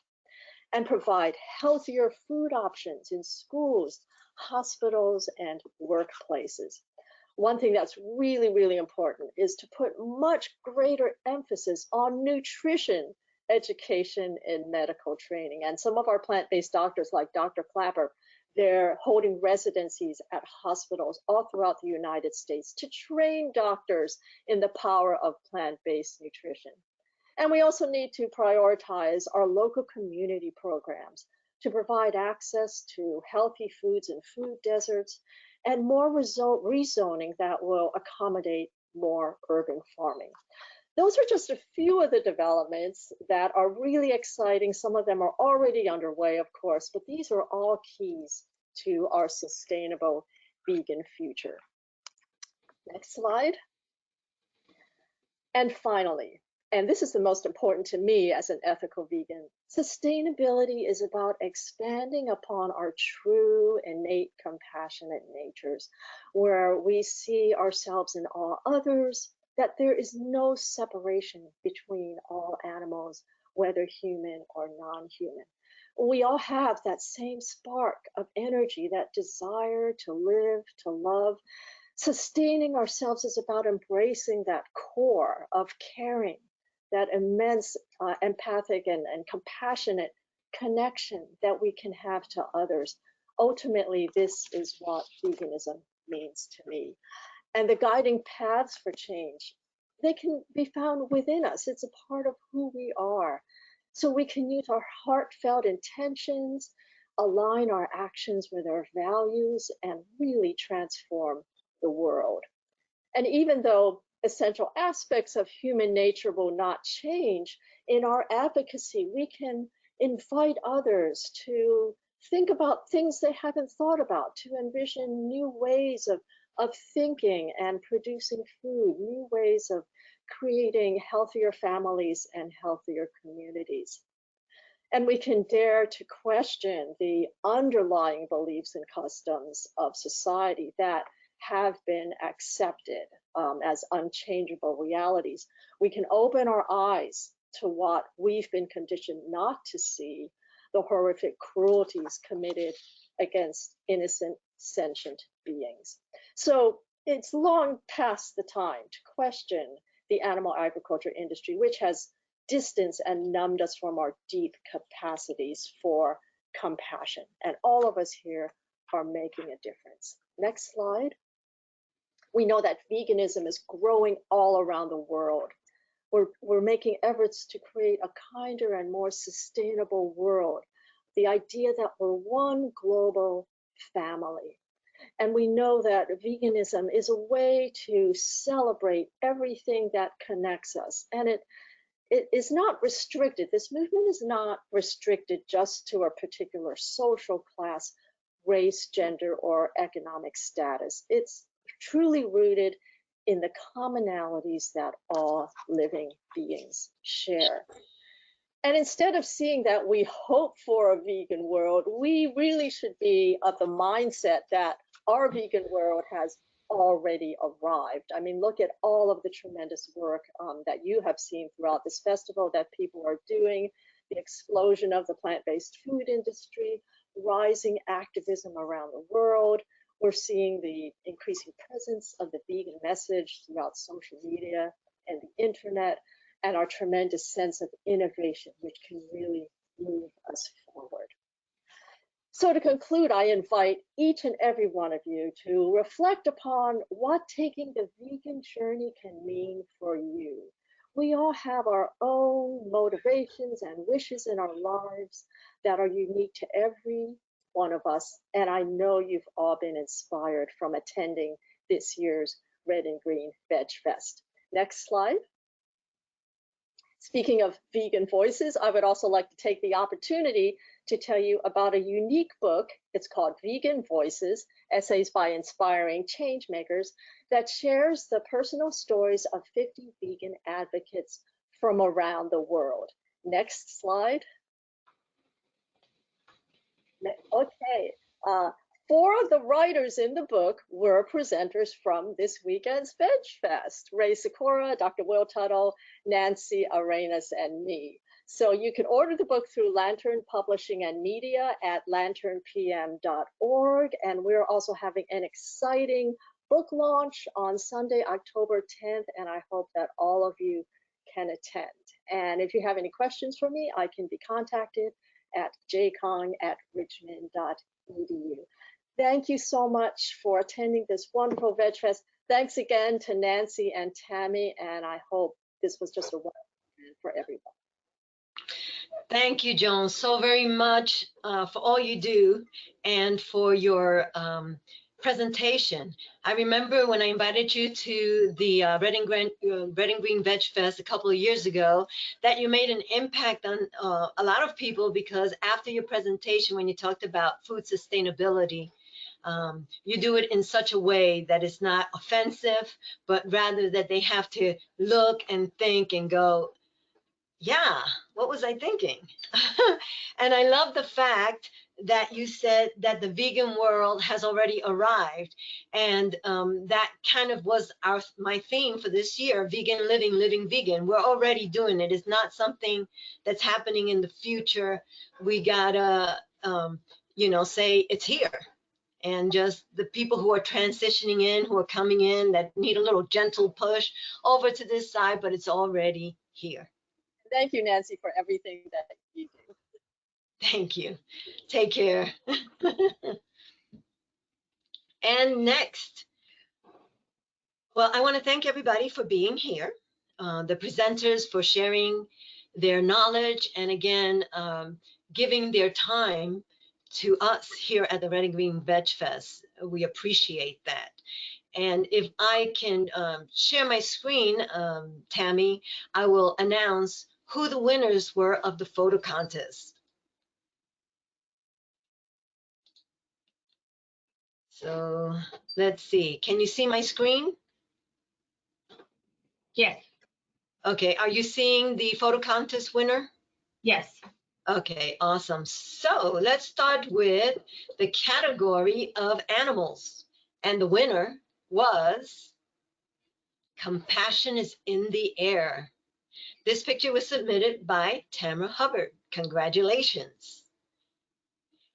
and provide healthier food options in schools, hospitals, and workplaces. One thing that's really, really important is to put much greater emphasis on nutrition education in medical training. And some of our plant-based doctors, like Dr. Clapper, they're holding residencies at hospitals all throughout the United States to train doctors in the power of plant-based nutrition. And we also need to prioritize our local community programs to provide access to healthy foods and food deserts and more rezoning that will accommodate more urban farming. Those are just a few of the developments that are really exciting. Some of them are already underway, of course, but these are all keys to our sustainable vegan future. Next slide. And finally, and this is the most important to me as an ethical vegan, sustainability is about expanding upon our true, innate, compassionate natures, where we see ourselves in all others, that there is no separation between all animals, whether human or non-human. We all have that same spark of energy, that desire to live, to love. Sustaining ourselves is about embracing that core of caring, that immense empathic and compassionate connection that we can have to others. Ultimately, this is what veganism means to me. And the guiding paths for change, they can be found within us. It's a part of who we are. So we can use our heartfelt intentions, align our actions with our values, and really transform the world. And even though essential aspects of human nature will not change, in our advocacy, we can invite others to think about things they haven't thought about, to envision new ways of thinking and producing food, new ways of creating healthier families and healthier communities. And we can dare to question the underlying beliefs and customs of society that have been accepted as unchangeable realities. We can open our eyes to what we've been conditioned not to see, the horrific cruelties committed against innocent sentient beings. So it's long past the time to question the animal agriculture industry, which has distanced and numbed us from our deep capacities for compassion. And all of us here are making a difference. Next slide. We know that veganism is growing all around the world. We're making efforts to create a kinder and more sustainable world. The idea that we're one global family. And we know that veganism is a way to celebrate everything that connects us. And it is not restricted. This movement is not restricted just to a particular social class, race, gender, or economic status. It's truly rooted in the commonalities that all living beings share. And instead of seeing that we hope for a vegan world, we really should be of the mindset that our vegan world has already arrived. I mean, look at all of the tremendous work that you have seen throughout this festival that people are doing, the explosion of the plant-based food industry, rising activism around the world. We're seeing the increasing presence of the vegan message throughout social media and the internet, and our tremendous sense of innovation, which can really move us forward. So to conclude, I invite each and every one of you to reflect upon what taking the vegan journey can mean for you. We all have our own motivations and wishes in our lives that are unique to every one of us. And I know you've all been inspired from attending this year's Red and Green Veg Fest. Next slide. Speaking of vegan voices, I would also like to take the opportunity to tell you about a unique book. It's called Vegan Voices, Essays by Inspiring Changemakers, that shares the personal stories of 50 vegan advocates from around the world. Next slide. Okay. 4 of the writers in the book were presenters from this weekend's Veg Fest: Rae Sikora, Dr. Will Tuttle, Nancy Arenas, and me. So you can order the book through Lantern Publishing and Media at lanternpm.org. And we're also having an exciting book launch on Sunday, October 10th, and I hope that all of you can attend. And if you have any questions for me, I can be contacted at jkong@richmond.edu. Thank you so much for attending this wonderful Veg Fest. Thanks again to Nancy and Tammy, and I hope this was just a wonderful event for everyone. Thank you, Joan, so very much for all you do and for your presentation. I remember when I invited you to the Red and Green Veg Fest a couple of years ago, that you made an impact on a lot of people, because after your presentation, when you talked about food sustainability, you do it in such a way that it's not offensive, but rather that they have to look and think and go, yeah, what was I thinking? And I love the fact that you said that the vegan world has already arrived. And that kind of was my theme for this year: vegan living, living vegan. We're already doing it. It's not something that's happening in the future. We gotta, say it's here. And just the people who are transitioning in, who are coming in, that need a little gentle push over to this side, but it's already here. Thank you, Nancy, for everything that you do. Thank you. Take care. And next, well, I want to thank everybody for being here, the presenters for sharing their knowledge, and again, giving their time to us here at the Red and Green Veg Fest. We appreciate that. And if I can share my screen, Tammy, I will announce who the winners were of the photo contest. So let's see. Can you see my screen? Yes, Okay. Are you seeing the photo contest winner? yes. Okay, awesome. So let's start with the category of animals. And the winner was Compassion is in the Air. This picture was submitted by Tamara Hubbard. Congratulations.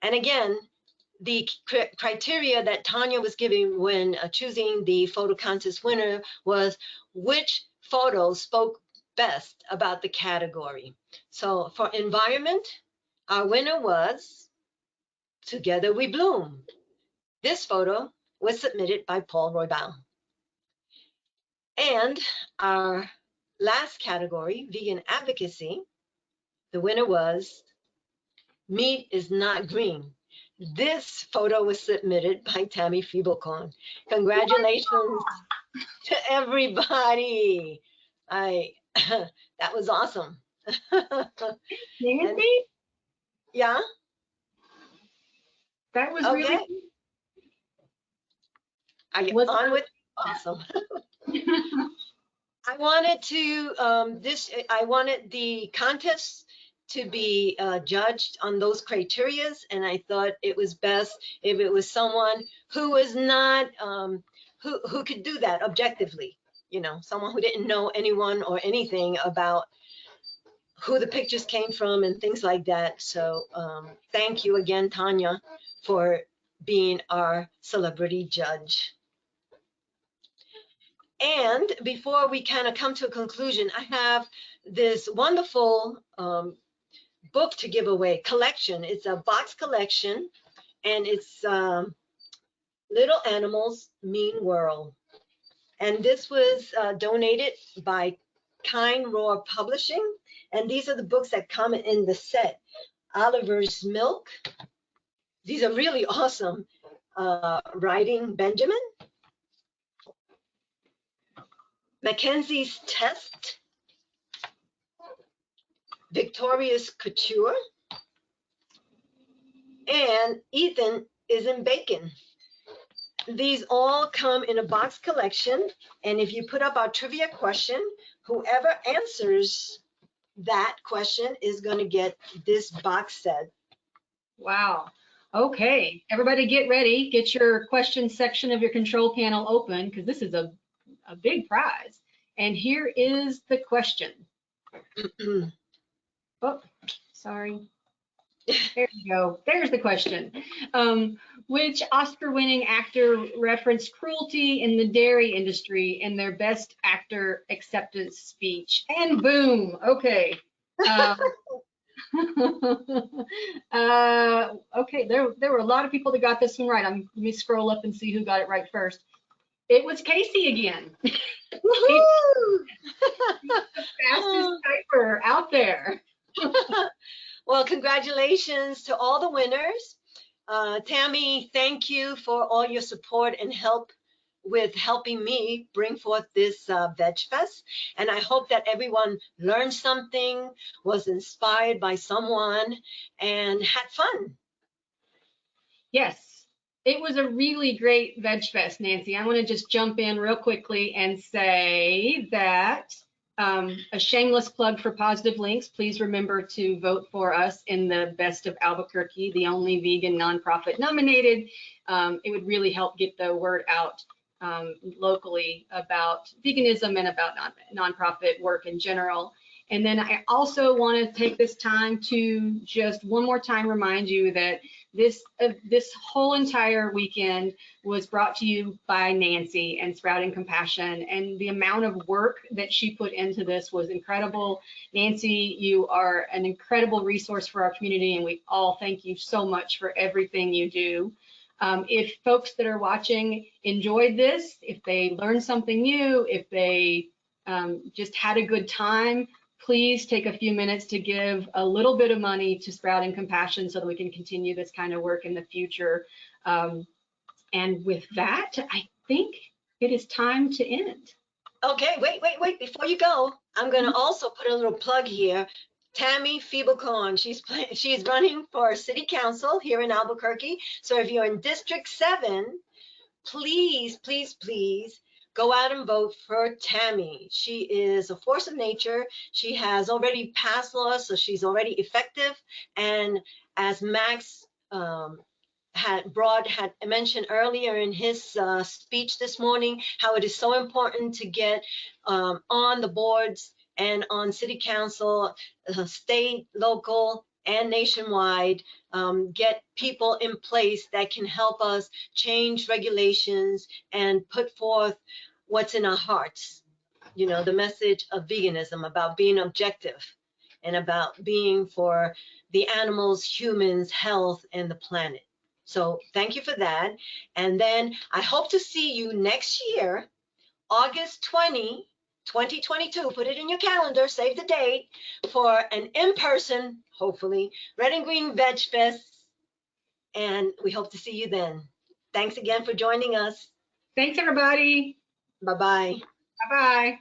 And again, the criteria that Tanya was giving when choosing the photo contest winner was which photo spoke best about the category. So for environment, our winner was Together We Bloom. This photo was submitted by Paul Roybal. And our last category, vegan advocacy, the winner was Meat is Not Green. This photo was submitted by Tammy Fiebelkorn. Congratulations to everybody. That was awesome. Nancy, Yeah, that was okay. really Are you Was it- on with? Awesome. I wanted to I wanted the contest to be judged on those criterias, and I thought it was best if it was someone who was not who could do that objectively. You know, someone who didn't know anyone or anything about who the pictures came from and things like that. So thank you again, Tanya, for being our celebrity judge. And before we kind of come to a conclusion, I have this wonderful book to give away, collection. It's a box collection, and it's Little Animals, Mean World. And this was donated by Kind Raw Publishing. And these are the books that come in the set. Oliver's Milk. These are really awesome. Writing Benjamin. Mackenzie's Test. Victoria's Couture, and Ethan is in Bacon. These all come in a box collection, and if you put up our trivia question, whoever answers that question is going to get this box set. Wow. Okay, everybody get ready. Get your question section of your control panel open because this is a big prize. And here is the question. Oh, sorry. There you go. There's the question. Which Oscar-winning actor referenced cruelty in the dairy industry in their Best Actor Acceptance speech? And boom. Okay. Okay, there were a lot of people that got this one right. Let me scroll up and see who got it right first. It was Casey again. Woohoo! The fastest typer out there. Well, congratulations to all the winners. Tammy, thank you for all your support and help with helping me bring forth this Veg Fest. And I hope that everyone learned something, was inspired by someone, and had fun. Yes, it was a really great Veg Fest, Nancy. I want to just jump in real quickly and say that a shameless plug for Positive Links. Please remember to vote for us in the Best of Albuquerque, the only vegan nonprofit nominated. It would really help get the word out locally about veganism and about nonprofit work in general. And then I also want to take this time to just one more time remind you that this whole entire weekend was brought to you by Nancy and Sprouting Compassion, and the amount of work that she put into this was incredible. Nancy, you are an incredible resource for our community, and we all thank you so much for everything you do. If folks that are watching enjoyed this, if they learned something new, if they just had a good time, please take a few minutes to give a little bit of money to Sprouting Compassion so that we can continue this kind of work in the future. And with that, I think it is time to end. Okay, wait. Before you go, I'm going to also put a little plug here. Tammy Fiebelkorn, she's running for city council here in Albuquerque. So if you're in District 7, please, please, please go out and vote for Tammy. She is a force of nature. She has already passed laws, so she's already effective. And as Max had mentioned earlier in his speech this morning, how it is so important to get on the boards and on city council, state, local, and nationwide, get people in place that can help us change regulations and put forth what's in our hearts. You know, the message of veganism, about being objective and about being for the animals, humans, health, and the planet. So thank you for that. And then I hope to see you next year, August 20, 2022. Put it in your calendar, save the date, for an in-person, hopefully, Red and Green Veg Fest. And we hope to see you then. Thanks again for joining us. Thanks, everybody. Bye-bye. Bye-bye.